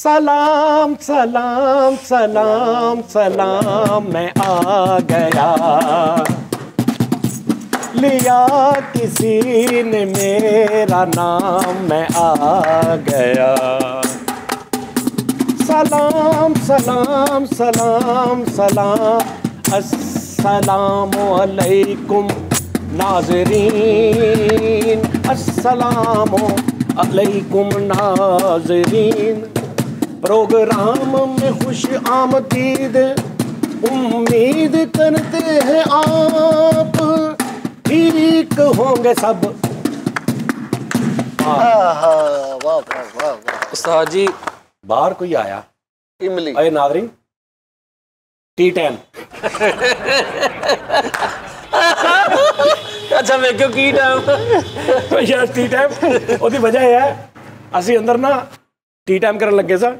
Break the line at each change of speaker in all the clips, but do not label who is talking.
सलाम सलाम सलाम सलाम मैं आ गया, लिया किसी ने मेरा नाम मैं आ गया। सलाम सलाम सलाम सलाम अस्सलामु अलैकुम नाज़रीन, अस्सलामु अलैकुम नाज़रीन। प्रोग्राम में खुश आमदीद उम्मीद करते हैं आप ठीक होंगे सब।
उस्ताद जी
बाहर कोई आया
इमली
अरे नाज़रीन टी टाइम।
अच्छा मैं क्यों की टाइम
यार टी टाइम ਉਹਦੀ ਵਜ੍ਹਾ ਇਹ ਹੈ ਅਸੀਂ ਅੰਦਰ ਨਾ टी टाइम ਕਰਨ ਲੱਗੇ ਸਾਂ,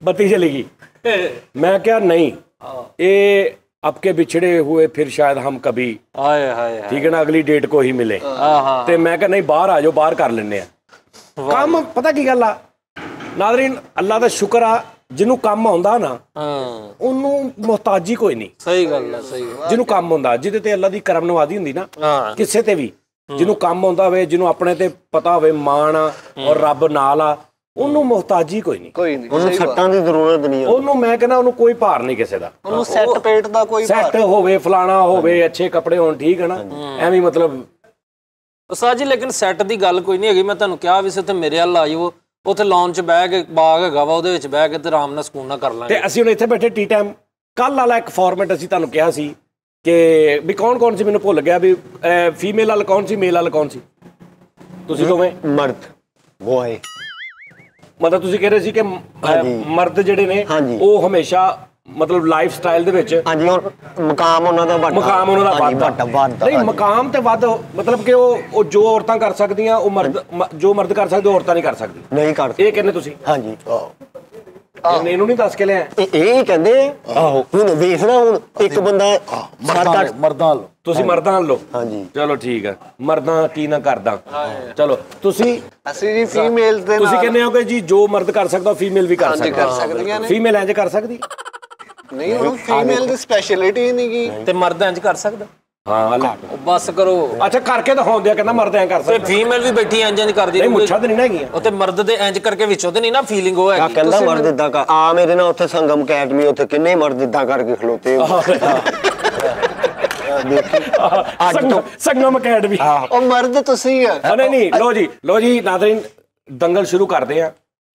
ਬੱਤੀ चली गई। मैं क्या नहीं ये आपके बिछड़े हुए फिर शायद हम कभी ठीक है ना अगली डेट को ही मिले। ਤੇ मैं क्या नहीं बाहर आ जाओ, बाहर कर ਲੈਂਦੇ ਆ ਕੰਮ। ਪਤਾ ਕੀ ਗੱਲ ਆ ਨਾਜ਼ਰੀਨ, ਅੱਲਾ ਦਾ ਸ਼ੁਕਰ ਆ ਜਿਹਨੂੰ ਕੰਮ ਆਉਂਦਾ ਨਾ ਉਹਨੂੰ ਮੁਹਤਾਜੀ ਕੋਈ ਨਹੀਂ।
ਸਹੀ ਗੱਲ ਹੈ, ਸਹੀ ਗੱਲ।
ਜਿਹਨੂੰ ਕੰਮ ਆਉਂਦਾ, ਜਿਹਦੇ ਤੇ ਅੱਲਾ ਦੀ ਕਰਮ ਨਵਾਜ਼ੀ ਹੁੰਦੀ ਨਾ ਕਿਸੇ ਤੇ ਵੀ, ਜਿਹਨੂੰ ਕੰਮ ਆਉਂਦਾ ਹੋਵੇ, ਜਿਹਨੂੰ ਆਪਣੇ ਤੇ ਪਤਾ ਹੋਵੇ ਮਾਣ ਆ ਔਰ ਰੱਬ ਨਾਲ ਆ, ਉਹਨੂੰ ਮੁਹਤਾਜੀ ਕੋਈ ਨਹੀਂ।
ਉਹਨੂੰ ਸੱਟਾਂ ਦੀ ਜ਼ਰੂਰਤ ਨਹੀਂ,
ਉਹਨੂੰ ਮੈਂ ਕਹਿੰਦਾ ਉਹਨੂੰ ਕੋਈ ਭਾਰ ਨਹੀਂ ਕਿਸੇ ਦਾ।
ਉਹਨੂੰ ਸੈੱਟ ਪੇਟ ਦਾ ਕੋਈ
ਸੈੱਟ ਹੋਵੇ, ਫਲਾਣਾ ਹੋਵੇ, ਅੱਛੇ ਕੱਪੜੇ ਹੋਣ, ਠੀਕ ਹੈ ਨਾ, ਐਵੇਂ ਮਤਲਬ।
ਉਸਤਾਦ ਜੀ ਲੇਕਿਨ ਸੈੱਟ ਦੀ ਗੱਲ ਕੋਈ ਨਹੀਂ ਹੈਗੀ। ਮੈਂ ਤੁਹਾਨੂੰ ਕਿਹਾ ਵੀ ਸੀ ਤੇ ਮੇਰੇ ਵੱਲ ਆ ਜਾਓ, ਉੱਥੇ ਲੌਨ 'ਚ ਬਹਿ ਕੇ ਬਾਗ ਹੈਗਾ ਵਾ, ਉਹਦੇ ਵਿੱਚ ਬਹਿ ਕੇ ਤੇ ਆਰਾਮ ਨਾਲ ਸਕੂਨ ਨਾਲ ਕਰ ਲਾਂਗੇ।
ਤੇ ਅਸੀਂ ਹੁਣ ਇੱਥੇ ਬੈਠੇ ਟੀ ਟਾਈਮ। ਕੱਲ ਵਾਲਾ ਇੱਕ ਫਾਰਮੈਟ ਅਸੀਂ ਤੁਹਾਨੂੰ ਕਿਹਾ ਸੀ ਕਿ ਵੀ ਕੌਣ ਕੌਣ ਸੀ, ਮੈਨੂੰ ਭੁੱਲ ਗਿਆ ਵੀ ਫੀਮੇਲ ਵਾਲਾ ਕੌਣ ਸੀ, ਮੇਲ ਵਾਲਾ ਕੌਣ ਸੀ। ਤੁਸੀਂ ਦੋਵੇਂ
ਮਰਦ ਬੋਏ,
ਮਤਲਬ ਤੁਸੀਂ ਕਹਿ ਰਹੇ ਸੀ ਕਿ ਮਰਦ ਜਿਹੜੇ ਨੇ ਉਹ ਹਮੇਸ਼ਾ ਮਤਲਬ ਲਾਈਫ ਸਟਾਈਲ ਦੇ ਵਿੱਚ
ਹਾਂਜੀ ਮਕਾਮ ਉਹਨਾਂ ਦਾ ਵੱਡਾ,
ਮਕਾਮ ਉਹਨਾਂ ਦਾ ਵੱਧ ਨਹੀਂ, ਮਕਾਮ ਤੇ ਵੱਧ ਮਤਲਬ ਕਿ ਉਹ ਜੋ ਔਰਤਾਂ ਕਰ ਸਕਦੀਆਂ ਉਹ ਮਰਦ, ਜੋ ਮਰਦ ਕਰ ਸਕਦੇ ਔਰਤਾਂ ਨਹੀਂ ਕਰ ਸਕਦੀ,
ਨਹੀਂ ਕਰਦੇ।
ਇਹ ਕਹਿੰਦੇ ਤੁਸੀਂ?
ਹਾਂਜੀ
ਇਹਨੂੰ ਨਹੀਂ ਦੱਸ ਕੇ ਲਿਆ
ਇਹ ਕਹਿੰਦੇ। ਆਹੋ ਹੁਣ ਵੇਖਣਾ, ਹੁਣ ਇੱਕ ਬੰਦਾ
ਮਰਦਾਂ ਲੋ, ਤੁਸੀਂ ਮਰਦਾਂ ਲੋ। ਹਾਂਜੀ ਚਲੋ ਠੀਕ ਹੈ, ਮਰਦਾਂ ਕੀ ਨਾ ਕਰਦਾ। ਚਲੋ ਤੁਸੀਂ
ਅਸੀਂ ਜੀ ਫੀਮੇਲ ਦੇ
ਤੁਸੀਂ ਕਹਿੰਦੇ ਹੋ ਕਿ ਜੀ ਜੋ ਮਰਦ ਕਰ ਸਕਦਾ ਫੀਮੇਲ ਵੀ ਕਰ
ਸਕਦੀਆਂ ਨੇ।
ਫੀਮੇਲ ਇੰਜ ਕਰ ਸਕਦੀ
ਨਹੀਂ, ਉਹ ਫੀਮੇਲ ਦੀ ਸਪੈਸ਼ਲਿਟੀ ਨਹੀਂ ਗੀ
ਤੇ ਮਰਦ ਇੰਜ ਕਰ ਸਕਦਾ।
ਹਾਂ
ਬਸ ਕਰੋ।
ਅੱਛਾ ਕਰਕੇ ਦਿਖਾਉਂਦੇ ਆ, ਕਹਿੰਦਾ ਮਰਦ ਐਂ ਕਰ ਸਕਦਾ।
ਫੀਮੇਲ ਵੀ ਬੈਠੀ ਇੰਜ ਇੰਜ ਕਰਦੀ
ਨਹੀਂ, ਮੁੱਛਾਂ ਤੇ ਨਹੀਂ ਨਾ ਹੈਗੀਆਂ।
ਉਹ ਤੇ ਮਰਦ ਦੇ ਇੰਜ ਕਰਕੇ ਵਿੱਚੋਂ ਤੇ ਨਹੀਂ ਨਾ ਫੀਲਿੰਗ ਉਹ ਹੈਗੀ।
ਕਹਿੰਦਾ ਮਰਦ ਇਦਾਂ ਕਰ ਆ ਮੇਰੇ ਨਾਲ ਉੱਥੇ ਸੰਗਮ ਅਕੈਡਮੀ, ਉੱਥੇ ਕਿੰਨੇ ਮਰਦ ਇਦਾਂ ਕਰਕੇ ਖਲੋਤੇ।
ਸੰਗਮ ਅਕੈਡਮੀ
ਉਹ ਮਰਦ ਤੁਸੀਂ ਆ।
ਨਹੀਂ ਲੋ ਜੀ ਨਾਜ਼ਰੀਨ, ਦੰਗਲ ਸ਼ੁਰੂ ਕਰਦੇ ਆ।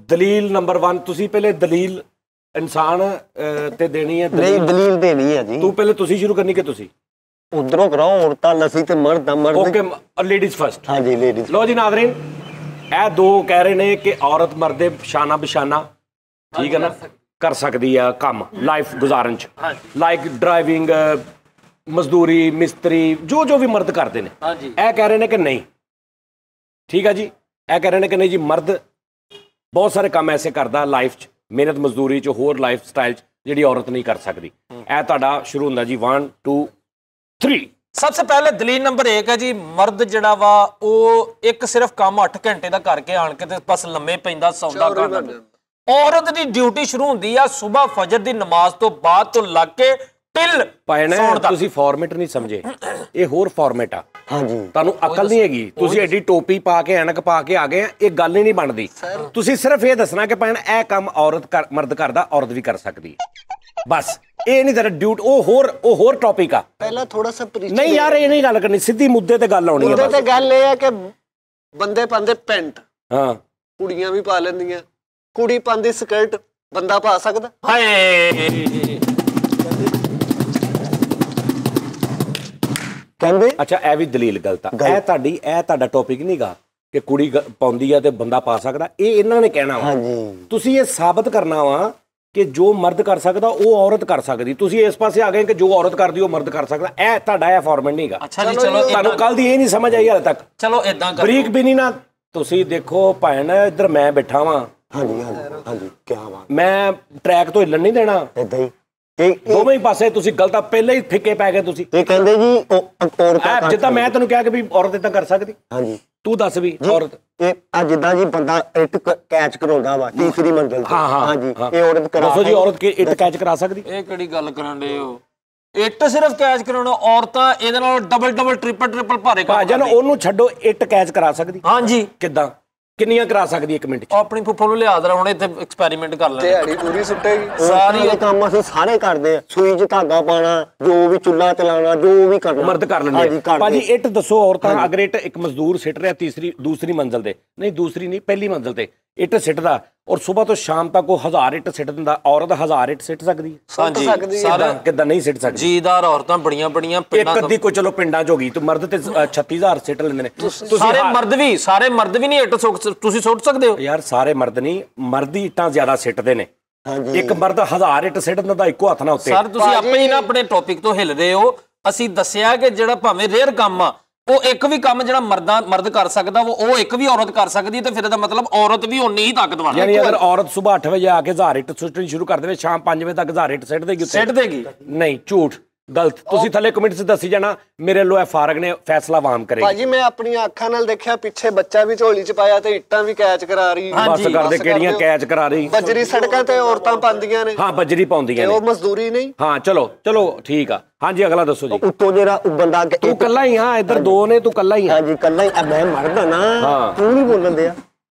ਦਲੀਲ ਨੰਬਰ 1, ਤੁਸੀਂ ਪਹਿਲੇ ਦਲੀਲ ਇਨਸਾਨ ਤੇ ਦੇਣੀ ਹੈ।
ਨਹੀਂ ਦਲੀਲ ਦੇਣੀ ਹੈ ਜੀ।
ਤੂੰ ਪਹਿਲੇ ਤੁਸੀਂ ਸ਼ੁਰੂ ਕਰਨੀ ਕਿ ਤੁਸੀਂ
ਉਧਰੋਂ ਕਰਾਓ। ਔਰਤਾਂ ਲਸੀ ਤੇ ਮਰਦ ਮਰਦ।
Okay ladies first.
ਹਾਂਜੀ ਲੇਡੀਜ਼।
ਲੋ ਜੀ ਨਾਜ਼ਰੀਨ, ਇਹ ਦੋ ਕਹਿ ਰਹੇ ਨੇ ਕਿ ਔਰਤ ਮਰਦ ਦੇ ਸ਼ਾਨਾ ਬਿਸ਼ਾਨਾ ਠੀਕ ਹੈ ਨਾ ਕਰ ਸਕਦੀ ਆ ਕੰਮ ਲਾਈਫ ਗੁਜ਼ਾਰਨ ਚ, ਲਾਈਕ ਡਰਾਈਵਿੰਗ, ਮਜ਼ਦੂਰੀ, ਮਿਸਤਰੀ, ਜੋ ਵੀ ਮਰਦ ਕਰਦੇ ਨੇ। ਇਹ ਕਹਿ ਰਹੇ ਨੇ ਕਿ ਨਹੀਂ, ਠੀਕ ਹੈ ਜੀ। ਇਹ ਕਹਿ ਰਹੇ ਨੇ ਕਿ ਨਹੀਂ ਜੀ, ਮਰਦ ਬਹੁਤ ਸਾਰੇ ਕੰਮ ਐਸੇ ਕਰਦਾ ਲਾਈਫ 'ਚ, ਮਿਹਨਤ ਮਜ਼ਦੂਰੀ 'ਚ, ਹੋਰ ਲਾਈਫ ਸਟਾਈਲ 'ਚ ਜਿਹੜੀ ਔਰਤ ਨਹੀਂ ਕਰ ਸਕਦੀ। ਇਹ ਤੁਹਾਡਾ ਸ਼ੁਰੂ ਹੁੰਦਾ ਜੀ 1 2 3।
सबसे पहले दलील नंबर 1 है जी, मर्द जिहड़ा वा ਉਹ ਇੱਕ ਸਿਰਫ ਕੰਮ 8 ਘੰਟੇ ਦਾ ਕਰਕੇ ਆਣ ਕੇ ਤੇ ਬਸ ਲੰਮੇ ਪੈਂਦਾ ਸੌਦਾ ਕਰਦਾ। ਔਰਤ ਦੀ ਡਿਊਟੀ ਸ਼ੁਰੂ ਹੁੰਦੀ ਆ ਸਵੇਰ ਫਜਰ ਦੀ ਨਮਾਜ਼ ਤੋਂ ਬਾਅਦ ਤੋਂ ਲੱਗ ਕੇ ਟਿਲ
ਸੌਣ ਤੱਕ। ਤੁਸੀਂ ਫਾਰਮੈਟ ਨਹੀਂ ਸਮਝੇ, ਇਹ ਹੋਰ ਫਾਰਮੈਟ ਆ। ਹਾਂਜੀ ਤੁਹਾਨੂੰ ਅਕਲ ਨਹੀਂ ਹੈਗੀ। ਤੁਸੀਂ ਐਡੀ ਟੋਪੀ ਪਾ ਕੇ ਐਨਕ ਪਾ ਕੇ ਆ ਗਏ ਆ, ਇਹ ਗੱਲ ਹੀ ਨਹੀਂ ਬਣਦੀ। ਤੁਸੀਂ ਸਿਰਫ ਇਹ ਦੱਸਣਾ ਕਿ ਭੈਣ ਇਹ ਕੰਮ ਔਰਤ ਮਰਦ ਕਰਦਾ, ਔਰਤ ਵੀ ਕਰ ਸਕਦੀ ਹੈ, ਬਸ। ਇਹ ਨਹੀਂ ਤੇਰਾ ਡਿਊਟ, ਉਹ ਹੋਰ ਟੌਪਿਕ ਆ।
ਪਹਿਲਾਂ ਥੋੜਾ ਸਾ
ਨਹੀਂ ਯਾਰ, ਇਹ ਨਹੀਂ ਗੱਲ ਕਰਨੀ, ਸਿੱਧੀ ਮੁੱਦੇ ਤੇ ਗੱਲ ਆਉਣੀ ਹੈ।
ਮੁੱਦੇ ਤੇ ਗੱਲ ਇਹ ਹੈ ਕਿ ਬੰਦੇ ਪਾਉਂਦੇ ਪੈਂਟ,
ਹਾਂ
ਕੁੜੀਆਂ ਵੀ ਪਾ ਲੈਂਦੀਆਂ। ਕੁੜੀ ਪਾਉਂਦੀ ਸਕਰਟ, ਬੰਦਾ ਪਾ ਸਕਦਾ?
ਹਾਏ
ਕਹਿੰਦੇ।
ਅੱਛਾ ਇਹ ਵੀ ਦਲੀਲ ਗਲਤ ਆ। ਇਹ ਤੁਹਾਡਾ ਟੌਪਿਕ ਨਹੀਂਗਾ ਕਿ ਕੁੜੀ ਪਾਉਂਦੀ ਆ ਤੇ ਬੰਦਾ ਪਾ ਸਕਦਾ। ਇਹ ਇਹਨਾਂ ਨੇ ਕਹਿਣਾ ਵਾ। ਤੁਸੀਂ ਇਹ ਸਾਬਤ ਕਰਨਾ ਵਾ ਕਿ ਜੋ ਮਰਦ ਕਰ ਸਕਦਾ ਉਹ ਔਰਤ ਕਰ ਸਕਦੀ। ਤੁਸੀਂ ਇਸ ਪਾਸੇ ਆ ਗਏ ਕਿ ਜੋ ਔਰਤ ਕਰਦੀ ਉਹ ਮਰਦ ਕਰ ਸਕਦਾ। ਇਹ ਤੁਹਾਡਾ ਇਹ ਫਾਰਮੈਟ ਨਹੀਂਗਾ।
ਅੱਛਾ ਜੀ ਚਲੋ,
ਤੁਹਾਨੂੰ ਕੱਲ ਦੀ ਇਹ ਨਹੀਂ ਸਮਝ ਆਈ ਹਾਲੇ ਤੱਕ।
ਚਲੋ ਇਦਾਂ ਕਰ,
ਬਰੀਕ ਵੀ ਨਹੀਂ ਨਾ। ਤੁਸੀਂ ਦੇਖੋ ਭੈਣ, ਇੱਧਰ ਮੈਂ ਬੈਠਾ ਵਾਂ।
ਹਾਂਜੀ ਹਾਂਜੀ ਹਾਂਜੀ ਕੀ ਬਾਤ।
ਮੈਂ ਟਰੈਕ ਤੋਂ ਹਿੱਲਣ ਨਹੀਂ ਦੇਣਾ।
ਇਦਾਂ ਹੀ
ਦੋਵੇਂ ਹੀ ਪਾਸੇ ਤੁਸੀਂ ਗਲਤ ਆ, ਪਹਿਲਾਂ ਹੀ ਫਿੱਕੇ ਪੈ ਗਏ ਤੁਸੀਂ।
ਇਹ ਕਹਿੰਦੇ ਜੀ ਔਰਤਾਂ
ਜਿੱਦਾਂ ਮੈਂ ਤੈਨੂੰ ਕਿਹਾ ਕਿ ਵੀ ਔਰਤ ਇਦਾਂ ਕਰ ਸਕਦੀ।
ਹਾਂਜੀ
ਤੂੰ ਦੱਸ ਵੀ ਔਰਤ
ਇਹ ਆ ਜਿੱਦਾਂ ਜੀ ਬੰਦਾ ਇੱਟ ਕੈਚ ਕਰਾਉਂਦਾ ਵਾ ਤੀਸਰੀ ਮੰਜ਼ਿਲ ਤੇ ਹਾਂ ਜੀ ਇਹ ਔਰਤ ਕਰਾ
ਦੱਸੋ ਜੀ ਔਰਤ ਕਿ ਇੱਟ ਕੈਚ ਕਰਾ ਸਕਦੀ?
ਇਹ ਕਿਹੜੀ ਗੱਲ ਕਰਨ ਦੇ ਹੋ? ਇੱਟ ਸਿਰਫ ਕੈਚ ਕਰਾਉਣਾ, ਔਰਤਾਂ ਇਹਦੇ ਨਾਲ ਡਬਲ ਟ੍ਰਿਪਲ ਭਾਰੇ ਕੰਮ
ਭਾਜਨ ਉਹਨੂੰ ਛੱਡੋ, ਇੱਟ ਕੈਚ ਕਰਾ ਸਕਦੀ?
ਹਾਂਜੀ।
ਕਿੱਦਾਂ, ਕਿੰਨੀਆਂ ਕਰਾ ਸਕਦੀ 1 ਮਿੰਟ 'ਚ?
ਆਪਣੀ ਫੁੱਫੜ ਨੂੰ ਲਿਆ ਦੇ ਹੁਣ ਇੱਥੇ ਐਕਸਪੈਰੀਮੈਂਟ ਕਰ ਲੈਂਦੇ।
ਦਿਹਾੜੀ ਪੂਰੀ ਸੁੱਟੇਗੀ।
ਸਾਰੀ ਕੰਮ ਅਸੀਂ ਸਾਰੇ ਕਰਦੇ ਆ, ਸੂਈ 'ਚ ਧਾਗਾ ਪਾਣਾ, ਜੋ ਵੀ ਚੁੱਲ੍ਹਾ ਚਲਾਉਣਾ, ਜੋ ਵੀ ਕਰਨਾ
ਮਰਦ ਕਰ ਲੈਂਦੇ ਆ। ਭਾਜੀ ਇੱਟ ਦੱਸੋ, ਔਰਤਾਂ ਅਗਰ ਇੱਟ ਇੱਕ ਮਜ਼ਦੂਰ ਸਿੱਟ ਰਿਹਾ ਦੂਸਰੀ ਮੰਜ਼ਿਲ ਤੇ, ਨਹੀਂ ਦੂਸਰੀ ਨਹੀਂ ਪਹਿਲੀ ਮੰਜ਼ਿਲ ਤੇ ਇੱਟ ਸਿੱਟਦਾ ਔਰ ਸਵੇਰ ਤੋਂ ਸ਼ਾਮ ਤੱਕ ਉਹ 1000 ਇੱਟ ਸਿੱਟ ਦਿੰਦਾ, ਔਰਤ 1000 ਇੱਟ ਸਿੱਟ ਸਕਦੀ ਹੈ?
ਸੁੱਟ ਸਕਦੀ ਹੈ।
ਕਿੱਦਾਂ ਕਿੱਦਾਂ ਨਹੀਂ ਸਿੱਟ ਸਕਦੀ?
ਜੀਦਾਰ ਔਰਤਾਂ ਬੜੀਆਂ
ਇੱਕ ਅੱਧੀ ਕੋ ਚਲੋ ਪਿੰਡਾਂ 'ਚ ਹੋ ਗਈ, ਤੇ ਮਰਦ ਤੇ 36000 ਸਿੱਟ ਲੈਂਦੇ ਨੇ।
ਸਾਰੇ ਮਰਦ ਵੀ ਨਹੀਂ ਇੱਟ ਤੁਸੀਂ ਸੁੱਟ ਸਕਦੇ ਹੋ
ਯਾਰ? ਸਾਰੇ ਮਰਦ ਨਹੀਂ, ਮਰਦ ਹੀ ਇੱਟਾਂ ਜ਼ਿਆਦਾ ਸਿੱਟਦੇ ਨੇ। ਇੱਕ ਮਰਦ 1000 ਇੱਟ ਸਿੱਟ ਦਿੰਦਾ ਇੱਕੋ ਹੱਥ ਨਾਲ ਉੱਤੇ।
ਸਰ ਤੁਸੀਂ ਆਪੇ ਹੀ ਨਾ ਆਪਣੇ ਟੌਪਿਕ ਤੋਂ ਹਿੱਲ ਰਹੇ ਹੋ। ਅਸੀਂ ਦੱਸਿਆ ਕਿ ਜਿਹੜਾ ਭਾਵੇਂ ਰੇਅਰ ਕੰਮ ਆ, ਉਹ ਇੱਕ ਵੀ ਕੰਮ ਜਿਹੜਾ ਮਰਦ ਕਰ ਸਕਦਾ ਉਹ ਇੱਕ ਵੀ ਔਰਤ ਕਰ ਸਕਦੀ, ਤੇ ਫਿਰ ਇਹਦਾ ਮਤਲਬ ਔਰਤ ਵੀ ਉਨੀ ਹੀ ਤਾਕਤਵਰ ਹੈ।
ਯਾਨੀ ਅਗਰ ਔਰਤ ਸਵੇਰ 8 ਵਜੇ ਆ ਕੇ 1000 ਇੱਟ ਸੁੱਟਣੀ ਸ਼ੁਰੂ ਕਰ ਦੇਵੇ, ਸ਼ਾਮ 5 ਵਜੇ ਤੱਕ 1000 ਇੱਟ ਸਿੱਟ ਦੇਗੀ ਉੱਤੇ?
ਸਿੱਟ ਦੇਗੀ।
ਨਹੀਂ, ਝੂਠ, ਗਲਤ। ਤੁਸੀਂ ਥੱਲੇ ਕਮੈਂਟ 'ਚ ਦੱਸੀ ਜਾਣਾ, ਮੇਰੇ ਲੋ ਫਾਰਗ ਨੇ ਫੈਸਲਾ ਆਵਾਮ ਕਰੇਗੀ।
ਭਾਜੀ ਮੈਂ ਆਪਣੀਆਂ ਅੱਖਾਂ ਨਾਲ ਦੇਖਿਆ, ਪਿੱਛੇ ਬੱਚਾ ਵੀ ਝੋਲੀ 'ਚ ਪਾਇਆ ਤੇ ਇੱਟਾਂ ਵੀ ਕੈਚ ਕਰਾ ਰਹੀ।
ਬਸ ਕਰਦੇ, ਕਿਹੜੀਆਂ ਕੈਚ ਕਰਾ ਰਹੀ?
ਬੱਜਰੀ ਸੜਕਾਂ ਤੇ ਔਰਤਾਂ ਪਾਉਂਦੀਆਂ ਨੇ।
ਹਾਂ, ਬੱਜਰੀ ਪਾਉਂਦੀਆਂ ਨੇ,
ਉਹ ਮਜ਼ਦੂਰੀ ਨਹੀਂ।
ਹਾਂ ਚਲੋ ਠੀਕ ਆ। ਹਾਂਜੀ ਅਗਲਾ ਦੱਸੋ ਜੀ।
ਉੱਤੋਂ ਜਿਹੜਾ ਬੰਦਾ
ਤੂੰ ਕੱਲਾ ਹੀ? ਹਾਂ ਇੱਧਰ ਦੋ ਨੇ, ਤੂੰ ਕੱਲਾ ਹੀ?
ਹਾਂਜੀ ਕੱਲਾ ਹੀ। ਮੈਂ ਮਰਦ ਨਾ, ਤੂੰ ਨਹੀਂ ਬੋਲਣ ਦਿਆ।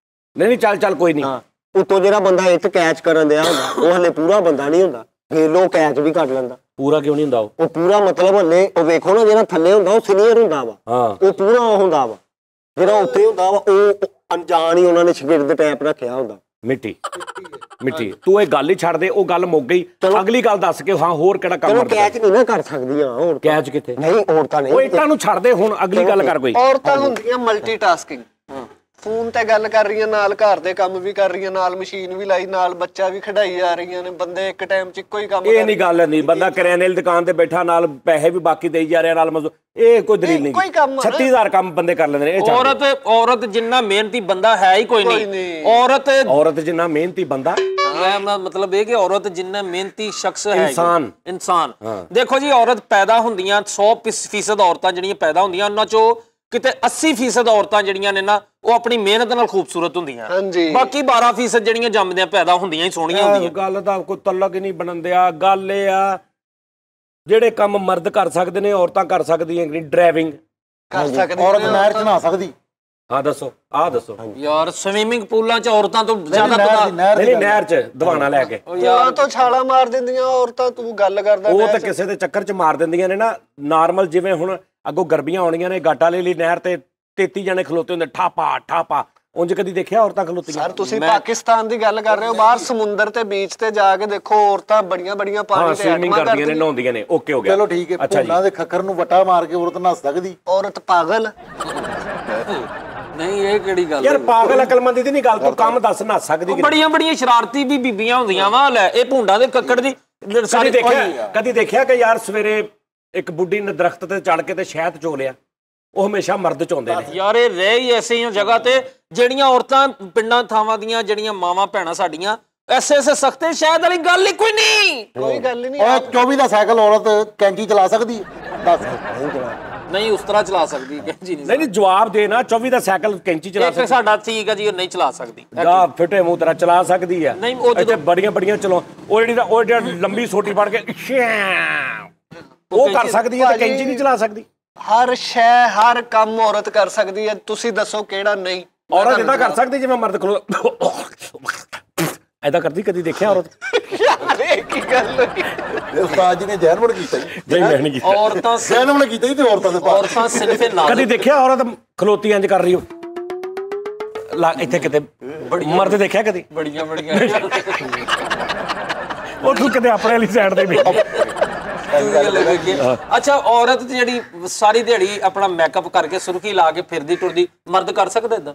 ਨਹੀਂ ਚੱਲ ਕੋਈ ਨਹੀਂ।
ਉੱਤੋਂ ਜਿਹੜਾ ਬੰਦਾ ਇੱਟ ਕੈਚ ਕਰਨ ਦਿਆ ਹੁੰਦਾ, ਉਹ ਹਲੇ ਪੂਰਾ ਬੰਦਾ ਨਹੀਂ ਹੁੰਦਾ, ਗੇਲੋ ਕੈਚ ਵੀ ਕਰ ਲੈਂਦਾ।
ਪੂਰਾ ਕਿਉਂ ਨਹੀਂ ਹੁੰਦਾ
ਉਹ ਪੂਰਾ ਮਤਲਬ ਹਲੇ ਉਹ ਵੇਖੋ ਨਾ, ਜਿਹੜਾ ਥੱਲੇ ਹੁੰਦਾ ਉਹ ਸੀਨੀਅਰ ਹੁੰਦਾ ਵਾ, ਉਹ ਪੂਰਾ ਹੁੰਦਾ ਵਾ। ਜਿਹੜਾ ਉੱਤੇ ਹੁੰਦਾ ਵਾ ਉਹ ਅਣਜਾਣ ਹੀ ਉਹਨਾਂ ਨੇ ਸ਼ਗਿਰਦ ਟੈਪ ਰੱਖਿਆ ਹੁੰਦਾ।
ਮਿੱਟੀ ਤੂੰ ਇਹ ਗੱਲ ਹੀ ਛੱਡ ਦੇ, ਉਹ ਗੱਲ ਮੁੱਕ ਗਈ। ਅਗਲੀ ਗੱਲ ਦੱਸ ਕੇ ਹਾਂ, ਹੋਰ ਕਿਹੜਾ ਕੰਮ?
ਕੈਚ ਨਹੀਂ ਨਾ ਕਰ ਸਕਦੀਆਂ ਹੋਰ।
ਕੈਚ ਕਿੱਥੇ?
ਨਹੀਂ ਔਰਤਾਂ ਨਹੀਂ।
ਉਹ ਇੱਟਾਂ ਨੂੰ ਛੱਡ ਦੇ, ਹੁਣ ਅਗਲੀ ਗੱਲ ਕਰ ਕੋਈ।
ਔਰਤਾਂ ਹੁੰਦੀਆਂ ਮਲਟੀਟਾਸਕਿੰਗ, ਫੋਨ ਤੇ ਗੱਲ ਕਰ ਰਹੀਆਂ, ਨਾਲ ਘਰ ਦੇ ਕੰਮ ਵੀ ਕਰ ਰਹੀਆਂ, ਨਾਲ ਮਸ਼ੀਨ ਵੀ ਲਾਈ, ਨਾਲ ਬੱਚਾ ਵੀ ਖੜਾਈ ਜਾ ਰਹੀਆਂ ਨੇ। ਬੰਦੇ ਇੱਕ ਟਾਈਮ 'ਚ ਇੱਕੋ ਹੀ ਕੰਮ
ਇਹ ਨਹੀਂ ਗੱਲ ਨਹੀਂ, ਬੰਦਾ ਕਰਿਆਨੇ ਦੀ ਦੁਕਾਨ ਤੇ ਬੈਠਾ, ਨਾਲ ਪੈਸੇ ਵੀ ਬਾਕੀ ਦੇਈ ਜਾ ਰਿਹਾ, ਨਾਲ ਮਜ਼ਦੂਰ। ਇਹ ਕੋਈ ਦਲੀਲ ਨਹੀਂ। 36000 ਕੰਮ ਬੰਦੇ ਕਰ ਲੈਂਦੇ ਨੇ।
ਔਰਤ ਜਿੰਨਾ ਮਿਹਨਤੀ ਬੰਦਾ ਹੈ ਹੀ ਕੋਈ ਨਹੀਂ।
ਔਰਤ ਜਿੰਨਾ ਮਿਹਨਤੀ ਬੰਦਾ,
ਮਤਲਬ ਇਹ ਕਿ ਔਰਤ ਜਿੰਨਾ ਮਿਹਨਤੀ ਸ਼ਖਸ ਹੈ, ਇਨਸਾਨ। ਦੇਖੋ ਜੀ, ਔਰਤ ਪੈਦਾ ਹੁੰਦੀਆਂ 100% ਔਰਤਾਂ ਜਿਹੜੀਆਂ ਪੈਦਾ ਹੁੰਦੀਆਂ, ਉਹਨਾਂ ਚੋਂ ਕਿਤੇ 80% ਔਰਤਾਂ ਜਿਹੜੀਆਂ ਨੇ ਨਾ, ਉਹ ਆਪਣੀ ਮਿਹਨਤ ਨਾਲ ਖੂਬਸੂਰਤ ਹੁੰਦੀਆਂ। ਬਾਕੀ 12% ਜਿਹੜੀਆਂ ਜੰਮਦਿਆਂ ਪੈਦਾ ਹੁੰਦੀਆਂ ਹੀ ਸੋਹਣੀਆਂ ਹੁੰਦੀਆਂ।
ਗੱਲ ਦਾ ਕੋਈ ਤਲਕ ਹੀ ਨਹੀਂ ਬਣਨ ਦਿਆ। ਗੱਲ ਇਹ ਆ, ਜਿਹੜੇ ਕੰਮ ਮਰਦ ਕਰ ਸਕਦੇ ਨੇ ਔਰਤਾਂ ਕਰ ਸਕਦੀਆਂ। ਡਰਾਈਵਿੰਗ
ਕਰ ਸਕਦੀ,
ਔਰਤ ਨਹਿਰ 'ਚ ਨਹਾ ਸਕਦੀ।
ਹਾਂ ਦੱਸੋ, ਦੱਸੋ
ਯਾਰ। ਸਵੀਮਿੰਗ ਪੂਲਾਂ 'ਚ ਔਰਤਾਂ ਤੋਂ ਜ਼ਿਆਦਾ
ਨਹੀਂ, ਨਹਿਰ 'ਚ ਦਵਾਣਾ ਲੈ ਕੇ
ਪੂਲਾਂ ਤੋਂ ਛਾਲਾ ਮਾਰ ਦਿੰਦੀਆਂ ਔਰਤਾਂ। ਤੂੰ ਗੱਲ ਕਰਦਾ,
ਉਹ ਤਾਂ ਕਿਸੇ ਦੇ ਚੱਕਰ 'ਚ ਮਾਰ ਦਿੰਦੀਆਂ ਨੇ ਨਾ। ਨਾਰਮਲ ਜਿਵੇਂ ਹੁਣ ਅੱਗੋਂ ਗਰਮੀਆਂ ਆਉਣੀਆਂ ਨੇ, ਗਾਟਾ ਲੈ ਲਈ ਨਹਿਰ ਤੇ 33 ਜਣੇ ਖਲੋਤੇ ਹੁੰਦੇ, ਠਾਪਾ। ਉਂਝ ਕਦੀ ਦੇਖਿਆ ਔਰਤਾਂ ਖਲੋਤੀਆਂ?
ਸਰ ਤੁਸੀਂ ਪਾਕਿਸਤਾਨ ਦੀ ਗੱਲ ਕਰ ਰਹੇ ਹੋ, ਬਾਹਰ ਸਮੁੰਦਰ ਤੇ ਬੀਚ ਤੇ ਜਾ ਕੇ ਦੇਖੋ, ਔਰਤਾਂ ਬੜੀਆਂ ਪਾਣੀ ਤੇ
ਸਵੀਮਿੰਗ ਕਰਦੀਆਂ ਨੇ, ਨਹਾਉਂਦੀਆਂ ਨੇ। ਓਕੇ ਹੋ ਗਿਆ,
ਚਲੋ ਠੀਕ ਹੈ। ਭੁੱਲਾਂ ਦੇ ਖੱਖਰ ਨੂੰ ਵਟਾ ਮਾਰ ਕੇ ਔਰਤ ਨਹਾ ਸਕਦੀ?
ਔਰਤ ਪਾਗਲ
ਨਹੀਂ, ਇਹ ਕਿਹੜੀ ਗੱਲ
ਯਾਰ? ਪਾਗਲ ਅਕਲਮੰਦੀ ਦੀ ਨਹੀਂ ਗੱਲ, ਤੂੰ ਕੰਮ ਦੱਸ, ਨਹਾ ਸਕਦੀ?
ਬੜੀਆਂ ਸ਼ਰਾਰਤੀ ਵੀ ਬੀਬੀਆਂ ਹੁੰਦੀਆਂ ਵਾ। ਲੈ, ਇਹ ਭੁੰਡਾਂ ਦੇ ਕੱਕੜ ਦੀ
ਕਦੀ ਦੇਖਿਆ ਕਿ ਯਾਰ ਸਵੇਰੇ ਇੱਕ ਬੁੱਢੀ ਨੇ ਦਰਖਤ ਤੇ ਚੜ ਕੇ ਤੇ ਸ਼ਹਿਦ ਚੋ ਲਿਆ? ਉਹ ਹਮੇਸ਼ਾ ਮਰਦ ਚੋਂਦੇ ਨੇ
ਯਾਰ। ਇਹ ਰਹਿ ਹੀ ਐਸੇ ਹੀ ਜਗ੍ਹਾ ਤੇ ਜਿਹੜੀਆਂ ਔਰਤਾਂ ਪਿੰਡਾਂ ਥਾਵਾਂ ਦੀਆਂ, ਜਿਹੜੀਆਂ ਮਾਵਾਂ ਭੈਣਾਂ ਸਾਡੀਆਂ, ਐਸੇ ਸਖਤੇ ਸ਼ਹਿਦ ਵਾਲੀ ਗੱਲ ਹੀ ਕੋਈ ਨਹੀਂ।
ਕੋਈ ਗੱਲ ਹੀ ਨਹੀਂ।
24 ਦਾ ਸਾਈਕਲ ਔਰਤ ਕੈਂਚੀ ਚਲਾ ਸਕਦੀ? ਦੱਸ।
ਨਹੀਂ, ਉਸ ਤਰ੍ਹਾਂ ਚਲਾ ਸਕਦੀ ਕੈਂਚੀ
ਨਹੀਂ, ਜਵਾਬ ਦੇ ਨਾ। 24 ਦਾ ਸਾਈਕਲ ਕੈਂਚੀ ਚਲਾ ਸਕਦੀ?
ਸਾਡਾ ਠੀਕ ਹੈ ਜੀ, ਉਹ ਨਹੀਂ ਚਲਾ ਸਕਦੀ।
ਜਾ ਫਿੱਟੇ ਮੂੰਹ ਤੇਰਾ, ਚਲਾ ਸਕਦੀ ਆ।
ਨਹੀਂ, ਉਹ
ਇੱਥੇ ਬੜੀਆਂ ਚਲੋ, ਉਹ ਜਿਹੜੀ ਲੰਬੀ ਸੋਟੀ ਫੜ ਕੇ ਉਹ ਕਰ ਸਕਦੀ ਹੈ, ਤੇ ਕੈਂਚੀ ਨਹੀਂ ਚਲਾ ਸਕਦੀ।
ਹਰ ਸ਼ੈ, ਹਰ ਕੰਮ ਔਰਤ ਕਰ ਸਕਦੀ ਹੈ। ਤੁਸੀਂ ਦੱਸੋ ਕਿਹੜਾ ਨਹੀਂ?
ਔਰਤ ਇਦਾਂ ਕਰ ਸਕਦੀ ਜਿਵੇਂ ਮਰਦ ਖਲੋ ਐਦਾਂ ਕਰਦੀ? ਕਦੀ ਦੇਖਿਆ ਔਰਤ?
ਯਾਰ ਇਹ ਕੀ ਗੱਲ ਹੋਈ?
ਉਸਤਾਦ ਜੀ ਨੇ ਜ਼ਹਿਰਮੜ ਕੀਤਾ ਜੀ।
ਨਹੀਂ, ਮੈਂ ਨਹੀਂ ਕੀਤਾ।
ਔਰਤਾਂ
ਜ਼ਹਿਰਮੜ ਕੀਤਾ ਜੀ, ਤੇ ਔਰਤਾਂ
ਸਿਰਫ ਨਾ।
ਕਦੀ ਦੇਖਿਆ ਔਰਤ ਖਲੋਤੀ ਇੰਜ ਕਰ ਰਹੀ ਹੋ? ਇੱਥੇ ਕਿਤੇ ਮਰਦ ਦੇਖਿਆ ਕਦੀ?
ਬੜੀਆਂ
ਉਹ ਤੂੰ ਕਿਤੇ ਆਪਣੇ ਵਾਲੀ ਸਾਈਡ ਤੇ ਨਹੀਂ।
ਅੱਛਾ, ਔਰਤ ਜਿਹੜੀ ਸਾਰੀ ਦਿਹਾੜੀ ਆਪਣਾ ਮੇਕਅਪ ਕਰਕੇ ਸੁਰਖੀ ਲਾ ਕੇ ਫਿਰਦੀ ਟੁਰਦੀ, ਮਰਦ ਕਰ ਸਕਦਾ ਇਦਾਂ?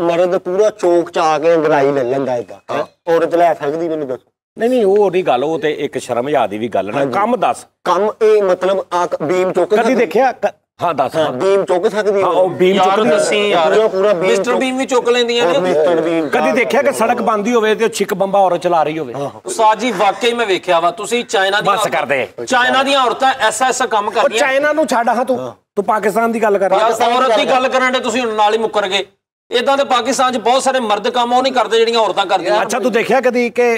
ਮਰਦ ਪੂਰਾ ਚੌਕ ਚ ਆ ਕੇ ਅੰਗਰਾਈ ਲੈ ਲੈਂਦਾ ਇਦਾਂ। ਔਰਤ ਲੈ ਸਕਦੀ? ਮੈਨੂੰ ਦੱਸੋ।
ਨਹੀਂ, ਉਹ ਨਹੀਂ ਗੱਲ, ਉਹ ਤੇ ਇੱਕ ਸ਼ਰਮ ਯਾਦ ਦੀ ਵੀ ਗੱਲ ਨਾ। ਕੰਮ ਦੱਸ।
ਕੰਮ ਇਹ ਮਤਲਬ ਬੀਮ ਚੁੱਕ
ਕਦੀ ਦੇਖਿਆ? ਹਾਂ ਦੱਸ।
ਬੀਮ ਚੁੱਕ ਸਕਦੀ?
ਉਹ ਬੀਮ ਚੁੱਕ
ਦੱਸੀ ਯਾਰ। ਮਿਸਟਰ ਬੀਮ ਵੀ ਚੁੱਕ ਲੈਂਦੀਆਂ ਨੇ।
ਕਦੀ ਦੇਖਿਆ ਕਿ ਸੜਕ ਬੰਦੀ ਹੋਵੇ ਤੇ ਛਿੱਕ ਬੰਬਾ ਔਰਤ ਚਲਾ ਰਹੀ ਹੋਵੇ?
ਉਸਤਾਦ ਜੀ, ਵਾਕਈ ਮੈਂ ਵੇਖਿਆ ਵਾ। ਤੁਸੀਂ ਚਾਈਨਾ ਦੀਆਂ
ਬਸ ਕਰਦੇ।
ਚਾਈਨਾ ਦੀਆਂ ਔਰਤਾਂ ਐਸਾ ਕੰਮ ਕਰਦੀਆਂ।
ਚਾਈਨਾ ਨੂੰ ਛੱਡ, ਹਾਂ ਤੂੰ ਤੂੰ ਪਾਕਿਸਤਾਨ ਦੀ ਗੱਲ ਕਰ ਰਿਹਾ।
ਯਾਰ ਔਰਤ ਦੀ ਗੱਲ ਕਰਨ ਦੇ ਤੁਸੀਂ ਨਾਲ ਹੀ ਮੁੱਕਰ ਗਏ। ਇਦਾਂ ਤੇ ਪਾਕਿਸਤਾਨ 'ਚ ਬਹੁਤ ਸਾਰੇ ਮਰਦ ਕੰਮ ਉਹ ਨਹੀਂ ਕਰਦੇ ਜਿਹੜੀਆਂ ਔਰਤਾਂ ਕਰਦੀਆਂ।
ਅੱਛਾ ਤੂੰ ਦੇਖਿਆ ਕਦੀ ਕਿ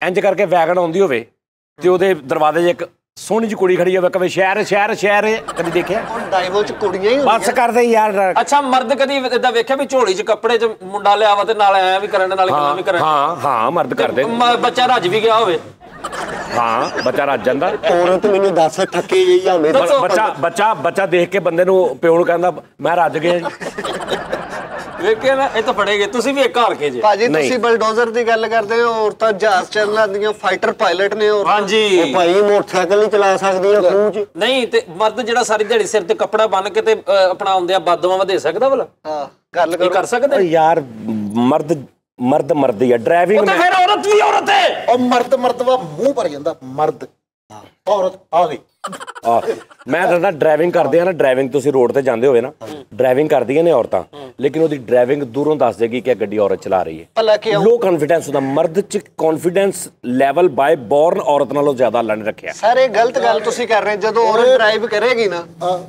ਇੰਜ ਕਰਕੇ ਵੈਗਨ ਆਉਂਦੀ ਹੋਵੇ ਤੇ ਉਹਦੇ ਦਰਵਾਜ਼ੇ 'ਚ ਇੱਕ ਸੋਹਣੀ ਜਿਹੀ ਕੁੜੀ ਖੜੀ ਹੋਵੇ, ਕਵੇ ਸ਼ਹਿਰ ਸ਼ਹਿਰ ਸ਼ਹਿਰ, ਕਦੀ ਦੇਖਿਆ?
ਡਾਈਵੋ ਚ ਕੁੜੀਆਂ ਹੀ
ਬਸ ਕਰਦੇ ਯਾਰ।
ਅੱਛਾ ਮਰਦ ਕਦੀ ਇਦਾਂ ਵੇਖਿਆ ਵੀ ਝੋਲੀ 'ਚ ਕੱਪੜੇ 'ਚ ਮੁੰਡਾ ਲਿਆ ਵਾ ਤੇ ਨਾਲ ਐ ਵੀ ਕਰਨ ਨਾਲ ਗੱਲਾਂ ਵੀ ਕਰਨ?
ਹਾਂ ਮਰਦ ਕਰਦੇ।
ਬੱਚਾ ਰੱਜ ਵੀ ਗਿਆ ਹੋਵੇ।
ਹਾਂ ਬੱਚਾ ਰੱਜ ਜਾਂਦਾ।
ਔਰਤ ਮੈਨੂੰ ਦੱਸ ਠੱਕੇ ਜਿਹੀ ਆਵੇਂ
ਬੱਚਾ ਦੇਖ ਕੇ ਬੰਦੇ ਨੂੰ ਪਿਓ ਨੂੰ ਕਹਿੰਦਾ ਮੈਂ ਰੱਜ ਗਿਆ ਜੀ।
ਵੇਖਿਆ ਨਾ, ਇਹ ਤਾਂ ਫੜੇਗੇ। ਤੁਸੀਂ ਵੀ ਇੱਕ ਹਾਰ ਕੇ ਜੇ
ਭਾਜੀ। ਤੁਸੀਂ ਬਲਡੋਜ਼ਰ ਦੀ ਗੱਲ ਕਰਦੇ ਹੋ, ਔਰਤਾਂ ਜਹਾਜ਼ ਚੱਲਣ ਆਉਂਦੀਆਂ, ਫਾਈਟਰ ਪਾਇਲਟ ਨੇ।
ਹਾਂਜੀ
ਭਾਈ ਮੋਟਰਸਾਈਕਲ ਨਹੀਂ ਚਲਾ ਸਕਦੀਆਂ ਖੂਹ 'ਚ।
ਨਹੀਂ ਤੇ ਮਰਦ ਜਿਹੜਾ ਸਾਰੀ ਦਿਹਾੜੀ ਸਿਰ ਤੇ ਕੱਪੜਾ ਬੰਨ ਕੇ ਤੇ ਆਪਣਾ ਆਉਂਦਿਆਂ ਬਦਦੁਆਵਾਂ ਦੇ ਸਕਦਾ ਭਲਾ?
ਹਾਂ ਗੱਲ
ਇਹ ਕਰ ਸਕਦੇ?
ਯਾਰ ਮਰਦ ਹੀ ਆ। ਡਰਾਈਵਿੰਗ
ਤੇ ਫਿਰ ਔਰਤ ਵੀ ਔਰਤ ਹੈ।
ਉਹ ਮਰਦਵਾ ਮੂੰਹ ਭਰ ਜਾਂਦਾ ਮਰਦ, ਔਰਤ ਆ ਗਈ।
ਮੈਂ ਦੱਸਦਾ ਡਰਾਈਵਿੰਗ ਕਰਦੇ ਆ ਨਾ, ਡਰਾਈਵਿੰਗ ਤੁਸੀਂ ਰੋਡ ਤੇ ਜਾਂਦੇ ਹੋਵੇ ਨਾ, ਡਰਾਈਵਿੰਗ ਕਰਦੀਆਂ ਨੇ ਔਰਤਾਂ, ਲੇਕਿਨ ਉਹਦੀ ਡਰਾਈਵਿੰਗ ਦੂਰੋਂ ਦੱਸ ਦੇਗੀ ਕਿ ਗੱਡੀ ਔਰਤ ਚਲਾ ਰਹੀ ਹੈ।
ਭਲਾ ਕਿਉਂ?
ਲੋ ਕੌਨਫੀਡੈਂਸ ਹੁੰਦਾ। ਮਰਦ ਚ ਕੌਨਫੀਡੈਂਸ ਲੈਵਲ ਬਾਈ ਬੋਰਨ ਔਰਤ ਨਾਲੋਂ ਜ਼ਿਆਦਾ ਅੱਲਾ ਨੇ ਰੱਖਿਆ।
ਸਰ ਇਹ ਗਲਤ ਗੱਲ ਤੁਸੀਂ ਕਰ ਰਹੇ। ਜਦੋਂ ਔਰਤ ਡਰਾਈਵ ਕਰੇਗੀ ਨਾ,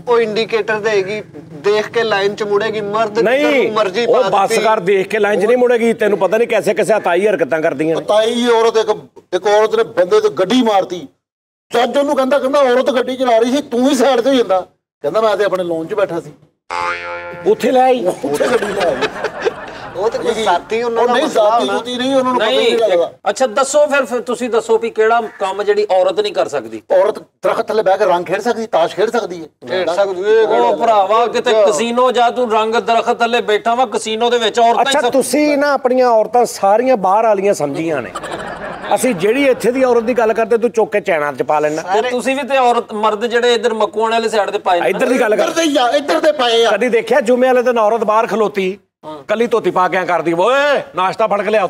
ਉਹ ਇੰਡੀਕੇਟਰ ਦੇਗੀ, ਦੇਖ ਕੇ ਲਾਈਨ ਚ ਮੁੜੇਗੀ। ਮਰਦ
ਨਹੀਂ,
ਮਰਜ਼ੀ
ਉਹ ਬੱਸ ਕਰ ਦੇਖ ਕੇ ਲਾਈਨ ਚ ਨਹੀਂ ਮੁੜੇਗੀ। ਤੈਨੂੰ ਪਤਾ ਨਹੀਂ ਕੈਸੇ ਕੈਸੇ ਹਤਾਈ ਹਰਕਤਾਂ ਕਰਦੀਆਂ ਨੇ।
ਤਾਈ ਔਰਤ ਇੱਕ ਔਰਤ ਨੇ ਬੰਦੇ ਤੇ ਗੱਡੀ ਮਾਰਤੀ। ਜੱਜ ਉਹਨੂੰ ਕਹਿੰਦਾ ਔਰਤ ਗੱਡੀ ਚਲਾ ਰਹੀ ਸੀ, ਤੂੰ ਹੀ ਸਾਈਡ ਤੇ ਹੋ ਜਾਂਦਾ। ਕਹਿੰਦਾ ਮੈਂ ਤੇ ਆਪਣੇ ਲੋਨ 'ਚ ਬੈਠਾ ਸੀ।
ਉੱਥੇ ਲੈ ਆਈ,
ਉੱਥੇ ਗੱਡੀ ਲੈ ਆਈ।
ਉਹ ਤਾਂ ਕੋਈ ਸਾਥੀ ਉਹਨਾਂ ਦਾ
ਨਹੀਂ, ਸਾਥੀ ਜੁਤੀ ਨਹੀਂ, ਉਹਨਾਂ ਨੂੰ ਪਤਾ ਨਹੀਂ ਲੱਗਦਾ।
ਅੱਛਾ ਦੱਸੋ ਫਿਰ ਤੁਸੀਂ ਦੱਸੋ ਵੀ ਕਿਹੜਾ ਕੰਮ ਜਿਹੜੀ ਔਰਤ ਨਹੀਂ ਕਰ ਸਕਦੀ?
ਔਰਤ ਦਰਖਤ ਥੱਲੇ ਬਹਿ ਕੇ ਰੰਗ ਖੇਡ ਸਕਦੀ, ਤਾਸ਼ ਖੇਡ ਸਕਦੀ ਹੈ।
ਖੇਡ ਸਕਦੀ ਹੈ।
ਉਹ ਭਰਾਵਾ ਕਿਤੇ ਕਸੀਨੋ ਜਾ, ਤੂੰ ਰੰਗ ਦਰਖਤ ਥੱਲੇ ਬੈਠਾ ਵਾ, ਕਸੀਨੋ ਦੇ ਵਿੱਚ ਔਰਤਾਂ
ਅੱਛਾ ਤੁਸੀਂ ਨਾ ਆਪਣੀਆਂ ਔਰਤਾਂ ਸਾਰੀਆਂ ਬਾਹਰ ਵਾਲੀਆਂ ਸਮਝੀਆਂ ਨੇ। ਅਸੀਂ ਜਿਹੜੀ ਇੱਥੇ ਦੀ ਔਰਤ ਦੀ ਗੱਲ ਕਰਦੇ, ਤੂੰ ਚੁੱਕ ਕੇ ਚੈਨਾ 'ਚ ਪਾ ਲੈਣਾ।
ਤੁਸੀਂ ਵੀ ਤੇ ਔਰਤ ਮਰਦ ਜਿਹੜੇ ਇੱਧਰ ਮਕੂਆਣ ਵਾਲੇ ਸਾਈਡ ਤੇ ਪਾਏ
ਇੱਧਰ ਦੀ ਗੱਲ ਕਰ।
ਇੱਧਰ ਦੇ ਪਏ ਆ।
ਕਦੀ ਦੇਖਿਆ ਜੁਮੇ ਵਾਲੇ ਦਿਨ ਔਰਤ ਬਾਹਰ ਖਲੋਤੀ ਕੱਲੀ ਧੋਤੀ ਪਾ ਕੇ ਕਰਦੀ, ਓਏ ਨਾਸ਼ਤਾ ਫੜ ਕੇ ਲਿਆ।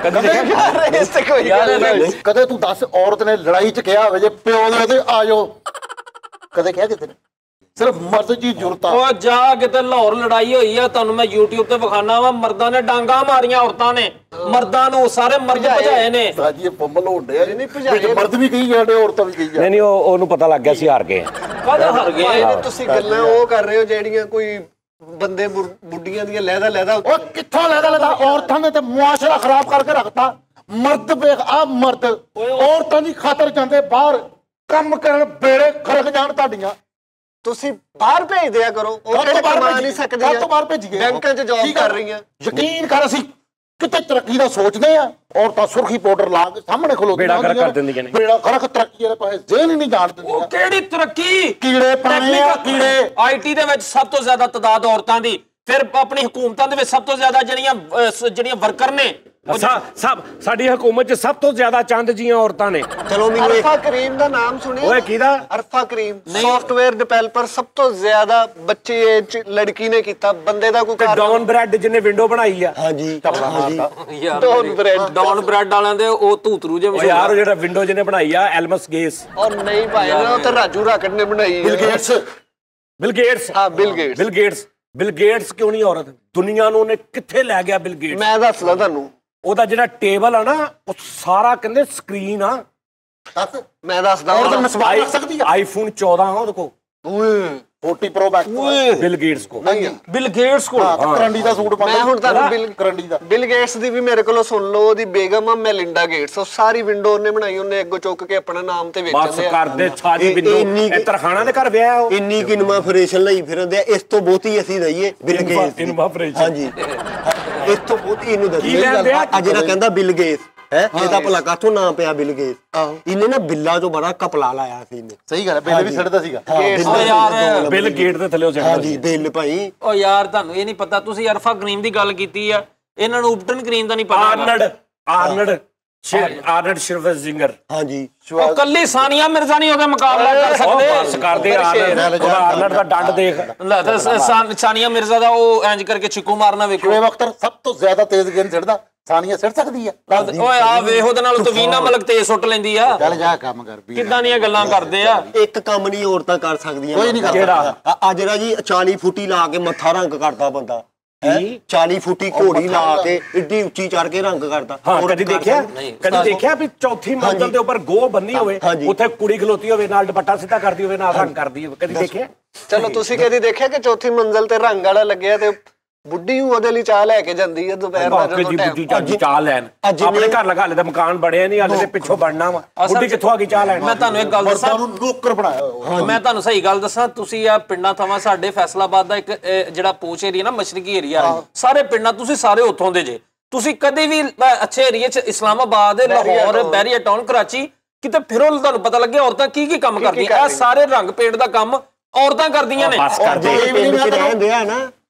ਕਦੀ ਦੇਖਿਆ?
ਇਸ ਤੇ ਕੋਈ ਗੱਲ ਨਹੀਂ।
ਕਦੇ ਤੂੰ ਦੱਸ ਔਰਤ ਨੇ ਲੜਾਈ 'ਚ ਕਿਹਾ ਹੋਵੇ ਜੇ ਪਿਓ ਦੇ ਤੇ ਆ ਜਾਓ, ਕਦੇ ਕਿਹਾ ਕਿਤੇ? ਸਿਰਫ ਮਰਦ ਜੀ ਜ਼ਰੂਰਤ ਆ।
ਉਹ ਜਾ ਕਿਤੇ ਲਾਹੌਰ ਲੜਾਈ ਹੋਈ ਆ, ਤੁਹਾਨੂੰ ਮੈਂ YouTube ਤੇ ਵਿਖਾਣਾ ਵਾ। ਮਰਦਾਂ ਨੇ ਡਾਂਗਾ ਮਾਰੀਆਂ ਔਰਤਾਂ ਨੇ, ਮਰਦਾਂ ਨੂੰ ਸਾਰੇ ਮਰਦ ਭਜਾਏ ਨੇ।
ਸਾਜੀ ਇਹ ਪੰਬਲ ਹੋਣ ਡਿਆ ਨਹੀਂ ਭਜਾਏ। ਮਰਦ ਵੀ ਕਹੀ ਜਾਂਦੇ, ਔਰਤਾਂ ਵੀ ਕਹੀ ਜਾਂਦੇ।
ਨਹੀਂ ਉਹਨੂੰ ਪਤਾ ਲੱਗ ਗਿਆ ਸੀ ਹਾਰ ਗਏ।
ਕਾਹਦਾ ਹਾਰ ਗਏ?
ਤੁਸੀਂ ਗੱਲਾਂ ਉਹ ਕਰ ਰਹੇ ਹੋ ਜਿਹੜੀਆਂ ਕੋਈ ਬੰਦੇ ਬੁੱਢੀਆਂ ਦੀਆਂ ਲਹਿਦਾ
ਉਹ ਕਿੱਥੋਂ ਲੈਦਾ ਔਰਤਾਂ ਨੇ ਤੇ ਮੁਆਸ਼ਰਾ ਖਰਾਬ ਕਰਕੇ ਰੱਖਤਾ। ਮਰਦ ਵੇਖ ਆ ਮਰਦ ਔਰਤਾਂ ਦੀ ਖਾਤਰ ਜਾਂਦੇ ਬਾਹਰ ਕੰਮ ਕਰਨ, ਬੇੜੇ ਖਰਕ ਜਾਣ ਤੁਹਾਡੀਆਂ।
ਤੁਸੀਂ ਬਾਹਰ ਭੇਜ ਦਿਆ ਕਰੋ। ਉਹ ਕਿਹੜੇ ਕਮਾ ਨਹੀਂ ਸਕਦੀਆਂ?
ਤੋਂ ਬਾਹਰ ਭੇਜੀਏ,
ਬੈਂਕਾਂ 'ਚ ਜੌਬ ਕਰ ਰਹੀਆਂ।
ਯਕੀਨ ਕਰ ਅਸੀਂ ਕਿਤੇ ਤਰੱਕੀ ਦਾ ਸੋਚਦੇ ਆ, ਔਰਤਾਂ ਸੁਰਖੀ ਪਾਊਡਰ ਲਾ ਕੇ ਸਾਹਮਣੇ ਖਲੋਤੀਆਂ
ਬੇੜਾ ਗਰਕ ਕਰ ਦਿੰਦੀਆਂ ਨੇ।
ਬੇੜਾ ਗਰਕ ਤਰੱਕੀ ਵਾਲੇ ਪਾਸੇ ਜ਼ੇਨ ਹੀ ਨਹੀਂ ਜਾਣ ਦਿੰਦੀਆਂ।
ਉਹ ਕਿਹੜੀ ਤਰੱਕੀ?
ਕੀੜੇ ਪਾਣੇ ਆ, ਕੀੜੇ।
ਆਈਟੀ ਦੇ ਵਿੱਚ ਸਭ ਤੋਂ ਜ਼ਿਆਦਾ ਤਾਦਾਦ ਔਰਤਾਂ ਦੀ, ਫਿਰ ਆਪਣੀ ਹਕੂਮਤਾਂ ਦੇ ਵਿੱਚ ਸਭ ਤੋਂ ਜ਼ਿਆਦਾ ਜਿਹੜੀਆਂ ਵਰਕਰ ਨੇ।
ਸਭ ਸਾਡੀ ਹਕੂਮਤ 'ਚ ਸਭ ਤੋਂ ਜ਼ਿਆਦਾ ਚੰਦ ਜੀਆਂ ਔਰਤਾਂ ਨੇ।
ਚਲੋ ਮੈਨੂੰ
ਅਰਫਾ ਕਰੀਮ ਦਾ ਨਾਮ ਸੁਣਿਆ?
ਓਏ ਕਿਹਦਾ?
ਅਰਫਾ ਕਰੀਮ ਸੌਫਟਵੇਅਰ ਡਿਵੈਲਪਰ, ਸਭ ਤੋਂ ਜ਼ਿਆਦਾ ਬੱਚੇ ਲੜਕੀ ਨੇ ਕੀਤਾ। ਬੰਦੇ ਦਾ ਕੋਈ
ਤੇ ਡੌਨ ਬ੍ਰੈਡ ਜਿਹਨੇ ਵਿੰਡੋ ਬਣਾਈ ਆ।
ਹਾਂਜੀ
ਡੌਨ ਬ੍ਰੈਡ ਵਾਲਿਆਂ ਦੇ ਉਹ ਧੂਤਰੂ ਜਿਹੇ
ਉਹ ਯਾਰ ਉਹ ਜਿਹੜਾ ਵਿੰਡੋ ਜਿਹਨੇ ਬਣਾਈ ਆ, ਐਲਮਸ ਗੇਸ।
ਔਰ ਨਹੀਂ ਭਾਈ ਉਹ ਤਾਂ ਰਾਜੂ ਰਾਕਟ ਨੇ ਬਣਾਈ।
Bill Gates.
ਹਾਂ
ਬਿਲ ਗੇਟਸ ਕਿਉਂ ਨਹੀਂ ਔਰਤ? ਦੁਨੀਆ ਨੂੰ ਉਹਨੇ ਕਿੱਥੇ ਲੈ ਗਿਆ ਬਿਲ ਗੇਟਸ?
ਮੈਂ ਦੱਸਦਾ ਤੁਹਾਨੂੰ।
ਉਹਦਾ ਜਿਹੜਾ ਟੇਬਲ ਆ ਨਾ, ਉਹ ਸਾਰਾ ਕਹਿੰਦੇ ਸਕਰੀਨ ਆ।
ਮੈਂ ਦੱਸਦਾ।
ਔਰਤ ਨਸਵਾ ਰੱਖ ਸਕਦੀ ਆ।
ਆਈਫੋਨ 14 ਆ ਉਹਦੇ ਕੋਲ।
40 ਪ੍ਰੋ ਮੈਕਸ
ਬਿਲ ਗੇਟਸ ਕੋ।
ਬਿਲ ਗੇਟਸ ਕੋਲ।
ਕਰੰਡੀ ਦਾ ਸੂਟ ਪਾਉਂਦਾ।
ਮੈਂ ਹੁਣ ਤੁਹਾਨੂੰ
ਕਰੰਡੀ ਦਾ
ਬਿਲ ਗੇਟਸ ਦੀ ਵੀ ਮੇਰੇ ਕੋਲੋਂ ਸੁਣ ਲਓ। ਉਹਦੀ ਬੇਗਮ ਆ ਮੈਲਿੰਡਾ ਗੇਟਸ। ਉਹ ਸਾਰੀ ਵਿੰਡੋ ਉਹਨੇ ਬਣਾਈ। ਉਹਨੇ ਅੱਗੋਂ ਚੁੱਕ ਕੇ ਆਪਣਾ ਨਾਮ ਤੇ
ਬਸ
ਵੇਚਦੇ ਆ।
ਕਰਦੇ ਸਾਰੀ ਵਿੰਡੋ। ਇਹ ਤਰਖਾਣਾ ਦੇ ਘਰ ਵਿਆਹ ਉਹ।
ਇੰਨੀ ਕਿਨਮਾ ਫਰੇਸ਼ਨ ਲਈ ਫਿਰਦੇ ਆ। ਇਸ ਤੋਂ ਬਹੁਤੀ ਅਸੀਂ ਦਈਏ ਬਿਲ ਗੇਟਸ। ਹਾਂਜੀ, ਇਸ ਤੋਂ ਬਹੁਤੀ ਇਹਨੂੰ ਦਈਏ। ਆ ਜਿਹੜਾ ਕਹਿੰਦਾ ਬਿਲ ਗੇਟਸ ਹੈ, ਇਹਦਾ ਭਲਾ ਕਾਥੋਂ ਨਾਂ ਪਿਆ ਬਿਲ ਗੇਟਸ? ਇਹਨੇ ਨਾ ਬਿੱਲਾਂ ਤੋਂ ਬੜਾ ਕਪਲਾ ਲਾਇਆ ਸੀ ਇਹਨੇ।
ਸਹੀ ਗੱਲ ਹੈ, ਬਿੱਲ ਵੀ ਛੱਡਦਾ ਸੀਗਾ।
ਬਿਲ ਗੇਟ ਦੇ ਥੱਲੇ ਉਹ ਚੜਦਾ।
ਹਾਂਜੀ ਬਿੱਲ ਭਾਈ।
ਉਹ ਯਾਰ ਤੁਹਾਨੂੰ ਇਹ ਨਹੀਂ ਪਤਾ, ਤੁਸੀਂ ਅਰਫਾ ਕਰੀਮ ਦੀ ਗੱਲ ਕੀਤੀ ਆ, ਇਹਨਾਂ ਨੂੰ ਉਪਟਨ ਕਰੀਮ ਦਾ ਨਹੀਂ ਪਤਾ। ਆਰਨਡ ਸ਼ਵਾਰਜ਼ਨੈਗਰ।
ਹਾਂਜੀ
ਉਹ ਕੱਲੀ ਸਾਨੀਆ ਮਿਰਜ਼ਾ ਨਹੀਂ ਉਹਦਾ ਮੁਕਾਬਲਾ ਕਰ ਸਕਦੇ।
ਬਸ ਕਰਦੇ ਆਰਨਡ ਦਾ ਡੰਡ ਦੇਖ
ਲੈ ਤੇ ਸਾਨੀਆ ਮਿਰਜ਼ਾ ਦਾ ਉਹ ਇੰਜ ਕਰਕੇ ਚਿੱਕੂ ਮਾਰਨਾ ਵੇਖੋ।
ਸ਼ੁਏਬ ਅਖਤਰ ਸਭ ਤੋਂ ਜ਼ਿਆਦਾ ਤੇਜ਼ ਗੇਂਦ ਛੱਡਦਾ, ਸਾਨੀਆ ਸਿੱਟ ਸਕਦੀ ਆ।
ਓਏ ਆ ਵੇਖ ਉਹਦੇ ਨਾਲ ਤਵੀਨਾ ਮਲਕ ਤੇਜ਼ ਸੁੱਟ ਲੈਂਦੀ ਆ।
ਚੱਲ ਜਾ ਕੰਮ ਕਰ ਵੀ।
ਕਿੱਦਾਂ ਦੀਆਂ ਗੱਲਾਂ ਕਰਦੇ ਆ।
ਇੱਕ ਕੰਮ ਨਹੀਂ ਔਰਤਾਂ ਕਰ ਸਕਦੀਆਂ।
ਕੋਈ ਨਹੀਂ ਕਰ
ਸਕਦਾ। ਆ ਜਿਹੜਾ ਜੀ 40 ਫੁੱਟੀ ਲਾ ਕੇ ਮੱਥਾ ਰੰਗ ਕਰਦਾ ਬੰਦਾ। 40 ਫੁੱਟੀ ਘੋੜੀ ਲਾ ਕੇ ਏਡੀ ਉੱਚੀ ਚੜ ਕੇ ਰੰਗ ਕਰਦਾ।
ਕਦੀ ਦੇਖਿਆ ਵੀ ਚੌਥੀ ਮੰਜ਼ਲ ਦੇ ਉੱਪਰ ਗੋ ਬੰਨੀ ਹੋਵੇ, ਉੱਥੇ ਕੁੜੀ ਖਲੋਤੀ ਹੋਵੇ, ਨਾਲ ਦੁਪੱਟਾ ਸਿੱਧਾ ਕਰਦੀ ਹੋਵੇ, ਨਾਲ ਰੰਗ ਕਰਦੀ ਹੋਵੇ? ਕਦੀ ਦੇਖਿਆ?
ਚਲੋ ਤੁਸੀਂ ਕਦੀ ਦੇਖਿਆ ਕਿ ਚੌਥੀ ਮੰਜ਼ਲ ਤੇ ਰੰਗ ਵਾਲਾ ਲੱਗਿਆ ਤੇ ਬੁੱਢੀ ਉਹਦੇ ਲਈ ਚਾਹ ਲੈ ਕੇ ਜਾਂਦੀ ਹੈ ਦੁਪਹਿਰ ਦਾ ਜਦੋਂ
ਬੁੱਢੀ ਚਾਹ ਚਾਹ ਲੈਣ ਆਪਣੇ ਘਰ ਲਗਾ ਲੈ ਤੇ ਮਕਾਨ ਬੜੇ ਨਹੀਂ ਹਾਲੇ ਤੇ ਪਿੱਛੋਂ ਬਣਨਾ ਵਾ ਬੁੱਢੀ ਕਿੱਥੋਂ ਆ ਗਈ ਚਾਹ ਲੈਣ
ਮੈਂ ਤੁਹਾਨੂੰ ਇੱਕ ਗੱਲ ਦੱਸਾਂ
ਨੂੰ ਨੌਕਰ ਬਣਾਇਆ ਹੋਇਆ।
ਮੈਂ ਤੁਹਾਨੂੰ ਸਹੀ ਗੱਲ ਦੱਸਾਂ ਤੁਸੀਂ ਆ ਪਿੰਡਾਂ ਥਾਵਾਂ ਸਾਡੇ ਫੈਸਲਾਬਾਦ ਦਾ ਇੱਕ ਜਿਹੜਾ ਪੂੰਛ ਏਰੀਆ ਨਾ ਮਸ਼ਰਕੀ ਏਰੀਆ ਸਾਰੇ ਪਿੰਡਾਂ ਤੁਸੀਂ ਸਾਰੇ ਉੱਥੋਂ ਦੇ ਜੇ ਤੁਸੀਂ ਕਦੇ ਵੀ ਅੱਛੇ ਏਰੀਏ 'ਚ ਇਸਲਾਮਾਬਾਦ ਲਾਹੌਰ ਬੈਰੀਆ ਟਾਊਨ ਕਰਾਚੀ ਕਿਤੇ ਫਿਰੋ ਤੁਹਾਨੂੰ ਪਤਾ ਲੱਗੇ ਔਰਤਾਂ ਕੀ ਕੀ ਕੰਮ ਕਰਦੀਆਂ ਇਹ ਸਾਰੇ ਰੰਗ ਪੇਂਟ ਦਾ ਕੰਮ ਔਰਤਾਂ ਕਰਦੀਆਂ ਨੇ
ਬਸ ਕਰਦੇ
ਰਹਿੰਦੇ ਆ ਨਾ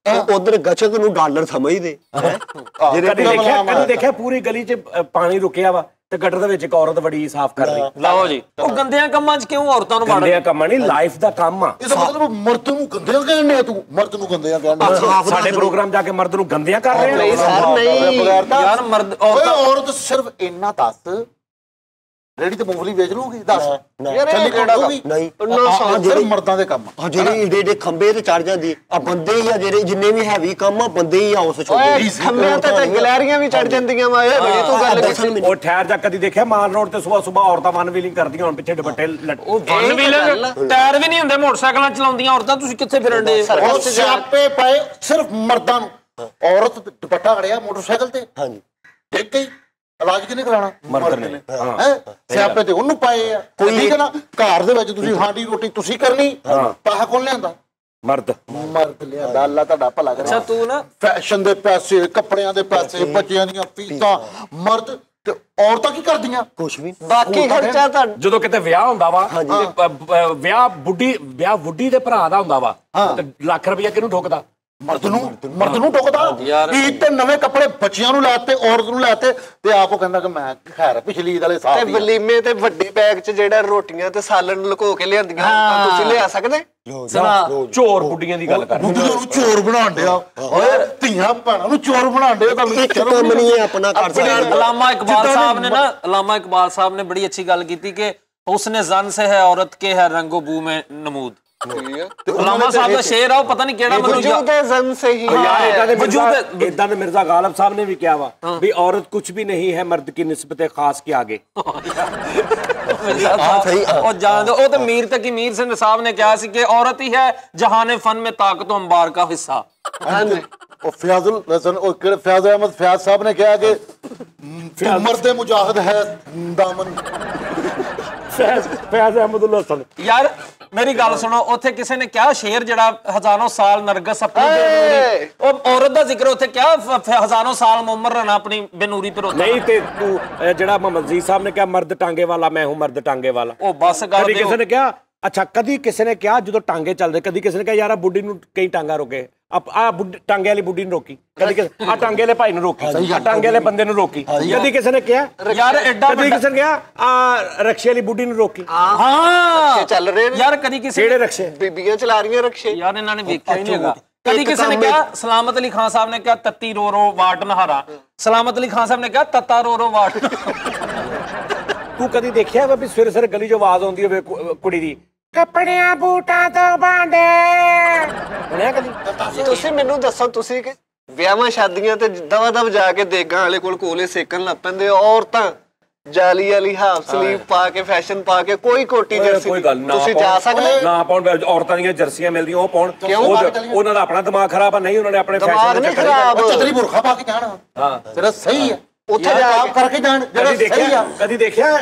ਉਧਰ ਗਚਕ ਨੂੰ ਡਾਲਰ ਸਮਝਦੇ
ਕਦੀ ਦੇਖਿਆ ਪੂਰੀ ਗਲੀ 'ਚ ਪਾਣੀ ਰੁਕਿਆ ਵਾ ਤੇ ਗਟਰ ਦੇ ਵਿੱਚ ਇੱਕ ਔਰਤ ਬੜੀ ਸਾਫ਼ ਕਰ ਰਹੀ
ਲਓ ਜੀ ਉਹ ਗੰਦਿਆਂ ਕੰਮਾਂ 'ਚ ਕਿਉਂ ਔਰਤਾਂ ਨੂੰ
ਗੰਦਿਆਂ ਕੰਮਾਂ ਨਹੀਂ ਲਾਈਫ ਦਾ ਕੰਮ ਆ
ਇਹਦਾ ਮਤਲਬ ਮਰਦ ਨੂੰ ਗੰਦਿਆਂ ਕਹਿੰਦੇ ਤੂੰ ਮਰਦ ਨੂੰ ਗੰਦਿਆਂ ਕਹਿੰਦਾ
ਸਾਡੇ ਪ੍ਰੋਗਰਾਮ ਜਾ ਕੇ ਮਰਦ ਨੂੰ ਗੰਦਿਆਂ ਕਰ ਰਹੇ
ਨਹੀਂ ਸਰ ਨਹੀਂ
ਯਾਰ ਮਰਦ
ਔਰਤ ਸਿਰਫ ਇੰਨਾ ਦੱਸ ਰੇੜੀ ਤੇ ਮੂੰਗਫਲੀ ਵੇਚ ਲੂਗੀ ਦੱਸ
ਯਾਰ ਇਹ ਕਿਹੜਾ
ਨਹੀਂ
ਸਿਰਫ ਮਰਦਾਂ ਦੇ ਕੰਮ
ਆ ਜਿਹੜੇ ਏਡੇ ਏਡੇ ਖੰਬੇ ਤੇ ਚੜ ਜਾਂਦੀ ਆ ਬੰਦੇ ਹੀ ਆ ਜਿਹੜੇ ਜਿੰਨੇ ਵੀ ਹੈਵੀ ਕੰਮ ਆ ਬੰਦੇ ਹੀ ਆ ਉਸ ਛੋਟੇ
ਖੰਭਿਆਂ ਤੇ ਗਲੈਰੀਆਂ ਵੀ ਚੜ ਜਾਂਦੀਆਂ ਵਾ ਇਹ ਬੜੀ ਤੂੰ ਗੱਲ ਕੀਤੀ
ਉਹ ਠਹਿਰ ਜਾ ਕਦੀ ਦੇਖਿਆ ਮਾਲ ਰੋਡ ਤੇ ਸਵੇਰ ਔਰਤਾਂ ਵਨ ਵੀਲਿੰਗ ਕਰਦੀਆਂ ਹੁਣ ਪਿੱਛੇ ਦੁਪੱਟੇ
ਉਹ ਵਨ ਵੀਲਰ ਟਾਇਰ ਵੀ ਨਹੀਂ ਹੁੰਦੇ ਮੋਟਰਸਾਈਕਲਾਂ ਚਲਾਉਂਦੀਆਂ ਔਰਤਾਂ ਤੁਸੀਂ ਕਿੱਥੇ ਫਿਰਨ ਦੇ
ਉਹ ਸਿਆਪੇ ਪਏ ਸਿਰਫ ਮਰਦਾਂ ਨੂੰ ਔਰਤ ਦੁਪੱਟਾ ਅੜਿਆ ਮੋਟਰਸਾਈਕਲ ਤੇ
ਹਾਂਜੀ
ਇੱਕ ਹੀ ਇਲਾਜ ਕਿਹਨੇ ਕਰਾਣਾ
ਮਰਦ ਨੇ
ਸਿਆਪੇ ਤੇ ਉਹਨੂੰ ਪਾਏ ਆ ਠੀਕ ਹੈ ਨਾ ਘਰ ਦੇ ਵਿੱਚ ਤੁਸੀਂ ਹਾਂਡੀ ਰੋਟੀ ਤੁਸੀਂ ਕਰਨੀ ਪੈਸਾ ਕੌਣ ਲਿਆਂਦਾ
ਮਰਦ
ਲਿਆਂਦਾ ਅੱਲਾ ਤੁਹਾਡਾ ਭਲਾ ਕਰੇ
ਅੱਛਾ ਤੂੰ ਨਾ
ਫੈਸ਼ਨ ਦੇ ਪੈਸੇ ਕੱਪੜਿਆਂ ਦੇ ਪੈਸੇ ਬੱਚਿਆਂ ਦੀਆਂ ਫੀਸਾਂ ਮਰਦ ਤੇ ਔਰਤਾਂ ਕੀ ਕਰਦੀਆਂ
ਕੁਛ ਵੀ
ਬਾਕੀ ਖਰਚਾ ਤਾਂ
ਜਦੋਂ ਕਿਤੇ ਵਿਆਹ ਹੁੰਦਾ ਵਾ ਵਿਆਹ ਬੁੱਢੀ ਦੇ ਭਰਾ ਦਾ ਹੁੰਦਾ ਵਾ ਤੇ ਲੱਖ ਰੁਪਇਆ ਕਿਹਨੂੰ ਠੋਕਦਾ
ਮਰਦ ਨੂੰ ਟੋਕਦਾ ਈਦ ਤੇ ਨਵੇਂ ਕੱਪੜੇ ਬੱਚਿਆਂ ਨੂੰ ਲਾਤੇ ਔਰਤ ਨੂੰ ਲਾਤੇ ਤੇ ਆਪ ਉਹ ਕਹਿੰਦਾ ਕਿ ਮੈਂ ਖੈਰ ਪਿਛਲੀ ਈਦ ਵਾਲੇ ਸਾਲ
ਤੇ ਵਲੀਮੇ ਤੇ ਵੱਡੇ ਬੈਗ 'ਚ ਜਿਹੜਾ ਰੋਟੀਆਂ ਤੇ ਸਾਲਣ ਲੁਕੋ ਕੇ ਲਿਆਂਦੀਆਂ ਤਾਂ ਤੁਸੀਂ ਲਿਆ ਸਕਦੇ
ਚੋਰ ਬੁੱਢੀਆਂ ਦੀ ਗੱਲ ਕਰ
ਬੁੱਢੀਆਂ ਨੂੰ ਚੋਰ ਬਣਾਉਣ ਡਿਆ ਓਏ ਧੀਆਂ ਭੈਣਾਂ ਨੂੰ ਚੋਰ ਬਣਾਉਣ ਡਿਆ ਤਾਂ
ਇੱਕ ਕੰਮ ਨਹੀਂ ਹੈ ਆਪਣਾ ਕਰ ਸਕਦਾ
ਅਲਾਮਾ ਇਕਬਾਲ ਸਾਹਿਬ ਨੇ ਨਾ ਅਲਾਮਾ ਇਕਬਾਲ ਸਾਹਿਬ ਨੇ ਬੜੀ ਅੱਛੀ ਗੱਲ ਕੀਤੀ ਕਿ ਉਸਨੇ ਜ਼ਨ ਸੇ ਹੈ ਔਰਤ ਕੇ ਹੈ ਰੰਗੋ ਬੂ में नमूद ਅਲਾਮਾ ਸਾਹਿਬ ਦਾ ਸ਼ੇਰ ਆ ਉਹ ਪਤਾ ਨਹੀਂ ਕਿਹੜਾ
ਵਜੂਦ ਜ਼ਨ ਸੇ ਹੀ
ਇਦਾਂ ਦੇ ਮਿਰਜ਼ਾ ਗਾਲਬ ਸਾਹਿਬ ਨੇ ਵੀ ਕਿਹਾ ਵਾ ਵੀ औरत कुछ भी नहीं है मर्द की निस्बत खास के आगे
ਉਹ ਜਾਣਦੇ ਉਹ ਤੇ ਮੀਰ ਤੱਕ ਹੀ ਮੀਰ ਸਿੰਘ ਸਾਹਿਬ ਨੇ ਕਿਹਾ ਸੀ ਕਿ ਔਰਤ ਹੀ ਹੈ ਜਹਾਨੇ ਫਨ में ताकत अंबार का हिस्सा
ਉਹ ਫਿਆਜ਼ੁਲ ਹਸਨ ਉਹ ਕਿਹੜੇ ਫਿਆਜ਼ ਅਹਿਮਦ ਫਿਆਜ਼ ਸਾਹਿਬ ਨੇ ਕਿਹਾ ਕਿ ਮਰਦ ਮੁਜਾਹਿਦ ਹੈ ਦਾਮਨ
ਫੈਜ਼ ਅਹਿਮਦੁਲ ਹਸਨ
ਯਾਰ ਮੇਰੀ ਗੱਲ ਸੁਣੋ ਉੱਥੇ ਕਿਸੇ ਨੇ ਕਿਹਾ ਸ਼ੇਰ ਜਿਹੜਾ ਹਜ਼ਾਰਾਂ ਸਾਲ ਨਰਗਸ ਆਪਣੀ ਬੇਨੂਰੀ ਉਹ ਔਰਤ ਦਾ ਜ਼ਿਕਰ ਉੱਥੇ ਕਿਹਾ ਹਜ਼ਾਰਾਂ ਸਾਲ ਮੁਮਰ ਰਹਿਣਾ ਆਪਣੀ ਬੇਨੂਰੀ ਪਰ
ਨਹੀਂ ਤੇ ਤੂੰ ਜਿਹੜਾ ਮੁਹੰਮਦ ਜੀ ਸਾਹਿਬ ਨੇ ਕਿਹਾ ਮਰਦ ਟਾਂਗੇ ਵਾਲਾ ਮੈਂ ਹੂੰ ਮਰਦ ਟਾਂਗੇ ਵਾਲਾ
ਉਹ ਬਸ ਕਰ
ਕਦੀ ਕਿਸੇ ਨੇ ਕਿਹਾ ਅੱਛਾ ਕਦੀ ਕਿਸੇ ਨੇ ਕਿਹਾ ਜਦੋਂ ਟਾਂਗੇ ਚੱਲਦੇ ਕਦੀ ਕਿਸੇ ਨੇ ਕਿਹਾ ਯਾਰ ਆ ਬੁੱਢੀ ਨੂੰ ਕਈ ਟਾਂਗਾ ਰੋਕੇ ਆ ਟਾਂਗੇ ਵਾਲੀ ਬੁੱਢੀ ਨੂੰ ਰੋਕੀ ਕਦੀ ਆ ਟਾਂਗੇ ਵਾਲੇ ਭਾਈ ਨੂੰ ਰੋਕੀ ਆ ਟਾਂਗੇ ਵਾਲੇ ਬੰਦੇ ਨੂੰ ਰੋਕੀ ਕਦੀ ਕਿਸੇ ਨੇ ਕਿਹਾ
ਯਾਰ ਐਡਾ
ਕਦੀ ਕਿਸੇ ਨੇ ਕਿਹਾ ਆ ਰਕਸ਼ੇ ਵਾਲੀ ਬੁੱਢੀ ਨੂੰ ਰੋਕੀ
ਹਾਂ
ਚੱਲ ਰਹੇ ਨੇ
ਯਾਰ ਕਦੀ ਕਿਸੇ
ਕਿਹੜੇ ਰਕਸ਼ੇ
ਬੀਬੀਆਂ ਚਲਾ ਰਹੀਆਂ ਰਕਸ਼ੇ
ਯਾਰ ਇਹਨਾਂ ਨੇ ਵੇਖਿਆ ਹੀ ਨਹੀਂ ਹੈਗਾ ਕਦੀ ਕਿਸੇ ਨੇ ਕਿਹਾ ਸਲਾਮਤ ਅਲੀ ਖਾਨ ਸਾਹਿਬ ਨੇ ਕਿਹਾ ਤੱਤੀ ਰੋ ਰੋ ਵਾਟ ਨਹਾਰਾ ਸਲਾਮਤ ਅਲੀ ਖਾਨ ਸਾਹਿਬ ਨੇ ਕਿਹਾ ਤੱਤਾ ਰੋ ਰੋ ਵਾਟ
ਤੂੰ ਕਦੀ ਦੇਖਿਆ ਵੀ ਸਵੇਰੇ ਸਵੇਰੇ ਗਲੀ 'ਚ ਆਵਾਜ਼ ਆਉਂਦੀ ਹੋਵੇ ਕੁੜੀ ਦੀ ਕੱਪੜਿਆਂ ਬੂਟਾਂ ਤੋਂ ਬਾਂਡੇ ਸੁਣਿਆ ਕਦੀ
ਤੁਸੀਂ ਮੈਨੂੰ ਦੱਸੋ ਤੁਸੀਂ ਕਿ ਵਿਆਹਾਂ ਸ਼ਾਦੀਆਂ ਤੇ ਦਵਾ ਦਵ ਜਾ ਕੇ ਦੇਗਾਂ ਵਾਲੇ ਕੋਲ ਕੋਲੇ ਸੇਕਣ ਲੱਗ ਪੈਂਦੇ ਔਰਤਾਂ ਜਾਲੀ ਵਾਲੀ ਹਾਫ ਸਲੀਵ ਪਾ ਕੇ ਫੈਸ਼ਨ ਪਾ ਕੇ ਕੋਈ ਕੋਟੀ ਜਰਸੀ
ਕੋਈ ਗੱਲ ਨਾ
ਤੁਸੀਂ ਜਾ ਸਕਦੇ
ਨਾ ਪਾਉਣ ਔਰਤਾਂ ਦੀਆਂ ਜਰਸੀਆਂ ਮਿਲਦੀਆਂ ਉਹ ਪਾਉਣ ਉਹਨਾਂ ਦਾ ਆਪਣਾ ਦਿਮਾਗ ਖਰਾਬ ਆ ਨਹੀਂ ਉਹਨਾਂ ਨੇ ਆਪਣੇ ਫੈਸ਼ਨ
ਨਹੀਂ ਖਰਾਬ
ਚਤਰੀ ਬੁਰਖਾ ਪਾ ਕੇ ਜਾਣਾ ਹਾਂ ਤੇਰਾ ਸਹੀ ਹੈ
ਉੱਥੇ ਜਾ ਕੇ
ਕਰਕੇ ਜਾਣ ਜਿਹੜਾ ਸਹੀ ਆ
ਕਦੀ ਦੇਖਿਆ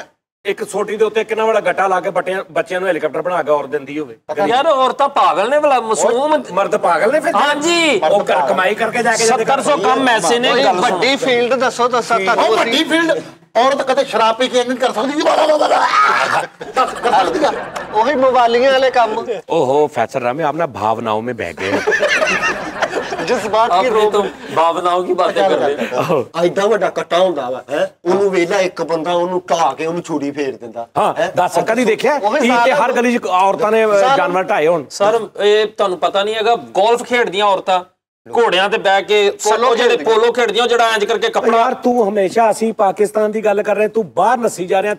ਇੱਕ ਛੋਟੀ ਦੇ ਉੱਤੇ ਕਿੰਨਾ ਵੱਡਾ ਗੱਟਾ ਲਾ ਕੇ ਬੱਚਿਆਂ ਨੂੰ ਹੈਲੀਕਾਪਟਰ ਬਣਾ ਕੇ ਔਰ ਦਿੰਦੀ ਹੋਵੇ
ਯਾਰ ਔਰਤਾਂ ਪਾਗਲ ਨੇ ਭਲਾ ਮਾਸੂਮ
ਮਰਦ ਪਾਗਲ ਨੇ ਫਿਰ
ਹਾਂਜੀ
ਉਹ ਕਮਾਈ ਕਰਕੇ ਜਾ ਕੇ
700 ਕੰਮ ਐਸੇ ਨੇ
ਵੱਡੀ ਫੀਲਡ ਦੱਸੋ ਤੁਹਾਨੂੰ
ਵੱਡੀ ਫੀਲਡ ਔਰਤ ਕਦੇ ਸ਼ਰਾਬ ਪੀ ਕੇ ਨਹੀਂ ਕਰ ਸਕਦੀ
ਉਹੀ ਮਵਾਲੀਆਂ ਵਾਲੇ ਕੰਮ
ओहो फैसल रामे आप ना भावनाओं में बह गए
जज्बात की रोक
भावनाओं की बातें कर रहे हैं
ਐਡਾ ਵੱਡਾ ਕੱਟਾ ਹੁੰਦਾ ਵਾ ਹੈ ਉਹਨੂੰ ਵੇਲਾ ਇੱਕ ਬੰਦਾ ਉਹਨੂੰ ਢਾ ਕੇ ਉਹਨੂੰ ਛੁਰੀ ਫੇਰ ਦਿੰਦਾ
ਹਾਂ ਦੱਸ ਕਦੀ ਦੇਖਿਆ ਇਹ ਤੇ ਹਰ ਗਲੀ 'ਚ ਔਰਤਾਂ ਨੇ ਜਾਨਵਰ ਢਾਏ ਹੋਣ
ਸਰ ਇਹ ਤੁਹਾਨੂੰ ਪਤਾ ਨਹੀਂ ਹੈਗਾ ਗੋਲਫ ਖੇਡਦੀਆਂ ਔਰਤਾਂ ਘੋੜਿਆਂ ਤੇ ਬਹਿ ਕੇ ਪੋਲੋ ਖੇਡਦੀਆਂ ਜਿਹੜਾ ਇੰਜ ਕਰਕੇ ਕੱਪੜਾ
ਯਾਰ ਤੂੰ ਹਮੇਸ਼ਾ ਅਸੀਂ ਪਾਕਿਸਤਾਨ ਦੀ ਗੱਲ ਕਰ ਰਹੇ ਤੂੰ ਬਾਹਰ ਨੱਸੀ ਜਾ ਰਿਹਾ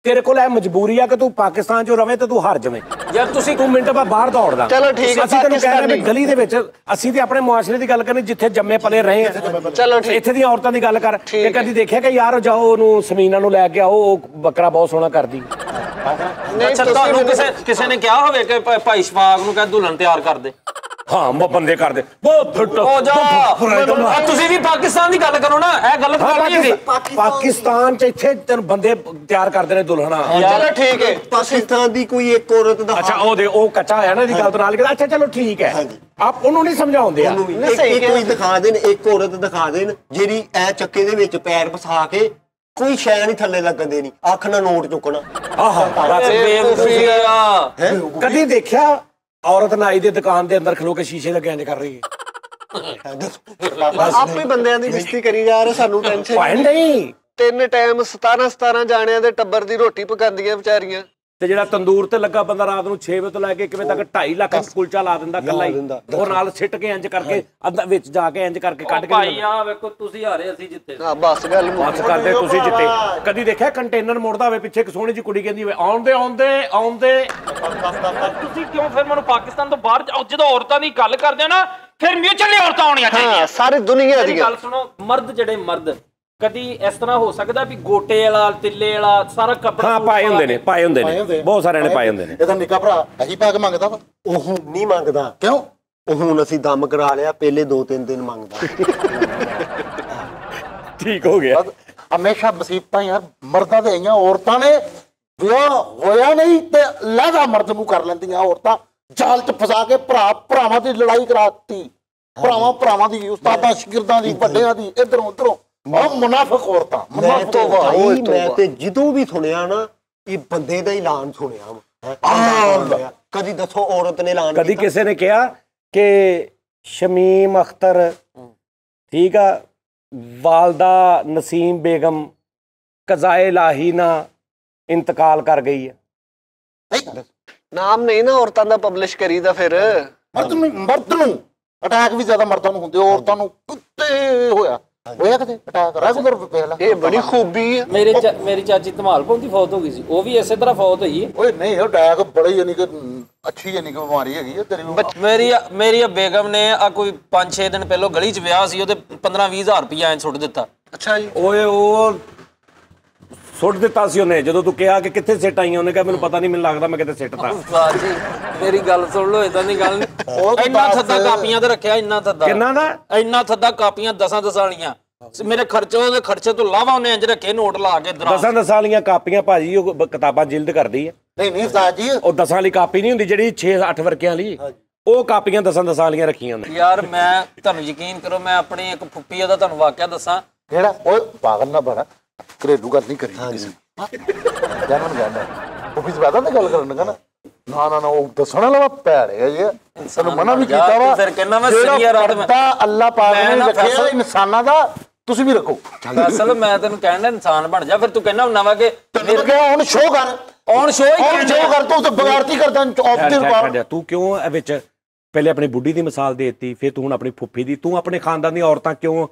ਤੇਰੇ ਕੋਲ ਇਹ ਮਜਬੂਰੀ ਆ ਕਿ ਤੂੰ ਪਾਕਿਸਤਾਨ 'ਚ ਰਵੇਂ ਤੇ ਤੂੰ ਹਾਰ ਜਾਵੇਂ
ਯਾਰ ਤੁਸੀਂ
ਤੂੰ ਮਿੰਟ ਬਾਅਦ ਬਾਹਰ ਦੌੜਦਾ
ਚਲੋ ਠੀਕ ਹੈ
ਅਸੀਂ ਤੈਨੂੰ ਕਹਿ ਰਹੇ ਗਲੀ ਦੇ ਵਿੱਚ ਅਸੀਂ ਤੇ ਆਪਣੇ ਮੁਆਸ਼ਰੇ ਦੀ ਗੱਲ ਕਰਨੀ ਜਿੱਥੇ ਜੰਮੇ ਪਲੇ ਰਹੇ ਆ
ਚਲੋ ਠੀਕ
ਇੱਥੇ ਦੀਆਂ ਔਰਤਾਂ ਦੀ ਗੱਲ ਕਰ ਕਿ ਕਦੀ ਦੇਖਿਆ ਕਿ ਯਾਰ ਜਾਓ ਉਹਨੂੰ ਸਮੀਨਾ ਨੂੰ ਲੈ ਕੇ ਆਓ ਉਹ ਬੱਕਰਾ ਬਹੁਤ ਸੋਹਣਾ ਕਰਦੀ
ਅੱਛਾ ਤੁਹਾਨੂੰ ਕਿਸੇ ਨੇ ਕਿਹਾ ਹੋਵੇ ਕਿ ਭਾਈ ਸ਼ਫਾਕ ਨੂੰ ਕਹਿ ਦੁਲਹਨ ਤਿਆਰ ਕਰ ਦੇ?
ਹਾਂ ਬੰਦੇ ਕਰਦੇ ਬਹੁਤ ਫਿੱਟ
ਹੋ ਜਾ ਤੁਸੀਂ ਵੀ ਪਾਕਿਸਤਾਨ ਦੀ ਗੱਲ ਕਰੋ ਨਾ, ਇਹ ਗਲਤ ਗੱਲ ਨਹੀਂ ਹੈਗੀ।
ਪਾਕਿਸਤਾਨ ਚ ਇੱਥੇ ਤੈਨੂੰ ਬੰਦੇ ਤਿਆਰ ਕਰਦੇ ਨੇ ਦੁਲਹਣਾ।
ਚਲੋ ਠੀਕ ਹੈ,
ਪਾਕਿਸਤਾਨ ਦੀ ਕੋਈ ਇੱਕ ਔਰਤ ਦਾ
ਅੱਛਾ ਉਹ ਕੱਚਾ ਹੋਇਆ ਨਾ ਦੀ ਗੱਲ ਤੋਂ ਨਾਲ ਕਹਿੰਦਾ ਅੱਛਾ ਚਲੋ ਠੀਕ ਹੈ, ਆਪ ਉਹਨੂੰ ਨਹੀਂ ਸਮਝਾਉਂਦੇ ਆ।
ਕੋਈ ਦਿਖਾ ਦੇਣ, ਇੱਕ ਔਰਤ ਦਿਖਾ ਦੇਣ ਜਿਹੜੀ ਐ ਚੱਕੇ ਦੇ ਵਿੱਚ ਪੈਰ ਫਸਾ ਕੇ ਕੋਈ ਸ਼ੈ ਨਹੀਂ ਥੱਲੇ ਲੱਗਣ ਦੇਣੀ, ਅੱਖ ਨਾਲ ਨੋਟ ਚੁੱਕਣਾ।
ਬੇਵਕੂਫੀ ਆ।
ਕਦੀ ਦੇਖਿਆ ਔਰਤ ਨਾਈ ਦੀ ਦੁਕਾਨ ਦੇ ਅੰਦਰ ਖਲੋ ਕੇ ਸ਼ੀਸ਼ੇ ਦਾ ਗੈਂਜ ਕਰ ਰਹੀ ਹੈ?
ਆਪੇ ਬੰਦਿਆਂ ਦੀ ਬਿਸਤੀ ਕਰੀ ਜਾ ਰਹੇ, ਸਾਨੂੰ ਟੈਨਸ਼ਨ
ਭਾਈ ਨਹੀਂ।
3 ਟਾਈਮ 17 ਜਾਣਿਆਂ ਦੇ ਟੱਬਰ ਦੀ ਰੋਟੀ ਪਕਾਉਂਦੀਆਂ ਵਿਚਾਰੀਆਂ।
ਤੇ ਜਿਹੜਾ ਤੰਦੂਰ ਤੇ ਲੱਗਾ ਬੰਦਾ ਰਾਤ ਨੂੰ 6 ਵਜੇ ਤੋਂ ਲੈ ਕੇ 1 ਵਜੇ ਤੱਕ 2.5 ਲੱਖ ਕੁਲਚਾ ਲਾ ਦਿੰਦਾ ਕੱਲਾ ਹੀ, ਉਹ ਨਾਲ ਸਿੱਟ ਕੇ ਇੰਜ ਕਰਕੇ ਅੱਧਾ ਵਿੱਚ ਜਾ ਕੇ ਇੰਜ ਕਰਕੇ ਕੱਢ ਕੇ
ਭਾਈ ਆ ਵੇਖੋ ਤੁਸੀਂ ਹਾਰੇ ਅਸੀਂ ਜਿੱਤੇ।
ਹਾਂ ਬਸ ਗੱਲ
ਬਸ ਕਰਦੇ ਤੁਸੀਂ ਜਿੱਤੇ। ਕਦੀ ਦੇਖਿਆ ਕੰਟੇਨਰ ਮੁੜਦਾ ਹੋਵੇ ਪਿੱਛੇ ਇੱਕ ਸੋਹਣੀ ਜਿਹੀ ਕੁੜੀ ਕਹਿੰਦੀ ਹੋਵੇ ਆਉਂਦੇ ਆਉਂਦੇ ਆਉਂਦੇ।
ਤੁਸੀਂ ਕਿਉਂ ਫਿਰ ਮੈਨੂੰ ਪਾਕਿਸਤਾਨ ਤੋਂ ਬਾਹਰ ਜਦੋਂ ਔਰਤਾਂ ਦੀ ਗੱਲ ਕਰਦੇ ਹੋ ਨਾ ਫਿਰ ਮਿਊਚੁਅਲੀ ਔਰਤਾਂ ਆਉਣੀਆਂ ਚਾਹੀਦੀਆਂ
ਸਾਰੀ ਦੁਨੀਆ
ਦੀ। ਗੱਲ ਸੁਣੋ, ਮਰਦ ਜਿਹੜੇ ਮਰਦ ਕਦੀ ਇਸ ਤਰ੍ਹਾਂ ਹੋ ਸਕਦਾ ਵੀ ਗੋਟੇ ਵਾਲਾ ਤਿੱਲੇ ਵਾਲਾ ਸਾਰਾ ਕੱਪੜਾ
ਹਾਂ ਪਾਏ ਹੁੰਦੇ ਨੇ ਬਹੁਤ ਸਾਰਿਆਂ ਨੇ ਪਾਏ ਹੁੰਦੇ ਨੇ।
ਇਹਦਾ ਨਿੱਕਾ ਭਰਾ ਅਸੀਂ ਪਾ ਕੇ ਮੰਗਦਾ ਵਾ,
ਉਹ ਨਹੀਂ ਮੰਗਦਾ।
ਕਿਉਂ?
ਉਹ ਹੁਣ ਅਸੀਂ ਦਮ ਕਰਾ ਲਿਆ, ਪਹਿਲੇ 2-3 ਦਿਨ ਮੰਗਦਾ।
ਠੀਕ ਹੋ ਗਿਆ।
ਹਮੇਸ਼ਾ ਮੁਸੀਬਤਾਂ ਯਾਰ ਮਰਦਾਂ ਤੇ ਆਈਆਂ, ਔਰਤਾਂ ਨੇ ਵਿਆਹ ਹੋਇਆ ਨਹੀਂ ਤੇ ਲਹਿਦਾ ਮਰਦ ਨੂੰ ਕਰ ਲੈਂਦੀਆਂ ਔਰਤਾਂ, ਜਾਲ ਚ ਫਸਾ ਕੇ ਭਰਾਵਾਂ ਦੀ ਲੜਾਈ ਕਰਾਤੀ, ਭਰਾਵਾਂ ਦੀ, ਉਸਤਾਦਾਂ ਸ਼ਾਗਿਰਦਾਂ ਦੀ, ਵੱਡਿਆਂ ਦੀ, ਇਧਰੋਂ ਉਧਰੋਂ। ਮੁਨਾਫਿਕ ਔਰਤਾਂ।
ਮੈਂ ਤੇ ਜਦੋਂ ਵੀ ਸੁਣਿਆ ਨਾ ਇਹ ਬੰਦੇ ਦਾ ਐਲਾਨ ਸੁਣਿਆ। ਕਦੀ ਦੱਸੋ ਔਰਤ ਨੇ ਐਲਾਨ
ਕਦੀ ਕਿਸੇ ਨੇ ਕਿਹਾ ਕਿ ਸ਼ਮੀਮ ਅਖਤਰ ਠੀਕ ਆ ਵਾਲਦਾ ਨਸੀਮ ਬੇਗਮ ਕਜ਼ਾਏ ਲਾਹੀ ਨਾਲ ਇੰਤਕਾਲ ਕਰ ਗਈ ਹੈ?
ਨਾਮ ਨਹੀਂ ਨਾ ਔਰਤਾਂ ਦਾ ਪਬਲਿਸ਼ ਕਰੀਦਾ। ਫਿਰ
ਮਰਦ ਨੂੰ ਅਟੈਕ ਵੀ ਜ਼ਿਆਦਾ ਮਰਦਾਂ ਨੂੰ ਹੁੰਦੇ, ਔਰਤਾਂ ਨੂੰ ਕਿਤੇ ਹੋਇਆ ਕਦੇ ਅਟੈਕ ਰੈਗੂਲਰ ਵੇਖ ਲੈ।
ਇਹ ਬੜੀ ਖੂਬੀ ਹੈ।
ਮੇਰੀ ਚਾਚੀ ਧਮਾਲਪੁਰ ਦੀ ਫੌਤ ਹੋ ਗਈ ਸੀ, ਉਹ ਵੀ ਇਸੇ ਤਰ੍ਹਾਂ ਫੌਤ ਹੋਈ ਹੈ।
ਓਏ ਨਹੀਂ ਅਟੈਕ ਬੜੀ ਯਾਨੀ ਕਿ ਅੱਛੀ ਯਾਨੀ ਕਿ ਬਿਮਾਰੀ ਹੈਗੀ ਹੈ ਤੇਰੀ।
ਮੇਰੀ ਬੇਗਮ ਨੇ ਆ ਕੋਈ 5-6 ਦਿਨ ਪਹਿਲਾਂ ਗਲੀ 'ਚ ਵਿਆਹ ਸੀ, ਉਹਦੇ 15-20 ਹਜ਼ਾਰ ਰੁਪਇਆ ਐਂ ਸੁੱਟ ਦਿੱਤਾ।
ਅੱਛਾ ਜੀ।
ਓਏ ਉਹ ਸੁੱਟ ਦਿੱਤਾ ਸੀ ਉਹਨੇ, ਜਦੋਂ ਤੂੰ ਕਿਹਾ ਕਿ ਕਿੱਥੇ ਸਿੱਟ ਆਈਆਂ ਉਹਨੇ ਕਿਹਾ ਮੈਨੂੰ ਪਤਾ ਨਹੀਂ, ਮੈਨੂੰ ਲੱਗਦਾ ਮੈਂ ਕਿਤੇ ਸਿੱਟਤਾ।
ਵਾਹ ਜੀ, ਮੇਰੀ ਗੱਲ ਸੁਣ ਲਓ, ਇਦਾਂ ਦੀ ਗੱਲ ਨਹੀਂ। ਇੰਨਾ ਥੱਦਾ ਕਾਪੀਆਂ ਤੇ ਰੱਖਿਆ, ਇੰਨਾ ਥੱਦਾ।
ਕਿੰਨਾ ਦਾ?
ਇੰਨਾ ਥੱਦਾ ਕਾਪੀਆਂ 10 ਵਾਲੀਆਂ। ਮੇਰੇ ਉਹਦੇ ਖਰਚੇ ਤੋਂ ਇਲਾਵਾ ਉਹਨੇ ਇੰਜ ਰੱਖੇ ਨੋਟ ਲਾ ਕੇ 10
ਵਾਲੀਆਂ ਕਾਪੀਆਂ ਭਾਜੀ, ਉਹ ਕਿਤਾਬਾਂ ਜਿਲਦ ਕਰਦੀ ਹੈ।
ਨਹੀਂ ਉਸਤਾਦ ਜੀ,
ਉਹ 10 ਵਾਲੀ ਕਾਪੀ ਨਹੀਂ ਹੁੰਦੀ ਜਿਹੜੀ 6-8 ਵਰਕਿਆਂ ਵਾਲੀ, ਉਹ ਕਾਪੀਆਂ 10 ਵਾਲੀਆਂ ਰੱਖੀਆਂ ਨੇ
ਯਾਰ। ਮੈਂ ਤੁਹਾਨੂੰ ਯਕੀਨ ਕਰੋ, ਮੈਂ ਆਪਣੀ ਇੱਕ ਫੁੱਫੀ ਉਹਦਾ ਤੁਹਾਨੂੰ ਵਾਕਿਆ ਦੱਸਾਂ।
ਜਿਹੜਾ ਓਏ ਪਾਗਲ ਨਾ ਬਣਾ, ਘਰੇਲੂ ਗੱਲ ਨਹੀਂ ਕਰੀ ਕਿਸੇ ਜਾਨਣ ਜਾਂਦਾ ਫੁੱਫੀ ਸੇ ਬਾਤਾਂ ਗੱਲ ਕਰਨ ਲੱਗਾ ਨਾ। ਨਾ ਉਹ ਦੱਸਣ ਵਾਲਾ ਭੈੜੇ ਹੈ ਜੀ, ਸਾਨੂੰ ਮਨਾ ਵੀ ਕੀਤਾ ਵਾ।
ਫਿਰ ਕਹਿੰਦਾ ਮੈਂ ਸਰੀਆ ਰਾਤ ਮੈਂ
ਅੱਲਾਹ ਪਾਕ ਨੇ ਰੱਖਿਆ ਇਨਸਾਨਾਂ ਦਾ, ਤੁਸੀਂ ਵੀ ਰੱਖੋ।
ਅਸਲ ਮੈਂ ਤੈਨੂੰ ਕਹਿਣਾ ਇਨਸਾਨ ਬਣ ਜਾ, ਫਿਰ ਤੂੰ ਕਹਿੰਦਾ ਹੁੰਨਾ ਵਾ ਕਿ
ਹੁਣ ਸ਼ੋਅ ਕਰ, ਸ਼ੋਅ ਕਰ, ਤੂੰ ਤਾਂ ਬਗਾਰਤੀ ਕਰਦਾ ਆਫ।
ਤੂੰ ਕਿਉਂ ਇਹ ਵਿੱਚ ਪਹਿਲੇ ਆਪਣੀ ਬੁੱਢੀ ਦੀ ਮਿਸਾਲ ਦੇਤੀ, ਫਿਰ ਤੂੰ ਹੁਣ ਆਪਣੀ ਫੁੱਫੀ ਦੀ, ਤੂੰ ਆਪਣੇ ਖਾਨਦਾਨ ਦੀਆਂ ਔਰਤਾਂ ਕਿਉਂ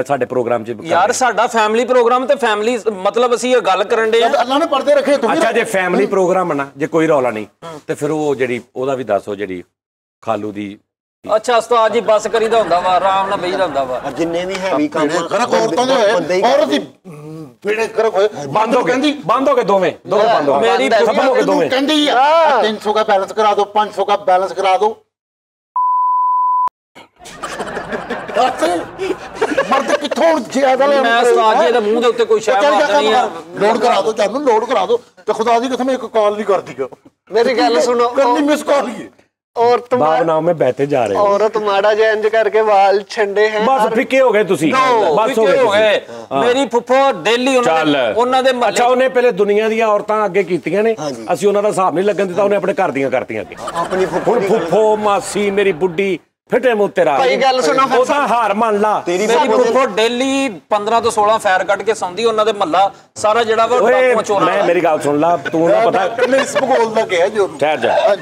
ਸਾਡੇ ਪ੍ਰੋਗਰਾਮ 'ਚ?
ਯਾਰ ਸਾਡਾ ਫੈਮਿਲੀ ਪ੍ਰੋਗਰਾਮ ਤੇ ਫੈਮਿਲੀ ਮਤਲਬ ਅਸੀਂ ਇਹ ਗੱਲ ਕਰਨ ਦੇ
ਅੱਲਾਹ ਨੇ ਪਰਦੇ ਰੱਖੇ।
ਅੱਛਾ ਜੇ ਫੈਮਿਲੀ ਪ੍ਰੋਗਰਾਮ ਨਾ, ਜੇ ਕੋਈ ਰੌਲਾ ਨਹੀਂ ਤੇ ਫਿਰ ਉਹ ਜਿਹੜੀ ਉਹਦਾ ਵੀ ਦੱਸੋ ਜਿਹੜੀ ਖਾਲੂ ਦੀ।
ਅੱਛਾ ਉਸਤਾਦ ਜੀ ਬਸ ਕਰੀਦਾ ਹੁੰਦਾ ਵਾ, ਆਰਾਮ ਨਾਲ ਬਈਦਾ ਹੁੰਦਾ ਵਾ।
ਜਿੰਨੇ ਵੀ ਹੈਵੀ ਕੰਮ
ਔਰਤਾਂ ਦੇ ਹੋਏ, ਔਰਤ ਦੀ ਪੀੜੇ ਕਰ ਹੋਏ
ਬੰਦ ਹੋ ਗਏ ਦੋਵੇਂ ਬੰਦ ਹੋ ਗਏ।
ਮੇਰੀ
ਖਤਮ ਹੋ ਗਏ ਦੋਵੇਂ।
ਕਹਿੰਦੀ ਆ 300 का बैलेंस करा दो, 500 का बैलेंस करा दो। मर्द किथों ज्यादा
मैं उस्ताद जी दे मुंह दे उत्ते कोई शय मारदा नहीं है।
लोड करा दो, जानू लोड करा दो ते खुदा दी कसम एक कॉल नहीं कर दी।
मेरी गल सुनो,
करनी मिस कॉल ही
औरत
भावनाओं में बहते जा रहे हो।
औरत माड़ा जिहा इंज करके वाल छंडे हैं,
बस फिक्के हो गए तुसी, बस हो गए।
मेरी फुੱਫੋ ਡੇਲੀ ਉਹਨਾਂ ਦੇ
ਅੱਛਾ ਉਹਨੇ ਪਹਿਲੇ ਦੁਨੀਆ ਦੀਆਂ ਔਰਤਾਂ ਅੱਗੇ ਕੀਤੀਆਂ ਨੇ, ਅਸੀਂ ਉਹਨਾਂ ਦਾ ਹਿਸਾਬ ਨਹੀਂ ਲੱਗਣ ਦਿੱਤਾ, ਉਹਨੇ ਆਪਣੇ ਘਰ ਦੀਆਂ ਕਰਤੀਆਂ ਅੱਗੇ।
ਆਪਣੀ
ਫੁੱਫੋ ਮਾਸੀ ਮੇਰੀ ਬੁੱਢੀ ਫਿੱਟੇ ਮੂੰਹ ਤੇਰਾ
ਭਾਈ ਗੱਲ ਸੁਣੋ,
ਉਹਦਾ ਹਾਰ ਮੰਨ ਲਾ।
ਮੇਰੀ ਫੁੱਫੋ ਡੇਲੀ 15 ਤੋਂ 16 ਫੈਰ ਕੱਢ ਕੇ ਸੌਂਦੀ, ਉਹਨਾਂ ਦੇ ਮਹੱਲਾ ਸਾਰਾ ਜਿਹੜਾ ਵਾ ਡਾਕੂਆਂ ਚੋਰਾਂ।
ਮੈਂ ਮੇਰੀ ਗੱਲ ਸੁਣ ਲਾ, ਤੂੰ ਨਾ ਪਤਾ
ਕਿੰਨੇ ਭੂਗੋਲ ਦਾ ਕਿਹਾ ਜੋ
ਠਹਿਰ ਜਾ,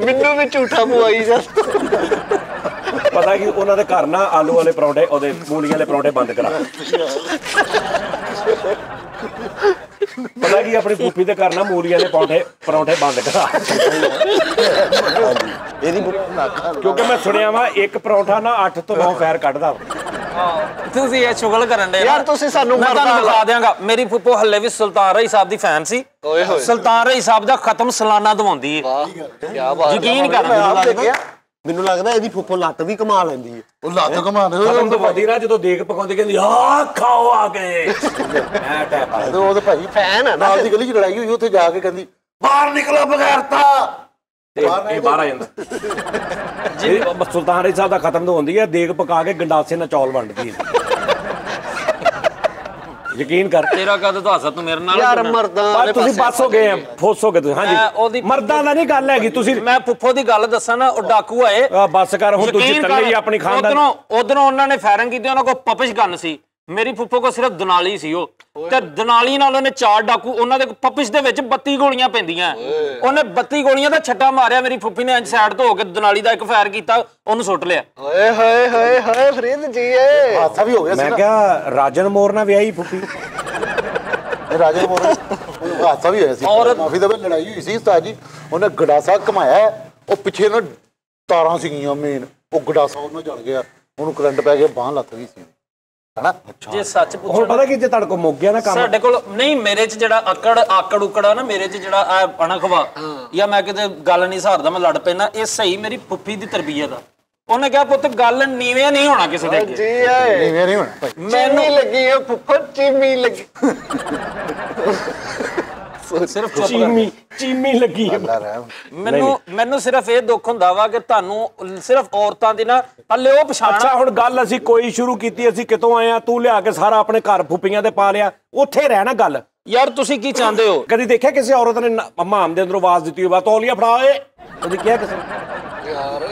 ਮੈਨੂੰ ਵੀ ਝੂਠਾ ਪਵਾਈ ਜਾ।
ਪਤਾ ਕਿ ਉਹਨਾਂ ਦੇ ਘਰ ਨਾ ਆਲੂ ਵਾਲੇ ਪਰੌਂਠੇ, ਉਹਦੇ ਮੂਲੀਆਂ ਵਾਲੇ ਪਰੌਂਠੇ ਬੰਦ ਕਰਾ। ਪਤਾ ਕੀ ਆਪਣੀ ਫੁੱਫੀ ਦੇ ਘਰ ਨਾ ਮੂਲੀਆਂ ਵਾਲੇ ਪਰੌਂਠੇ ਬੰਦ ਕਰਾ।
ਇਹਦੀ
ਕਿਉਂਕਿ ਮੈਂ ਸੁਣਿਆ ਵਾ ਇੱਕ ਪਰੌਂਠਾ ਨਾ 8 ਤੋਂ 9 ਫੈਰ ਕੱਢਦਾ ਵਾ।
ਤੁਸੀਂ ਇਹ ਸ਼ੁਗਲ ਕਰਨ ਦੇ
ਯਾਰ ਤੁਸੀਂ ਸਾਨੂੰ
ਮੈਂ ਤੁਹਾਨੂੰ ਦਿਖਾ ਦਿਆਂਗਾ ਮੇਰੀ ਫੁੱਫੋ ਹੱਲੇ ਵੀ ਸੁਲਤਾਨ ਰਾਈ ਸਾਹਿਬ ਦੀ ਫੈਨ ਸੀ
ਓਏ ਹੋਏ
ਸੁਲਤਾਨ ਰਾਈ ਸਾਹਿਬ ਦਾ ਖਤਮ ਸਾਲਾਨਾ ਦਵਾਉਂਦੀ ਹੈ
ਵਾਹ ਕੀ ਬਾਤ
ਯਕੀਨ ਕਰ
ਮੈਨੂੰ ਲੱਗਦਾ ਇਹਦੀ ਫੁੱਫੋ ਲੱਤ ਵੀ ਕਮਾ ਲੈਂਦੀ ਹੈ
ਉਹ ਲੱਤ ਕਮਾਉਂਦੇ
ਖਤਮ ਤੋਂ ਵਧੀ ਨਾ ਜਦੋਂ ਦੇਖ ਪਕਾਉਂਦੇ ਕਹਿੰਦੀ ਆ ਖਾਓ ਆ ਕੇ ਐ ਟੈਪ
ਤੇ ਉਹ ਤਾਂ ਭਾਈ
ਫੈਨ ਹੈ ਨਾ
ਨਾਲ ਦੀ ਗਲੀ 'ਚ ਲੜਾਈ ਹੋਈ ਉੱਥੇ ਜਾ ਕੇ ਕਹਿੰਦੀ ਬਾਹਰ ਨਿਕਲੋ ਬਗੈਰਤਾ
ਇਹ ਬਾਹਰ ਆ ਜਾਂਦਾ ਜੀ ਸੁਲਤਾਨ ਰਾਏ ਸਾਹਿਬ ਦਾ ਖਤਮ ਤੋਂ ਹੁੰਦੀ ਹੈ ਦੇਖ ਪਕਾ ਕੇ ਗੰਡਾਸੇ ਨਾਲ ਚੌਲ ਵੰਡਦੀ ਹੈ ਯਕੀਨ ਕਰ
ਤੇਰਾ ਕਦ ਤਾਂ ਹੱਸ ਤੂੰ ਮੇਰੇ ਨਾਲ
ਯਾਰ ਮਰਦਾਂ
ਪਰ ਤੁਸੀਂ ਬਸ ਹੋ ਗਏ ਫੋਸ ਹੋ ਗਏ ਤੁਸੀਂ ਹਾਂਜੀ ਮਰਦਾਂ ਦਾ ਨਹੀਂ ਗੱਲ ਹੈਗੀ ਤੁਸੀਂ
ਮੈਂ ਫੁੱਫੋ ਦੀ ਗੱਲ ਦੱਸਾਂ ਨਾ ਉਹ ਡਾਕੂ ਆਏ
ਬਸ ਕਰ ਹੁਣ ਤੂੰ ਜਿੱਤਣ ਲਈ ਆਪਣੀ ਖਾਨਦਾਨ
ਉਧਰੋਂ ਉਹਨਾਂ ਨੇ ਫਾਇਰਿੰਗ ਕੀਤੀ ਉਹਨਾਂ ਕੋਲ ਪਪਿਸ਼ ਗਨ ਸੀ ਮੇਰੀ ਫੁੱਫੋ ਕੋਲ ਸਿਰਫ ਦਨਾਲੀ ਸੀ ਉਹ ਤੇ ਦਨਾਲੀ ਨਾਲ ਉਹਨੇ 4 ਡਾਕੂ ਉਹਨਾਂ ਦੇ ਪਪਿਸ਼ ਦੇ ਵਿੱਚ 32 ਗੋਲੀਆਂ ਪੈਂਦੀਆਂ ਉਹਨੇ 32 ਗੋਲੀਆਂ ਦਾ ਛੱਟਾ ਮਾਰਿਆ ਮੇਰੀ ਫੁੱਫੀ ਨੇ ਇੰਜ ਸਾਈਡ ਤੋਂ ਹੋ ਕੇ ਦਨਾਲੀ ਦਾ ਇੱਕ ਫਾਇਰ ਕੀਤਾ ਉਹਨੂੰ ਸੁੱਟ ਲਿਆ
ਓਏ ਹੋਏ ਹੋਏ ਹੋਏ ਫਰੀਦ ਜੀ ਏ
ਹਾਦਸਾ ਵੀ ਹੋ ਗਿਆ ਸੀ
ਮੈਂ
ਨਾ
ਕਿਹਾ ਰਾਜਨ ਮੋਰ ਨਾਲ ਵਿਆਹੀ ਫੁੱਫੀ
ਇਹ ਰਾਜੇ ਮੋਰ ਹਾਦਸਾ ਵੀ ਹੋਇਆ ਸੀ ਮਾਫੀ ਦਾ ਲੜਾਈ ਹੋਈ ਸੀ ਉਸਤਾਦ ਜੀ ਉਹਨੇ ਗੜਾਸਾ ਘਮਾਇਆ ਉਹ ਪਿੱਛੇ ਨਾ ਤਾਰਾਂ ਸੀਗੀਆਂ ਮੇਨ ਉਹ ਗੜਾਸਾ ਉਹਨੂੰ ਜਲ ਗਿਆ ਉਹਨੂੰ ਕਰੰਟ ਪੈ ਗਿਆ ਬਾਂਹ ਲੱਤ ਗਈ ਸੀ ਹਨਾ
ਜੇ ਸੱਚ
ਹੁਣ
ਪੁੱਛੋ
ਪਤਾ ਕੀ ਜੇ ਤੁਹਾਡੇ ਕੋਲ ਮੁੱਕ ਗਿਆ ਨਾ ਕੰਮ
ਸਾਡੇ ਕੋਲ ਨਹੀਂ ਮੇਰੇ 'ਚ ਜਿਹੜਾ ਆਕੜ ਉਕੜਾ ਨਾ ਮੇਰੇ 'ਚ ਜਿਹੜਾ ਆ ਅਣਖਵਾ ਜਾਂ ਮੈਂ ਕਿਤੇ ਗੱਲ ਨਹੀਂ ਸਹਾਰਦਾ ਮੈਂ ਲੜ ਪੈਣਾ ਇਹ ਸਹੀ ਮੇਰੀ ਫੁੱਫੀ ਦੀ ਤਰਬੀਅਤ ਆ ਉਹਨੇ ਕਿਹਾ ਪੁੱਤ ਗੱਲ ਨੀਵੇਂ ਨਹੀਂ ਹੋਣਾ ਕਿਸੇ ਦੇ ਅੱਗੇ
ਜੀ ਏ
ਨਹੀਂ ਹੋਣਾ ਭਾਈ
ਮੈਨੂੰ ਲੱਗੀ ਏ ਫੁੱਫੜ ਚੀਮੀ ਲੱਗੀ
ਸਿਰਫ ਚੁੱਪ
ਚੀਮੀ ਲੱਗੀ ਹੈ
ਮੈਨੂੰ ਸਿਰਫ ਇਹ ਦੁੱਖ ਹੁੰਦਾ ਵਾ ਕਿ ਤੁਹਾਨੂੰ ਸਿਰਫ ਔਰਤਾਂ ਦੀ ਨਾ ਹੱਲੇ ਉਹ ਪਛਾਣ
ਅੱਛਾ ਹੁਣ ਗੱਲ ਅਸੀਂ ਕੋਈ ਸ਼ੁਰੂ ਕੀਤੀ ਅਸੀਂ ਕਿਤੋਂ ਆਏ ਆ ਤੂੰ ਲਿਆ ਕੇ ਸਾਰਾ ਆਪਣੇ ਘਰ ਫੁੱਪੀਆਂ ਤੇ ਪਾ ਲਿਆ ਉੱਥੇ ਰਹਿਣਾ ਗੱਲ
ਯਾਰ ਤੁਸੀਂ ਕੀ ਚਾਹੁੰਦੇ ਹੋ
ਕਦੀ ਦੇਖਿਆ ਕਿਸੇ ਔਰਤ ਨੇ ਮਾਮ ਦੇ ਅੰਦਰੋਂ ਆਵਾਜ਼ ਦਿੱਤੀ ਹੋਵੇ ਤੌਲੀਆ ਫੜਾ ਓਏ ਕਦੀ ਕਿਹਾ ਕਿਸੇ
ਯਾਰ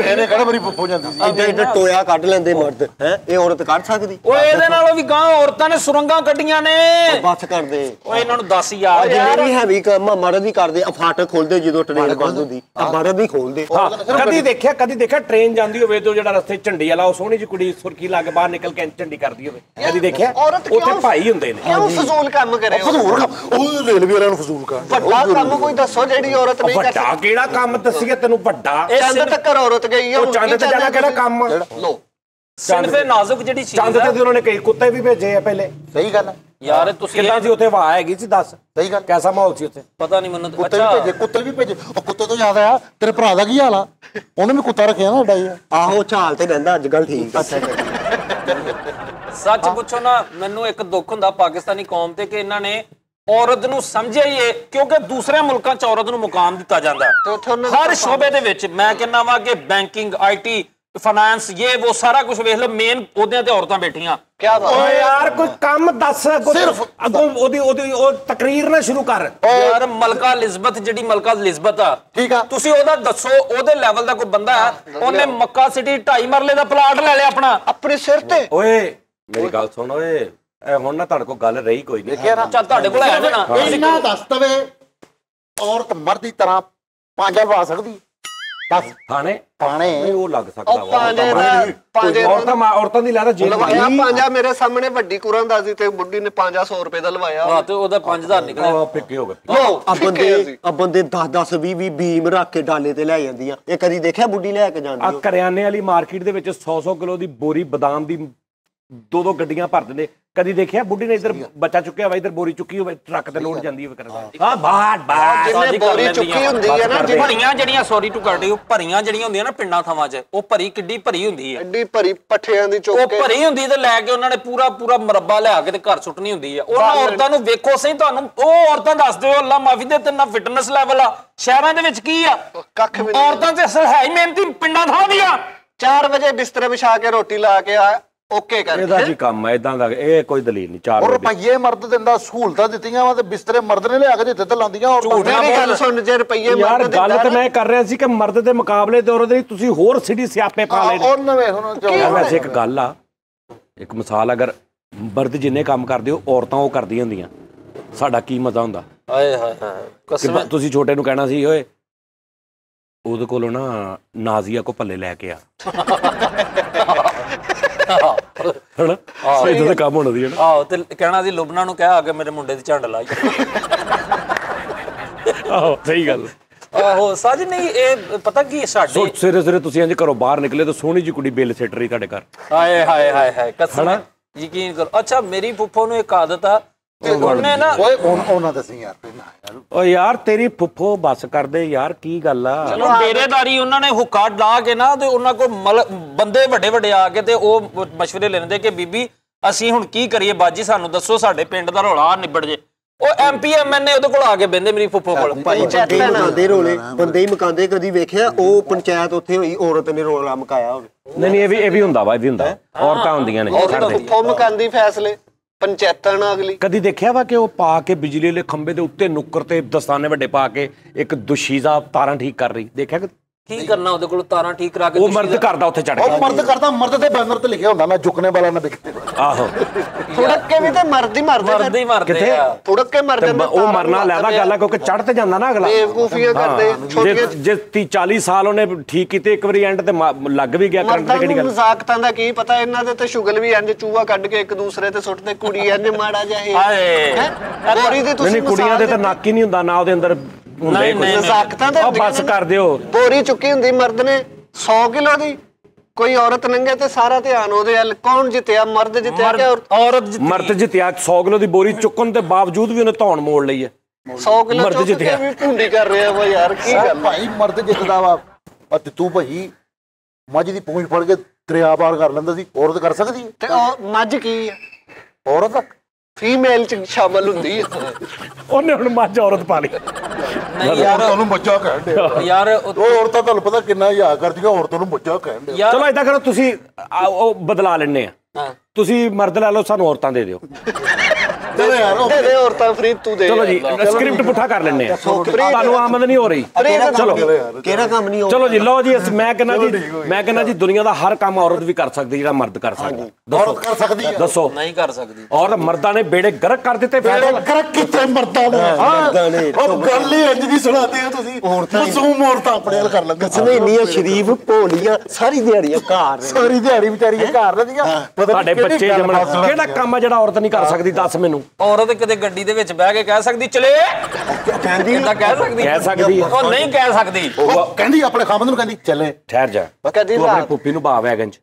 ਇਹਨੇ ਕਿਹੜਾ ਬੜੀ ਪੁੱਪੋ ਜਾਂਦੀ ਸੀ
ਇੱਦਾਂ ਇੱਦਾਂ ਟੋਇਆ ਕੱਢ ਲੈਂਦੇ ਮਰਦ ਹੈ ਇਹ ਔਰਤ ਕੱਢ ਸਕਦੀ
ਓਏ ਇਹਦੇ ਨਾਲੋਂ ਵੀ ਗਾਂ ਔਰਤਾਂ ਨੇ ਸੁਰੰਗਾਂ ਕੱਢੀਆਂ ਨੇ
ਬਸ ਕਰਦੇ
ਓਏ ਇਹਨਾਂ ਨੂੰ ਦੱਸ ਯਾਰ
ਜਿਹੜੇ ਵੀ ਹੈਵੀ ਕੰਮ ਮਰਦ ਹੀ ਕਰਦੇ ਆ ਫਾਟਕ ਖੋਲਦੇ ਜਦੋਂ ਟ੍ਰੇਨ ਬੰਦ ਹੁੰਦੀ ਆ ਮਰਦ ਹੀ ਖੋਲਦੇ
ਹਾਂ ਕਦੀ ਦੇਖਿਆ ਟ੍ਰੇਨ ਜਾਂਦੀ ਹੋਵੇ ਤੇ ਜਿਹੜਾ ਰਸਤੇ ਝੰਡੀ ਵਾਲਾ ਉਹ ਸੋਹਣੀ ਜਿਹੀ ਕੁੜੀ ਸੁਰਖੀ ਲਾ ਕੇ ਬਾਹਰ ਨਿਕਲ ਕੇ ਝੰਡੀ ਕਰਦੀ ਹੋਵੇ ਕਦੀ ਦੇਖਿਆ ਉੱਥੇ ਭਾਈ ਹੁੰਦੇ ਨੇ
ਕਿਉਂ ਫਜ਼ੂਲ ਕੰਮ ਕਰੇ
ਫਜ਼ੂਲ ਕੰਮ ਉਹ ਰੇਲਵੇ ਵਾਲਿਆਂ ਨੂੰ ਫਜ਼ੂਲ ਕਰ
ਵੱਡਾ ਕੰਮ ਕੋਈ ਦੱਸੋ ਜਿਹੜੀ ਔਰਤ ਨਹੀਂ ਕਰ
ਵੱਡਾ ਕਿਹੜਾ ਕੰਮ ਦੱਸੀਏ ਤੈਨੂੰ ਵੱਡਾ
ਚੰਦ ਤੱਕ ਔਰਤ ਗਈ ਆ
ਉਹ ਚੰਦ ਤੇ ਜਾਣਾ ਕਿਹੜਾ ਕੰਮ ਆ?
ਲੋ
ਸਿਨਫੇ ਨਾਜ਼ੁਕ ਜਿਹੜੀ ਚੀਜ਼
ਚੰਦ ਤੇ ਉਹਨਾਂ ਨੇ ਕਈ ਕੁੱਤੇ ਵੀ ਭੇਜੇ ਆ ਪਹਿਲੇ
ਸਹੀ ਗੱਲ ਹੈ
ਯਾਰ ਤੁਸੀਂ
ਕਿੰਨਾ ਸੀ ਉੱਥੇ ਵਾਹ ਹੈਗੀ ਸੀ ਦੱਸ
ਸਹੀ ਗੱਲ
ਕੈਸਾ ਮਾਹੌਲ ਸੀ ਉੱਥੇ
ਪਤਾ ਨਹੀਂ ਮੈਨੂੰ
ਕੁੱਤੇ ਵੀ ਭੇਜੇ ਉਹ ਕੁੱਤੇ ਤੋਂ ਯਾਦ ਆਇਆ ਤੇਰੇ ਭਰਾ ਦਾ ਕੀ ਹਾਲ ਆ ਉਹਨੇ ਵੀ ਕੁੱਤਾ ਰੱਖਿਆ ਨਾ ਡਾਈ
ਆਹੋ ਝਾਲ ਤੇ ਰਹਿੰਦਾ ਅੱਜ ਕੱਲ ਠੀਕ ਆ
ਸੱਚ ਪੁੱਛੋ ਨਾ ਮੈਨੂੰ ਇੱਕ ਦੁੱਖ ਹੁੰਦਾ ਪਾਕਿਸਤਾਨੀ ਕੌਮ ਤੇ ਕਿ ਇਹਨਾਂ ਨੇ ਔਰਤ ਨੂੰ ਸਮਝਿਆ ਹੀ ਏ ਕਿਉਂਕਿ ਦੂਸਰੇ ਮੁਲਕਾਂ 'ਚ ਔਰਤ ਨੂੰ ਮੁਕਾਮ ਦਿੱਤਾ ਜਾਂਦਾ ਹਰ ਸ਼ੋਬੇ ਦੇ ਵਿੱਚ ਮੈਂ ਕਹਿੰਦਾ ਵਾਂ ਕਿ ਬੈਂਕਿੰਗ ਆਈਟੀ ਫਾਈਨਾਂਸ ਇਹ ਉਹ ਸਾਰਾ ਕੁਝ ਵੇਖ ਲਓ ਮੇਨ ਉਹਦਿਆਂ ਤੇ ਔਰਤਾਂ ਬੈਠੀਆਂ
ਕੀ ਬਾਤ
ਓਏ ਯਾਰ ਕੋਈ ਕੰਮ ਦੱਸ ਸਿਰਫ ਅੱਗੋਂ ਉਹਦੀ ਉਹ ਤਕਰੀਰ ਨਾ ਸ਼ੁਰੂ ਕਰ
ਯਾਰ ਮਲਕਾ ਲਿਜ਼ਬਤ ਜਿਹੜੀ ਮਲਕਾ ਲਿਜ਼ਬਤ ਆ
ਠੀਕ ਆ
ਤੁਸੀਂ ਉਹਦਾ ਦੱਸੋ ਉਹਦੇ ਲੈਵਲ ਦਾ ਕੋਈ ਬੰਦਾ ਹੈ ਉਹਨੇ ਮੱਕਾ ਸਿਟੀ 2.5 ਮਰਲੇ ਦਾ ਪਲਾਟ ਲੈ ਲਿਆ ਆਪਣਾ
ਆਪਣੇ ਸਿਰ ਤੇ
ਓਏ ਮੇਰੀ ਗੱਲ ਸੁਣ ਓਏ ਇਹ ਹੁਣ ਨਾ ਤੁਹਾਡੇ ਕੋਲ ਗੱਲ ਰਹੀ ਕੋਈ ਨਹੀਂ
ਚੱਲ ਤੁਹਾਡੇ ਕੋਲ ਹੈ ਨਾ
ਇੰਨਾ ਦੱਸ ਦਵੇ ਔਰਤ ਮਰਦ ਦੀ ਤਰ੍ਹਾਂ ਪਾਂਜਾ ਲਵਾ ਸਕਦੀ ਦੱਸ
ਥਾਣੇ
ਪਾਣੇ
ਉਹ ਲੱਗ ਸਕਦਾ ਔਰਤਾਂ ਦੀ ਲਾਦਾ ਜੇਲ੍ਹ
ਲਵਾਇਆ ਪੰਜਾ ਮੇਰੇ ਸਾਹਮਣੇ ਵੱਡੀ ਕੁਰਨ ਦਾ ਸੀ ਤੇ ਬੁੱਢੀ ਨੇ 500 ਰੁਪਏ ਦਾ ਲਵਾਇਆ
ਹਾਂ ਤੇ ਉਹਦਾ 5000 ਨਿਕਲਿਆ
ਫਿੱਕੇ ਹੋ ਗਏ
ਲੋ
ਆ ਬੰਦੇ 10-10 20-20 ਬੀਮ ਰੱਖ ਕੇ ਡਾਲੇ ਤੇ ਲੈ ਜਾਂਦੀਆਂ ਇਹ ਕਦੀ ਦੇਖਿਆ ਬੁੱਢੀ ਲੈ ਕੇ ਜਾਂਦੀ
ਆ ਕਰਿਆਨੇ ਵਾਲੀ ਮਾਰਕੀਟ ਦੇ ਵਿੱਚ 100-100 ਕਿਲੋ ਦੀ ਬੋਰੀ ਬਦਾਮ ਦੀ 2-2 ਗੱਡੀਆਂ ਭਰ ਦਿੰਦੇ ਕਦੀ ਦੇਖਿਆ ਬੁੱਢੀ ਨੇ ਇੱਧਰ ਬੱਚਾ ਚੁੱਕਿਆ ਵਾ ਇੱਧਰ ਬੋਰੀ ਚੁੱਕੀ ਹੋਵੇ ਟਰੱਕ ਤੇ ਲੋਡ ਜਾਂਦੀ ਹੋਵੇ ਕਰਦਾ ਹਾਂ ਬਾਹਰ
ਜਿੰਨੇ ਬੋਰੀ ਚੁੱਕੀ ਹੁੰਦੀ ਹੈ ਨਾ
ਭਰੀਆਂ ਜਿਹੜੀਆਂ ਸੌਰੀ ਟੂ ਕੱਟ ਉਹ ਭਰੀਆਂ ਜਿਹੜੀਆਂ ਹੁੰਦੀਆਂ ਨਾ ਪਿੰਡਾਂ ਥਾਵਾਂ 'ਚ ਉਹ ਭਰੀ ਕਿੱਡੀ ਭਰੀ ਹੁੰਦੀ ਹੈ
ਐਡੀ ਭਰੀ ਪੱਠਿਆਂ ਦੀ ਚੁੱਕ
ਉਹ
ਕੇ
ਭਰੀ ਹੁੰਦੀ ਤੇ ਲੈ ਕੇ ਉਹਨਾਂ ਨੇ ਪੂਰਾ ਮਰੱਬਾ ਲਿਆ ਕੇ ਤੇ ਘਰ ਸੁੱਟਣੀ ਹੁੰਦੀ ਹੈ ਉਹਨਾਂ ਔਰਤਾਂ ਨੂੰ ਵੇਖੋ ਸਹੀ ਤੁਹਾਨੂੰ ਉਹ ਔਰਤਾਂ ਦੱਸ ਦਿਓ ਅੱਲਾ ਮਾਫੀ ਦੇ ਤੇ ਨਾ ਫਿਟਨੈਸ ਲੈਵਲ ਆ ਸ਼ਹਿਰਾਂ ਦੇ ਵਿੱਚ ਕੀ ਆ
ਕੱਖ ਵੀ ਨਹੀਂ
ਔਰਤਾਂ ਤੇ ਅਸਲ ਹੈ ਹੀ ਮਿਹਨਤੀ ਪਿੰਡਾਂ ਥਾਂ ਦੀਆਂ
4 ਵਜੇ ਬਿਸਤਰੇ ਵਿਛਾ ਕੇ ਰੋਟੀ ਲਾ ਕੇ ਆ ਓਕੇ ਕਰ
ਇਹਦਾ ਜੀ ਕੰਮ ਹੈ ਇਦਾਂ ਦਾ ਇਹ ਕੋਈ ਦਲੀਲ ਨਹੀਂ 4
ਉਹ ਰੁਪਈਏ ਮਰਦ ਦਿੰਦਾ ਸਹੂਲਤਾਂ ਦਿੱਤੀਆਂ ਵਾ ਤੇ ਬਿਸਤਰੇ ਮਰਦ ਨੇ ਲਿਆ ਕੇ ਦਿੱਤੇ ਤੇ ਲਾਂਦੀਆਂ ਔਰਤਾਂ
ਮੇਰੀ ਗੱਲ ਸੁਣ ਜੇ ਰੁਪਈਏ
ਯਾਰ
ਮਰਦ
ਗੱਲ ਤਾਂ ਮੈਂ ਕਰ ਰਿਹਾ ਸੀ ਕਿ ਮਰਦ ਦੇ ਮੁਕਾਬਲੇ ਤੇ ਔਰਤ ਦੀ ਤੁਸੀਂ ਹੋਰ ਸਿੱਧੀ ਸਿਆਪੇ ਪਾ ਲੈਣੇ
ਉਹ ਨਵੇਂ ਹੁਣ
ਵੈਸੇ ਇੱਕ ਗੱਲ ਆ ਇੱਕ ਮਿਸਾਲ ਅਗਰ ਮਰਦ ਜਿੰਨੇ ਕੰਮ ਕਰਦੇ ਹੋ ਔਰਤਾਂ ਉਹ ਕਰਦੀਆਂ ਹੁੰਦੀਆਂ ਸਾਡਾ ਕੀ ਮਜ਼ਾ ਹੁੰਦਾ
ਆਏ ਹਾਏ ਹਾਏ
ਤੁਸੀਂ ਛੋਟੇ ਨੂੰ ਕਹਿਣਾ ਸੀ ਓਏ ਉਹਦੇ ਕੋਲੋਂ ਨਾ ਨਾਜ਼ੀਆ ਕੋ ਭੱਲੇ ਲੈ ਕੇ ਆ ਹਣਾ ਇਦਾਂ ਦਾ ਕੰਮ ਹੋਣਾ ਸੀ ਹਣਾ
ਆਹੋ ਤੇ ਕਹਿਣਾ ਸੀ ਲੁਬਨਾ ਨੂੰ ਕਹਿ ਆ ਕੇ ਮੇਰੇ ਮੁੰਡੇ ਦੀ ਝੰਡ ਲਾਈ
ਆਹੋ ਸਹੀ ਗੱਲ
ਆਹੋ ਸਾਜ ਨਹੀਂ ਇਹ ਪਤਾ ਕੀ ਸਾਡੇ
ਸਵੇਰੇ ਸਵੇਰੇ ਤੁਸੀਂ ਇੰਜ ਘਰੋਂ ਬਾਹਰ ਨਿਕਲੇ ਤਾਂ ਸੋਹਣੀ ਜੀ ਕੁੜੀ ਬਿੱਲ ਸਿੱਟ ਰਹੀ ਤੁਹਾਡੇ ਘਰ।
ਹਾਏ ਹਾਏ ਹਾਏ ਹਾਏ ਕਸਮ ਯਕੀਨ ਕਰੋ। ਅੱਛਾ ਮੇਰੀ ਫੁੱਫੋ ਨੂੰ ਇੱਕ ਆਦਤ ਆ ਤੇ ਉਹਨੇ ਨਾ
ਓਏ ਉਹਨਾਂ ਦੱਸੀ ਯਾਰ
ਓ ਯਾਰ ਤੇਰੀ ਫੁੱਫੋ ਬੱਸ ਕਰਦੇ ਯਾਰ ਕੀ ਗੱਲ ਆ।
ਚਲੋ ਡੇਰੇਦਾਰੀ ਉਹਨਾਂ ਨੇ ਹੁੱਕਾ ਲਾ ਕੇ ਨਾ ਤੇ ਉਹਨਾਂ ਕੋਲ ਬੰਦੇ ਵੱਡੇ ਵੱਡੇ ਆ ਕੇ ਤੇ ਉਹ ਮਸ਼ਵਰੇ ਲੈਂਦੇ ਕਿ ਬੀਬੀ ਅਸੀਂ ਹੁਣ ਕੀ ਕਰੀਏ ਬਾਜੀ ਸਾਨੂੰ ਦੱਸੋ ਸਾਡੇ ਪਿੰਡ ਦਾ ਰੌਲਾ ਨਿਬੜ ਜੇ। ਉਹ ਐਮਪੀ ਐਮਐਨਏ ਉਹਦੇ ਕੋਲ ਆ ਕੇ ਬਹਿੰਦੇ ਮੇਰੀ ਫੁੱਫੋ ਕੋਲ।
ਭਾਈ ਬੰਦੇ ਹੀ ਮਕਾਉਂਦੇ ਰੋਲੇ, ਬੰਦੇ ਹੀ ਮਕਾਉਂਦੇ। ਕਦੀ ਵੇਖਿਆ ਉਹ ਪੰਚਾਇਤ ਉੱਥੇ ਹੋਈ ਔਰਤ ਨੇ ਰੋਲਾ ਮਕਾਇਆ ਹੋਵੇ?
ਨਹੀਂ ਇਹ ਵੀ ਹੁੰਦਾ ਵਾ, ਇਹ ਵੀ ਹੁੰਦਾ। ਔਰਤਾਂ ਹੁੰਦੀਆਂ ਨੇ
ਫੁੱਫੋ ਮਕਾਉਂਦੀ ਫੈਸਲੇ ਪੰਚਾਇਤਾਂ ਨਾਲ ਅਗਲੀ।
ਕਦੀ ਦੇਖਿਆ ਵਾ ਕਿ ਉਹ ਪਾ ਕੇ ਬਿਜਲੀ ਵਾਲੇ ਖੰਭੇ ਦੇ ਉੱਤੇ ਨੁੱਕਰ ਤੇ ਦਸਤਾਨੇ ਵੱਡੇ ਪਾ ਕੇ ਇੱਕ ਦੁਸ਼ੀਜ਼ਾ ਤਾਰਾਂ ਠੀਕ ਕਰ ਰਹੀ? ਦੇਖਿਆ
ਕੀ ਕਰਨਾ ਉਹਦੇ ਕੋਲ ਤਾਰਾਂ ਠੀਕ ਕਰਾ ਕੇ?
ਉਹ ਮਰਦ ਕਰਦਾ ਉੱਥੇ ਚੜ
ਉਹ
ਕੇ।
ਮਰਦ ਕਰਦਾ, ਮਰਦ ਤੇ ਬੈਨਰ ਤੇ ਲਿਖਿਆ ਹੁੰਦਾ ਮੈਂ ਝੁਕਣੇ ਵਾਲਾ ਨਾ ਵਿਕਤੇ।
ਆਹੋ
ਥੁੜਕ ਕੇ ਵੀ ਤੇ ਮਰਦ ਹੀ
ਮਰਦੇ
ਕਿੱਥੇ?
ਆ
ਥੁੜਕ ਕੇ ਮਰ ਜਾਂਦਾ।
ਉਹ ਮਰਨਾ ਲੈਦਾ ਗੱਲ ਆ ਕਿਉਂਕਿ ਚੜ ਤੇ ਜਾਂਦਾ ਨਾ ਅਗਲਾ।
ਬੇਵਕੂਫੀਆਂ ਕਰਦੇ ਛੋਟੀਆਂ।
ਜੇ 30-40 ਸਾਲ ਉਹਨੇ ਠੀਕ ਕੀਤੇ ਇੱਕ ਵਾਰੀ ਐਂਡ ਤੇ ਲੱਗ ਵੀ ਗਿਆ ਕਰੰਟ ਤੇ ਕਿਹੜੀ ਗੱਲ।
ਮਜ਼ਾਕਤਾਂ ਦਾ ਕੀ ਪਤਾ ਇਹਨਾਂ ਦੇ ਤੇ ਸ਼ੁਗਲ ਵੀ ਇੰਜ ਚੂਹਾ ਕੱਢ ਕੇ ਇੱਕ ਦੂਸਰੇ ਤੇ ਸੁੱਟਦੇ। ਕੁੜੀ ਇੰਜ ਮਾੜਾ ਜਿਹਾ ਇਹ
ਹਾਏ
ਬੋਰੀ ਦੇ ਤੁਸੀਂ
ਨਹੀਂ ਕੁੜੀਆਂ ਦੇ ਤਾਂ ਨੱਕ ਹੀ ਨਹੀਂ ਹੁੰਦਾ ਨਾ ਉਹਦੇ ਅੰਦਰ ਹੁੰਦੇ
ਮਜ਼ਾਕਤਾਂ ਤੇ
ਬਸ ਕਰ ਦਿਓ।
ਬੋਰੀ ਚੁੱਕੀ ਹੁੰਦੀ ਮਰਦ ਨੇ 100 ਕਿਲੋ ਦੀ, ਕੋਈ ਔਰਤ ਲੰਘੇ ਤੇ ਸਾਰਾ ਧਿਆਨ ਉਹਦੇ ਵੱਲ। ਕੌਣ ਜਿੱਤਿਆ? ਮਰਦ ਜਿੱਤਿਆ ਕਿ
ਔਰਤ?
ਮਰਦ ਜਿੱਤਿਆ। 100 ਕਿਲੋ ਦੀ ਬੋਰੀ ਚੁੱਕਣ ਦੇ ਬਾਵਜੂਦ ਵੀ ਉਹਨੇ ਧੌਣ ਮੋੜ ਲਈ ਹੈ।
100 ਕਿਲੋ ਚੁੱਕ ਕੇ ਵੀ ਭੁੰਡੀ ਕਰ ਰਿਹਾ ਵਾ ਯਾਰ ਕੀ ਗੱਲ।
ਭਾਈ ਮਰਦ ਜਿੱਤਦਾ ਵਾ ਅਤੇ ਤੂੰ ਭਾਈ ਮੱਝ ਦੀ ਪੂੰਛ ਫੜ ਕੇ ਦਰਿਆ ਪਾਰ ਕਰ ਲੈਂਦਾ ਸੀ, ਔਰਤ ਕਰ ਸਕਦੀ ਹੈ?
ਤੇ ਉਹ ਮੱਝ ਕੀ ਆ?
ਔਰਤ
ਫੀਮੇਲ ਚ ਸ਼ਾਮਲ ਹੁੰਦੀ ਹੈ।
ਉਹਨੇ ਹੁਣ ਮੱਝ ਔਰਤ ਪਾ ਲਈ।
ਨਹੀਂ ਯਾਰ
ਉਹਨੂੰ ਬੱਚਾ ਕਹਿਣ ਦੇ
ਯਾਰ
ਉਹ ਔਰਤਾਂ ਤੁਹਾਨੂੰ ਪਤਾ ਕਿੰਨਾ ਯਾ ਕਰਦੀਆਂ, ਔਰਤਾਂ ਨੂੰ ਬੱਚਾ ਕਹਿਣ ਦੇ।
ਯਾਰ
ਚਲੋ ਏਦਾਂ ਕਰੋ ਤੁਸੀਂ ਉਹ ਬਦਲਾ ਲੈਣੇ ਆ। ਤੁਸੀਂ ਮਰਦ ਲੈ ਲਓ, ਸਾਨੂੰ ਔਰਤਾਂ ਦੇ ਦਿਓ।
ਚਲੋ ਯਾਰ
ਦੇ ਔਰਤਾਂ ਫਰੀ ਤੂੰ ਦੇ।
ਚਲੋ ਜੀ ਸਕ੍ਰਿਪਟ ਪੁੱਠਾ ਕਰ ਲੈਣੇ ਆ। ਤੁਹਾਨੂੰ ਆਮਦਨੀ ਹੋ ਰਹੀ। ਚਲੋ
ਕਿਹੜਾ ਕੰਮ ਨਹੀਂ
ਚਲੋ ਜੀ ਲਓ ਜੀ ਮੈਂ ਕਹਿੰਦਾ ਜੀ ਦੁਨੀਆ ਦਾ ਹਰ ਕੰਮ ਔਰਤ ਵੀ ਕਰ ਸਕਦੀ ਜਿਹੜਾ ਮਰਦ ਕਰ ਸਕਦਾ।
ਔਰਤ ਕਰ ਸਕਦੀ ਹੈ?
ਦੱਸੋ
ਨਹੀਂ ਕਰ ਸਕਦੀ।
ਔਰ ਮਰਦਾਂ ਨੇ ਬੇੜੇ ਗਰਕ ਕਰ ਦਿੱਤੇ।
ਕਰ ਕਿੱਥੇ ਮਰਦਾਂ ਨੇ? ਉਹ ਗੱਲ ਹੀ ਇੰਜ ਦੀ ਸੁਣਾਦੇ ਹੋ ਤੁਸੀਂ। ਮਾਸੂਮ ਔਰਤਾਂ ਆਪਣੇ ਨਾਲ ਕਰ ਲੈਂਦੇ।
ਸਵੇਨੀਆਂ ਸ਼ਰੀਫ ਭੋਲੀਆਂ ਸਾਰੀ ਦਿਹਾੜੀਆਂ ਘਰ,
ਸਾਰੀ ਦਿਹਾੜੀ ਵਿਚਾਰੀਆਂ ਘਰ ਰਹਿੰਦੀਆਂ।
ਤੁਹਾਡੇ ਬੱਚੇ ਜੰਮਣ ਕਿਹੜਾ ਕੰਮ ਆ ਜਿਹੜਾ ਔਰਤ ਨਹੀਂ ਕਰ ਸਕਦੀ? ਦੱਸ ਮੈਨੂੰ।
ਔਰਤ ਕਿਤੇ ਗੱਡੀ ਦੇ ਵਿੱਚ ਬਹਿ ਕੇ ਕਹਿ ਸਕਦੀ ਚਲੇ?
ਕਹਿੰਦੀ
ਕਿੱਦਾਂ ਕਹਿ ਸਕਦੀ?
ਕਹਿ ਸਕਦੀ ਆ।
ਉਹ ਨਹੀਂ ਕਹਿ ਸਕਦੀ।
ਉਹ ਕਹਿੰਦੀ ਆਪਣੇ ਖਾਮਦ ਨੂੰ ਕਹਿੰਦੀ ਚੱਲੇ।
ਠਹਿਰ ਜਾ,
ਕਦੀ
ਤੂੰ ਆਪਣੀ ਪੁੱਪੀ ਨੂੰ ਭਾਵ ਵੈਗਨ ਚ।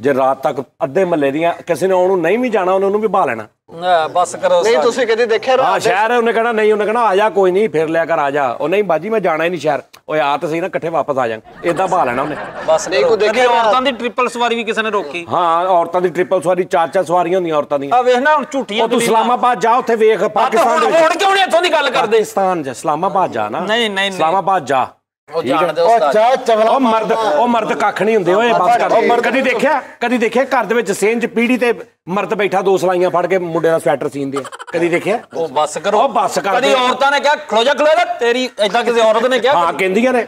ਜੇ ਰਾਤ ਤੱਕ ਅੱਧੇ ਮਹੱਲੇ ਦੀਆਂ ਕਿਸੇ ਨੇ ਉਹਨੂੰ ਨਹੀਂ ਵੀ ਜਾਣਾ ਉਹਨੂੰ ਵੀ ਭਾ ਲੈਣਾ।
ਬਸ ਕਰੋ।
ਨਹੀਂ ਤੁਸੀਂ ਕਦੀ ਦੇਖਿਆ
ਹਾਂ ਸ਼ਹਿਰ ਉਹਨੇ ਕਹਿਣਾ ਨਹੀਂ, ਉਹਨੇ ਕਹਿਣਾ ਆ ਜਾ ਕੋਈ ਨਹੀਂ ਫਿਰ ਲਿਆ ਕਰ ਆ ਜਾ। ਉਹ ਨਹੀਂ ਬਾਜੀ ਮੈਂ ਜਾਣਾ ਹੀ ਨਹੀਂ ਸ਼ਹਿਰ। ਓਏ ਆ ਤਾਂ ਸਹੀ ਨਾ ਇਕੱਠੇ ਵਾਪਸ ਆ ਜਾਣ। ਏਦਾਂ ਭਾ ਲੈਣਾ ਉਹਨੇ।
ਬਸ ਨਹੀਂ ਕੋਈ ਦੇਖਿਆ ਔਰਤਾਂ ਦੀ ਟ੍ਰਿਪਲ ਸਵਾਰੀ ਵੀ ਕਿਸੇ ਨੇ ਰੋਕੀ?
ਹਾਂ ਔਰਤਾਂ ਦੀ ਟ੍ਰਿਪਲ ਸਵਾਰੀ 4 ਸਵਾਰੀਆਂ ਹੁੰਦੀਆਂ ਔਰਤਾਂ ਦੀਆਂ।
ਆ ਵੇਖ ਨਾ ਹੁਣ ਝੂਠੀਆਂ।
ਤੂੰ ਇਸਲਾਮਾਬਾਦ ਜਾ ਉੱਥੇ ਵੇਖ ਪਾਕਿਸਤਾਨ ਦੇ ਵਿੱਚ।
ਹੁਣ ਕਿਉਂ ਨਹੀਂ ਇੱਥੋਂ ਦੀ ਗੱਲ ਕਰਦੇ?
ਪਾਕਿਸਤਾਨ ਜਾ ਇਸਲਾਮਾਬਾਦ ਜਾ ਨਾ।
ਨਹੀਂ
ਇਸਲਾਮਾਬਾਦ ਜਾ।
ਉਹ ਜਾਣਦੇ
ਉਹ ਚਾਹ ਚਵਲਾ
ਉਹ ਮਰਦ ਕੱਖ ਨਹੀਂ ਹੁੰਦੇ ਓਏ ਬਸ ਕਰ। ਕਦੀ ਦੇਖਿਆ ਘਰ ਦੇ ਵਿੱਚ ਸੇਨ ਚ ਪੀੜੀ ਤੇ ਮਰਦ ਬੈਠਾ 2 ਸਲਾਈਆਂ ਫੜ ਕੇ ਮੁੰਡੇ ਦਾ ਸਵੈਟਰ ਸੀਂਦੇ ਆ? ਕਦੀ ਦੇਖਿਆ?
ਉਹ ਬਸ ਕਰੋ।
ਉਹ ਬਸ ਕਰ।
ਕਦੀ ਔਰਤਾਂ ਨੇ ਕਿਹਾ ਖਲੋ ਜਾ ਤੇਰੀ ਏਦਾਂ ਕਿਸੇ ਔਰਤ ਨੇ ਕਿਹਾ?
ਹਾਂ ਕਹਿੰਦੀਆਂ ਨੇ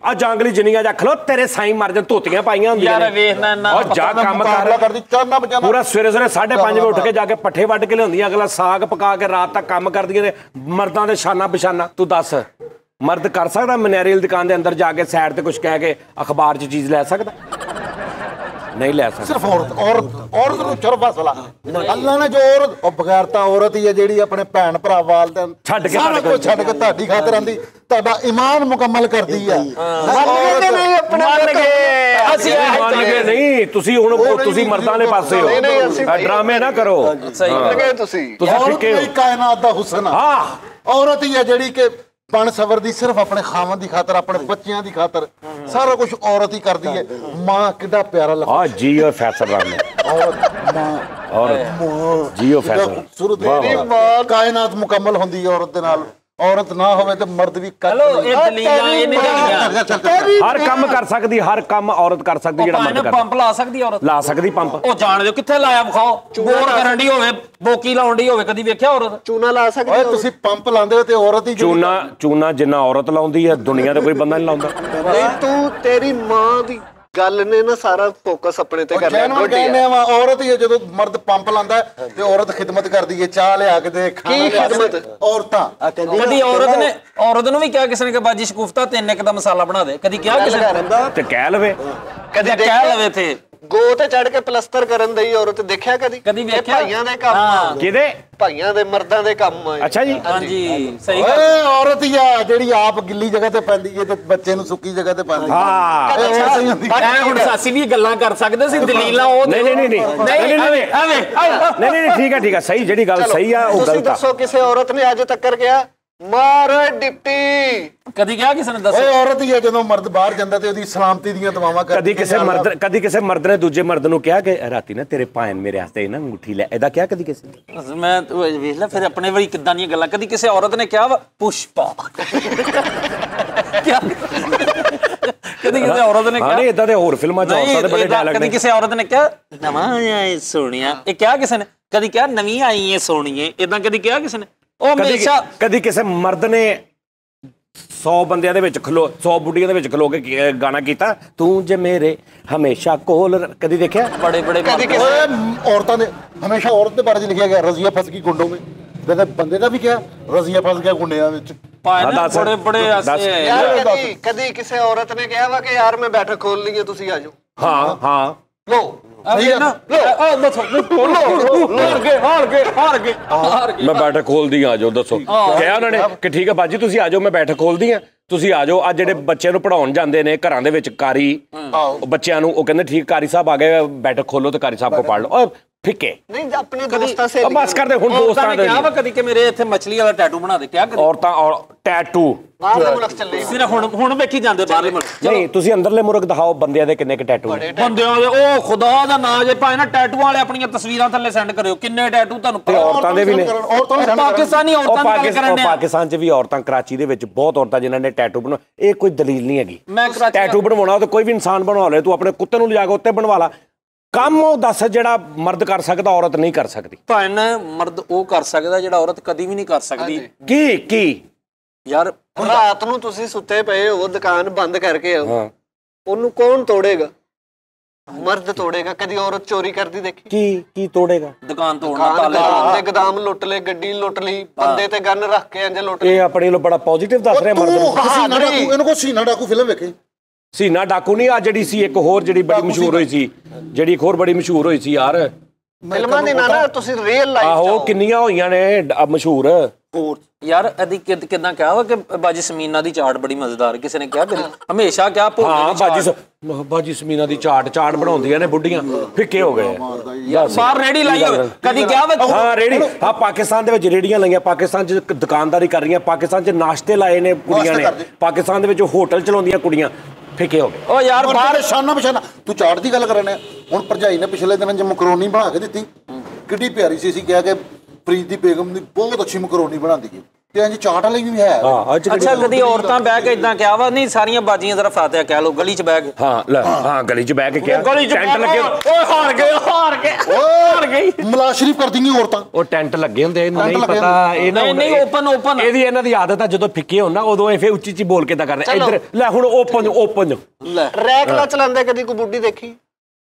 ਆ ਜਾਂਗਲੀ ਜਿੰਨੀਆਂ ਜਾ ਖਲੋ ਤੇਰੇ ਸਾਈਂ ਮਰ ਜਾਣ। ਧੋਤੀਆਂ ਪਾਈਆਂ ਹੁੰਦੀਆਂ
ਯਾਰ ਵੇਖਣਾ ਨਾ
ਉਹ ਜਾ ਕੰਮ
ਕਰਦੀ ਚਾਨਾ ਬਚਾਨਾ।
ਪੂਰਾ ਸਵੇਰੇ 5:30 ਵਜੇ ਉੱਠ ਕੇ ਜਾ ਕੇ ਪੱਠੇ ਵੱਢ ਕੇ ਲਿਆਉਂਦੀਆਂ। ਅਗਲਾ ਸਾਗ ਪਕਾ ਕੇ ਰਾਤ ਤੱਕ ਕੰਮ ਕਰਦੀਆਂ ਨੇ। ਮਰਦਾਂ ਦੇ ਸ਼ਾਨਾ ਬਿਸ਼ਾਨਾ। ਤੂੰ ਦੱਸ ਮਰਦ ਕਰ ਸਕਦਾ ਮਨਿਆਰੀ ਵਾਲੀ ਦੁਕਾਨ ਦੇ ਅੰਦਰ ਜਾ ਕੇ ਸਾਈਡ ਤੇ ਕੁਝ ਕਹਿ ਕੇ ਅਖਬਾਰ 'ਚ ਚੀਜ਼ ਲੈ ਸਕਦਾ? ਨਹੀਂ ਲੈ ਸਕਦਾ।
ਸਿਰਫ ਔਰਤ ਨੂੰ ਚਰਬਾ ਸਲਾ ਅੱਲਾ ਨੇ ਜੋ ਔਰਤ ਉਹ ਬਗੈਰਤਾ ਔਰਤ ਹੀ ਹੈ ਜਿਹੜੀ ਆਪਣੇ ਭੈਣ ਭਰਾ ਵਾਲਦੇ
ਛੱਡ ਕੇ
ਛੱਡ ਕੇ ਤੁਹਾਡੀ ਖਾਤਰ ਆਂਦੀ ਤੁਹਾਡਾ ਈਮਾਨ ਮੁਕੰਮਲ ਕਰਦੀ ਹੈ।
ਮੰਨ ਗਏ ਨਹੀਂ ਤੁਸੀਂ ਮਰਦਾਂ ਵਾਲੇ ਪਾਸੇ ਹੋ। ਡਰਾਮੇ ਨਾ ਕਰੋ।
ਸਹੀ
ਲੱਗੇ ਤੁਸੀਂ
ਫਿੱਕੇ ਹੋ।
ਕਾਇਨਾਤ ਦਾ ਹੁਸਨ
ਹਾਂ
ਔਰਤ ਹੀ ਹੈ ਜਿਹੜੀ ਕਿ ਬਣ ਸਵਰਦੀ ਸਿਰਫ ਆਪਣੇ ਖਾਵਨ ਦੀ ਖਾਤਰ, ਆਪਣੇ ਬੱਚਿਆਂ ਦੀ ਖਾਤਰ ਸਾਰਾ ਕੁਝ ਔਰਤ ਹੀ ਕਰਦੀ ਹੈ। ਮਾਂ ਕਿੱਡਾ ਪਿਆਰਾ ਲੱਗਦਾ।
ਹਾਂ ਜੀਓ ਫੈਸਲ ਰਾਮ
ਔਰਤ ਮਾਂ
ਔਰਤ ਜੀਓ ਫੈਸਲ।
ਖੂਬਸੂਰਤ ਮਾਂ ਕਾਇਨਾਤ ਮੁਕੰਮਲ ਹੁੰਦੀ ਹੈ ਔਰਤ ਦੇ ਨਾਲ। ਔਰਤ ਨਾ ਹੋਵੇ ਤੇ ਮਰਦ ਵੀ
ਚਲੋ ਇਹ ਦਲੀਲਾਂ ਇਹ ਨਹੀਂ ਦੇਣੀਆਂ।
ਹਰ ਕੰਮ ਕਰ ਸਕਦੀ, ਹਰ ਕੰਮ ਔਰਤ ਕਰ ਸਕਦੀ ਜਿਹੜਾ ਮਰਦ ਕਰ।
ਪੰਪ ਲਾ ਸਕਦੀ ਔਰਤ?
ਲਾ ਸਕਦੀ ਪੰਪ।
ਉਹ ਜਾਣ ਦਿਓ ਕਿੱਥੇ ਲਾਇਆ ਵਿਖਾਓ। ਬੋਰ ਕਰਨ ਦੀ ਹੋਵੇ, ਬੋਕੀ ਲਾਉਣ ਦੀ ਹੋਵੇ, ਕਦੀ ਵੇਖਿਆ ਔਰਤ?
ਚੂਨਾ ਲਾ ਸਕਦੇ
ਓਏ ਤੁਸੀਂ ਪੰਪ ਲਾਉਂਦੇ ਹੋ ਤੇ ਔਰਤ ਹੀ
ਚੂਨਾ ਜਿੰਨਾ ਔਰਤ ਲਾਉਂਦੀ ਹੈ ਦੁਨੀਆ ਤੇ ਕੋਈ ਬੰਦਾ ਨਹੀਂ ਲਾਉਂਦਾ।
ਨਹੀਂ ਤੂੰ ਤੇਰੀ ਮਾਂ ਦੀ ਗੱਲ ਨੇ ਨਾ ਸਾਰਾ ਫੋਕਸ ਆਪਣੇ ਤੇ ਕਰਨਾ।
ਕਹਿੰਦੇ ਆ ਔਰਤ ਹੀ ਜਦੋਂ ਮਰਦ ਪੰਪ ਲਾਉਂਦਾ ਤੇ ਔਰਤ ਖਿਦਮਤ ਕਰਦੀ ਹੈ। ਚਾਹ ਲਿਆ ਕੇ ਦੇ
ਕੀ ਖਿਦਮਤ?
ਔਰਤਾਂ
ਕਦੀ ਔਰਤ ਨੂੰ ਵੀ ਕਿਹਾ ਕਿਸੇ ਨੇ ਕਿ ਬਾਜੀ ਸ਼ਕੂਫਤਾ 3 ਇੱਕ ਦਾ ਮਸਾਲਾ ਬਣਾ ਦੇ? ਕਦੀ ਕਿਹਾ ਕਿਸੇ ਨੇ?
ਤੇ ਕਹਿ ਲਵੇ
ਕਦੀ ਕਹਿ ਲਵੇ ਤੇ
ਗੋ ਤੇ ਚੜ ਕੇ ਪਲਸਤਰ ਕਰਨ ਦੀ ਔਰਤ ਦੇਖਿਆ ਕਦੀ?
ਕਦੀ
ਇਹ
ਵੇਖਿਆ?
ਭਾਈਆਂ ਦੇ ਕੰਮ ਆ।
ਕਿਹਦੇ?
ਭਾਈਆਂ ਦੇ ਮਰਦਾਂ ਦੇ ਕੰਮ ਆ ਇਹ।
ਅੱਛਾ ਜੀ।
ਹਾਂਜੀ ਸਹੀ ਗੱਲ।
ਓਏ ਔਰਤ ਹੀ ਆ ਜਿਹੜੀ ਆਪ ਗਿੱਲੀ ਜਗ੍ਹਾ ਤੇ ਪੈਂਦੀ ਹੈ ਤੇ ਬੱਚੇ ਨੂੰ ਸੁੱਕੀ ਜਗ੍ਹਾ ਤੇ ਪਾਉਂਦੀ
ਹਾਂ
ਇਹ ਔਰਤ ਹੀ ਹੁੰਦੀ ਹੈ।
ਐ ਹੁਣ ਸਾਸੀ ਵੀ ਗੱਲਾਂ ਕਰ ਸਕਦੇ ਸੀ ਦਲੀਲਾਂ ਉਹ
ਨਹੀਂ ਨਹੀਂ ਨਹੀਂ ਨਹੀਂ ਨਹੀਂ ਨਹੀਂ ਠੀਕ ਹੈ ਸਹੀ, ਜਿਹੜੀ ਗੱਲ ਸਹੀ ਆ ਉਹ
ਤੁਸੀਂ
ਗਲਤ ਆ।
ਦੱਸੋ ਕਿਸੇ ਔਰਤ ਨੇ ਅੱਜ ਤੱਕ ਕਿਹਾ ਮਾਰ ਡਿਪਟੀ?
ਕਦੀ ਕਿਹਾ ਕਿਸੇ ਨੇ ਦੱਸੋ?
ਓਏ ਔਰਤ ਹੀ ਆ ਜਦੋਂ ਮਰਦ ਬਾਹਰ ਜਾਂਦਾ ਤੇ ਉਹਦੀ ਸਲਾਮਤੀ ਦੀਆਂ ਦੁਆਵਾਂ ਕਰਦੀ।
ਕਦੀ ਕਿਸੇ ਮਰਦ ਨੇ ਦੂਜੇ ਮਰਦ ਨੂੰ ਕਿਹਾ ਕਿ ਰਾਤੀ ਨਾ ਤੇਰੇ ਭਾਣ ਮੇਰੇ ਵਾਸਤੇ ਨਾ ਅੰਗੂਠੀ ਲੈ, ਇਹਦਾ ਕਿਹਾ ਕਦੀ ਕਿਸੇ ਨੇ?
ਮੈਂ ਵੇਖ ਲੈ ਫਿਰ ਆਪਣੇ ਵਾਲੀ ਕਿੱਦਾਂ ਦੀਆਂ ਗੱਲਾਂ। ਕਦੀ ਕਿਸੇ ਔਰਤ ਨੇ ਕਿਹਾ ਵਾ ਪੁਸ਼ਪਾ? ਕਿਆ ਕਦੀ ਕਿਸੇ ਔਰਤ ਨੇ ਕਿਹਾ?
ਨਹੀਂ ਇਦਾਂ ਦੇ ਹੋਰ ਫਿਲਮਾਂ ਚ ਔਰਤਾਂ ਦੇ ਬੜੇ ਡਾਇਲੌਗ ਨੇ।
ਕਦੀ ਕਿਸੇ ਔਰਤ ਨੇ ਕਿਹਾ ਨਵਾਂ ਆਇਆ ਏ ਸੋਹਣਿਆ? ਇਹ ਕਿਹਾ ਕਿਸੇ ਨੇ? ਕਦੀ ਕਿਹਾ ਨਵੀਂ ਆਈ ਏ ਸੋਹਣੀਏ? ਇਦਾਂ ਕਦੀ ਕਿਹਾ ਕਿਸੇ ਨੇ? ਉਹ ਹਮੇਸ਼ਾ
ਕਦੀ ਕਿਸੇ ਮਰਦ ਨੇ 100 ਬੰਦਿਆਂ ਦੇ ਵਿੱਚ 100 ਬੁੱਢੀਆਂ ਦੇ ਵਿੱਚ ਖਲੋ ਕੇ ਗਾਣਾ ਕੀਤਾ, ਤੂੰ ਜੇ ਮੇਰੇ ਹਮੇਸ਼ਾ ਕੋਲ, ਕਦੀ ਦੇਖਿਆ?
ਬੜੇ ਬੜੇ
ਓਏ ਔਰਤਾਂ ਦੇ ਹਮੇਸ਼ਾ ਔਰਤ ਦੇ ਬਾਰੇ ਚ ਲਿਖਿਆ ਗਿਆ ਰਜ਼ੀਆ ਫਸ ਗਈ ਗੁੰਡੋਂ ਵਿੱਚ। ਤੇ ਬੰਦੇ ਦਾ ਵੀ ਕਿਹਾ ਰਜ਼ੀਆ ਫਸ ਗਿਆ ਗੁੰਡਿਆਂ ਵਿੱਚ।
ਬੜੇ ਬੜੇ ਐਸੇ
ਯਾਰ ਕਦੀ ਕਿਸੇ ਔਰਤ ਨੇ ਕਿਹਾ ਵਾ ਕਿ ਯਾਰ ਮੈਂ ਬੈਠਕ ਖੋਲ ਲਈ ਹੈ ਤੁਸੀਂ ਆ ਜਾਓ?
ਹਾਂ ਹਾਂ
ਲੋ
ਸਹੀ ਹੈ ਨਾ? ਦੱਸੋ ਹਾਰ ਗਏ
ਮੈਂ ਬੈਠਕ ਖੋਲਦੀ ਆ ਜਾਓ, ਦੱਸੋ ਕਿਹਾ ਉਹਨਾਂ ਨੇ ਕਿ ਠੀਕ ਹੈ ਬਾਜੀ ਤੁਸੀਂ ਆ ਜਾਓ, ਮੈਂ ਬੈਠਕ ਖੋਲਦੀ ਆ, ਤੁਸੀਂ ਆ ਜਾਓ। ਅੱਜ ਜਿਹੜੇ ਬੱਚਿਆਂ ਨੂੰ ਪੜਾਉਣ ਜਾਂਦੇ ਨੇ ਘਰਾਂ ਦੇ ਵਿੱਚ ਕਾਰੀ ਬੱਚਿਆਂ ਨੂੰ, ਉਹ ਕਹਿੰਦੇ ਠੀਕ ਕਾਰੀ ਸਾਹਿਬ ਆ ਗਏ, ਬੈਠਕ ਖੋਲੋ ਤੇ ਕਾਰੀ ਸਾਹਿਬ ਕੋ ਪੜ ਲਓ। ਫਿੱਕੇ
ਨਹੀਂ ਆਪਣੇ ਦੋਸਤਾਂ ਸੇ
ਬਸ ਕਰਦੇ ਹੁਣ ਦੋਸਤਾਂ ਦੇ
ਕਿਹਾ ਵਾ ਕਦੀ ਕਿ ਮੇਰੇ ਇੱਥੇ ਮੱਛਲੀ ਵਾਲਾ ਟੈਟੂ ਬਣਾ ਦੇ? ਕਿਹਾ ਕਦੀ?
ਔਰਤਾਂ ਔਰ ਟੈਟੂ
ਬਾਹਰਲੇ ਮੁਲਕ ਚੱਲੇ
ਸਿਰਫ ਹੁਣ ਵੇਖੀ ਜਾਂਦੇ ਬਾਹਰਲੇ ਮੁਲਕ।
ਨਹੀਂ ਤੁਸੀਂ ਅੰਦਰਲੇ ਮੁਰਗ ਦਿਖਾਓ ਬੰਦਿਆਂ ਦੇ ਕਿੰਨੇ ਕ ਟੈਟੂ ਨੇ।
ਬੰਦਿਆਂ ਦੇ ਉਹ ਖੁਦਾ ਦਾ ਨਾਂ ਜੇ ਭਾਵੇਂ ਨਾ ਟੈਟੂਆਂ ਵਾਲੇ ਆਪਣੀਆਂ ਤਸਵੀਰਾਂ ਥੱਲੇ ਸੈਂਡ ਕਰਿਓ ਕਿੰਨੇ ਟੈਟੂ ਤੁਹਾਨੂੰ
ਤੇ ਔਰਤਾਂ ਦੇ ਵੀ ਨੇ।
ਪਾਕਿਸਤਾਨੀ ਔਰਤਾਂ ਦੀ ਗੱਲ ਕਰਨ ਡਿਆ।
ਪਾਕਿਸਤਾਨ 'ਚ ਵੀ ਔਰਤਾਂ, ਕਰਾਚੀ ਦੇ ਵਿੱਚ ਬਹੁਤ ਔਰਤਾਂ ਜਿਨ੍ਹਾਂ ਨੇ ਟੈਟੂ ਬਣਾ, ਇਹ ਕੋਈ ਦਲੀਲ ਨਹੀਂ ਹੈਗੀ।
ਮੈਂ ਕਰਾਚੀ
ਟੈਟੂ ਬਣਵਾਉਣਾ ਤੇ ਕੋਈ ਵੀ ਇਨਸਾਨ ਬਣਵਾ ਲੈ, ਤੂੰ ਆਪਣੇ ਕੁੱਤੇ ਨੂੰ ਲਿਜਾ ਕੇ ਉੱਤੇ ਬਣਵਾ ਲਾ। ਕੰਮ ਉਹ ਦੱਸ ਜਿਹੜਾ ਮਰਦ ਕਰ ਸਕਦਾ ਔਰਤ ਨਹੀਂ ਕਰ ਸਕਦੀ।
ਭਾਵੇਂ ਮਰਦ ਉਹ ਕਰ ਸਕਦਾ ਜਿਹੜਾ ਔਰਤ ਕਦੀ ਵੀ ਨਹੀਂ ਕਰ ਸਕਦੀ।
ਕੀ
ਯਾਰ
ਰਾਤ ਨੂੰ ਤੁਸੀਂ ਸੁੱਤੇ ਪਏ ਹੋ, ਦੁਕਾਨ ਬੰਦ ਕਰਕੇ ਆਓ,
ਹਾਂ
ਉਹਨੂੰ ਕੌਣ ਤੋੜੇਗਾ? ਮਰਦ ਤੋੜੇਗਾ। ਕਦੀ ਔਰਤ ਚੋਰੀ ਕਰਦੀ ਦੇਖੀ?
ਕੀ ਤੋੜੇਗਾ?
ਦੁਕਾਨ ਤੋੜਨਾ, ਤਾਲੇ
ਦੇ ਗਦਾਮ ਲੁੱਟ ਲਏ, ਗੱਡੀ ਲੁੱਟ ਲਈ, ਬੰਦੇ ਤੇ ਗਨ ਰੱਖ ਕੇ ਇੰਜ ਲੁੱਟ ਲਈ।
ਇਹ ਆਪਣੇ ਨੂੰ ਬੜਾ ਪੋਜ਼ਿਟਿਵ ਦੱਸ ਰਿਹਾ ਮਰਦ ਨੂੰ।
ਇਹਨੂੰ ਕੋ ਸੀਨਾ ਡਾਕੂ ਫਿਲਮ ਵੇਖੀ?
ਸੀਨਾ ਡਾਕੂ ਨਹੀਂ, ਆ ਜਿਹੜੀ ਸੀ ਇੱਕ ਹੋਰ ਜਿਹੜੀ ਬੜੀ ਮਸ਼ਹੂਰ ਹੋਈ ਸੀ, ਜਿਹੜੀ ਇੱਕ ਹੋਰ ਬੜੀ ਮਸ਼ਹੂਰ ਹੋਈ ਸੀ ਯਾਰ
ਫਿਲਮਾਂ ਦੀ ਨਾ ਤੁਸੀਂ ਰੀਅਲ ਲਾਈਫ
ਆਹੋ ਕਿੰਨੀਆਂ ਹੋਈਆਂ ਨੇ ਮਸ਼ਹੂਰ।
ਯਾਰ ਇਹਦੀ ਕਿਦਾਂ ਕਿਹਾ ਵਾ ਕਿ ਬਾਜੀ ਸਮੀਨਾ ਦੀ ਚਾਟ ਬੜੀ ਮਜ਼ੇਦਾਰ? ਕਿਸੇ ਨੇ ਕਿਹਾ ਕਦੀ? ਹਮੇਸ਼ਾ ਕਿਹਾ
ਹਾਂ ਬਾਜੀ ਸਮੀਨਾ ਦੀ ਚਾਟ ਬਣਾਉਂਦੀਆਂ ਨੇ ਬੁੱਢੀਆਂ, ਫਿੱਕੇ ਹੋ ਗਏ
ਬਾਹਰ ਰੇੜੀ ਲਾਈ ਹੋਵੇ, ਕਦੀ ਕਿਹਾ ਵਾ?
ਹਾਂ ਰੇੜੀ, ਹਾਂ ਪਾਕਿਸਤਾਨ ਦੇ ਵਿੱਚ ਰੇੜੀਆਂ ਲਾਈਆਂ, ਪਾਕਿਸਤਾਨ 'ਚ ਦੁਕਾਨਦਾਰੀ ਕਰ ਰਹੀਆਂ, ਪਾਕਿਸਤਾਨ 'ਚ ਨਾਸ਼ਤੇ ਲਾਏ ਨੇ ਕੁੜੀਆਂ ਨੇ, ਪਾਕਿਸਤਾਨ ਦੇ ਵਿੱਚ ਹੋਟਲ ਚਲਾਉਂਦੀਆਂ ਕੁੜੀਆਂ, ਫਿੱਕੇ ਹੋ ਗਏ।
ਉਹ ਯਾਰ ਬਾਹਰ
ਸ਼ਾਨਾ ਬਸ਼ਾਨਾ ਤੂੰ ਚਾਟ ਦੀ ਗੱਲ ਕਰਨੇ। ਹੁਣ ਭਰਜਾਈ ਨੇ ਪਿਛਲੇ ਦਿਨਾਂ 'ਚ ਮਕਰੋਨੀ ਬਣਾ ਕੇ ਦਿੱਤੀ, ਕਿੱਡੀ ਪਿਆਰੀ ਸੀ। ਅਸੀਂ ਕਿਹਾ ਕਿ ਫਰੀਦ ਦੀ ਬੇਗਮ ਦੀ ਬਹੁਤ ਅੱਛੀ ਮਕਰੋਨੀ ਬਣਾਉਂਦੀ ਹੈ ਤੇ ਇੰਜ ਚਾਟ ਵਾਲੀ ਵੀ ਹੈ।
ਅੱਛਾ ਕਦੀ ਔਰਤਾਂ ਬਹਿ ਕੇ ਇਦਾਂ ਕਿਹਾ ਵਾ? ਨਹੀਂ ਸਾਰੀਆਂ ਬਾਜੀਆਂ ਜ਼ਰਾ ਫਾਤਿਹਾ ਕਹਿ ਲੋ ਗਲੀ 'ਚ ਬਹਿ ਕੇ।
ਹਾਂ ਗਲੀ 'ਚ ਬਹਿ ਕੇ ਕਿਹਾ, ਟੈਂਟ ਲੱਗੇ।
ਓਏ ਹਾਰ ਗਏ
ਮਲਾਜ਼ ਸ਼ਰੀਫ ਕਰਦੀਆਂ ਔਰਤਾਂ,
ਉਹ ਟੈਂਟ ਲੱਗੇ ਹੁੰਦੇ, ਇਹਨੂੰ ਨਹੀਂ ਪਤਾ।
ਨਹੀਂ ਓਪਨ
ਇਹਦੀ ਇਹਨਾਂ ਦੀ ਆਦਤ ਆ ਜਦੋਂ ਫਿੱਕੇ ਹੋਣ ਨਾ ਉਦੋਂ ਇਹ ਫੇਰ ਉੱਚੀ ਉੱਚੀ ਬੋਲ ਕੇ ਤਾਂ ਕਰਦੇ। ਇੱਧਰ ਲੈ ਹੁਣ ਓਪਨ
ਰੈਕਲਾ ਚਲਾਉਂਦੇ ਕਦੀ ਕੋਈ ਬੁੱਢੀ ਦੇਖੀ?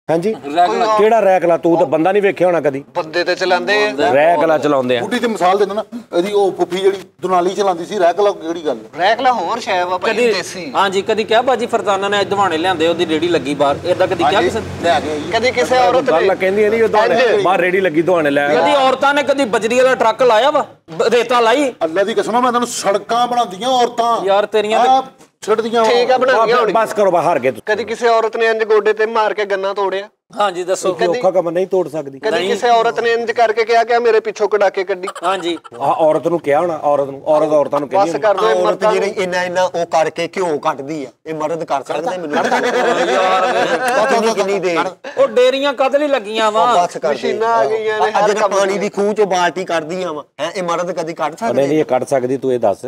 ਹਾਂਜੀ ਕਿਹੜਾ ਰੈਕਲਾ? ਤੂੰ ਤਾਂ ਬੰਦਾ ਨਹੀਂ ਵੇਖਿਆ ਹੋਣਾ ਕਦੀ।
ਬੰਦੇ ਤੇ ਚਲਾਉਂਦੇ
ਰੈਕਲਾ ਚਲਾਉਂਦੇ ਆ।
ਬੁੱਢੀ ਤੇ ਮਿਸਾਲ ਦਿੰਦਾ ਨਾ, ਇਹਦੀ ਉਹ ਪੁੱਫੀ ਜਿਹੜੀ ਦੁਨਾਲੀ ਚਲਾਉਂਦੀ ਸੀ, ਰੈਕਲਾ ਕਿਹੜੀ ਗੱਲ?
ਰੈਕਲਾ ਹੋਰ ਸ਼ੈ ਵਾ ਭਾਈ ਦੇਸੀ।
ਹਾਂਜੀ ਕਦੀ ਕਿਹਾ ਬਾਜੀ ਫਰਜ਼ਾਨਾ ਨੇ ਦਵਾਣੇ ਲਿਆਂਦੇ, ਉਹਦੀ ਰੇੜੀ ਲੱਗੀ ਬਾਹਰ, ਏਦਾਂ ਕਦੀ ਕਿਹਾ ਕਿਸੇ
ਲੈ ਕੇ?
ਕਦੀ ਕਿਸੇ ਔਰਤ
ਗੱਲ ਕਹਿੰਦੀ ਇਹਦੀ ਦਵਾਣੇ ਬਾਹਰ ਰੇੜੀ ਲੱਗੀ ਦਵਾਣੇ ਲੈ।
ਕਦੀ ਔਰਤਾਂ ਨੇ ਕਦੀ ਬਜਰੀ ਵਾਲਾ ਟਰੱਕ ਲਾਇਆ ਵਾ, ਰੇਤਾ ਲਾਈ?
ਅੱਲਾ ਦੀ ਕਸਮ ਮੈਂ ਤੈਨੂੰ ਸੜਕਾਂ ਬਣਾਉਂਦੀਆਂ ਔਰਤਾਂ
ਯਾਰ ਤੇਰੀਆਂ
ਛੱਡਦੀਆਂ।
ਠੀਕ ਆ ਬਣਾਉਂਦੀਆਂ ਹੋਣੀਆਂ।
ਬਸ ਕਰੋ ਬਾਹਰ ਗਏ।
ਕਦੀ ਕਿਸੇ ਔਰਤ ਨੇ ਇੰਜ ਗੋਡੇ ਤੇ ਮਾਰ ਕੇ ਗੰਨਾ ਤੋੜਿਆ?
ਹਾਂਜੀ ਦੱਸੋ।
ਔਖਾ ਕੰਮ ਨਹੀਂ ਤੋੜ ਸਕਦੀ।
ਕਦੀ ਕਿਸੇ ਔਰਤ ਨੇ ਇੰਜ ਕਰਕੇ ਕਿਹਾ ਕਿ ਮੇਰੇ ਪਿੱਛੋਂ ਕਢਾਕੇ ਕੱਢੀ?
ਹਾਂਜੀ
ਆ ਔਰਤ ਨੂੰ ਕਿਹਾ ਹੋਣਾ, ਔਰਤਾਂ ਨੂੰ ਕਹਿੰਦੀ
ਬਸ ਕਰ ਦੋ।
ਔਰਤ ਜਿਹੜੀ ਇੰਨਾ ਉਹ ਕਰਕੇ ਘਿਓ ਕੱਢਦੀ ਆ, ਇਹ ਮਰਦ ਕਰ ਸਕਦੇ ਮੈਨੂੰ ਯਾਰ ਕਿੰਨੀ ਦੇਰ
ਉਹ ਡੇਰੀਆਂ ਕਦ ਲਈ ਲੱਗੀਆਂ ਵਾ?
ਬਸ ਕਰ।
ਮਸ਼ੀਨਾਂ ਆ ਗਈਆਂ ਨੇ
ਅੱਜ ਪਾਣੀ ਦੀ ਖੂਹ ਚੋਂ ਬਾਲਟੀ ਕੱਢਦੀਆਂ ਵਾ, ਹੈ ਇਹ ਮਰਦ ਕਦੀ ਕੱਢ ਸਕਦੇ?
ਨਹੀਂ ਇਹ ਕੱਢ ਸਕਦੀ। ਤੂੰ ਇਹ ਦੱਸ,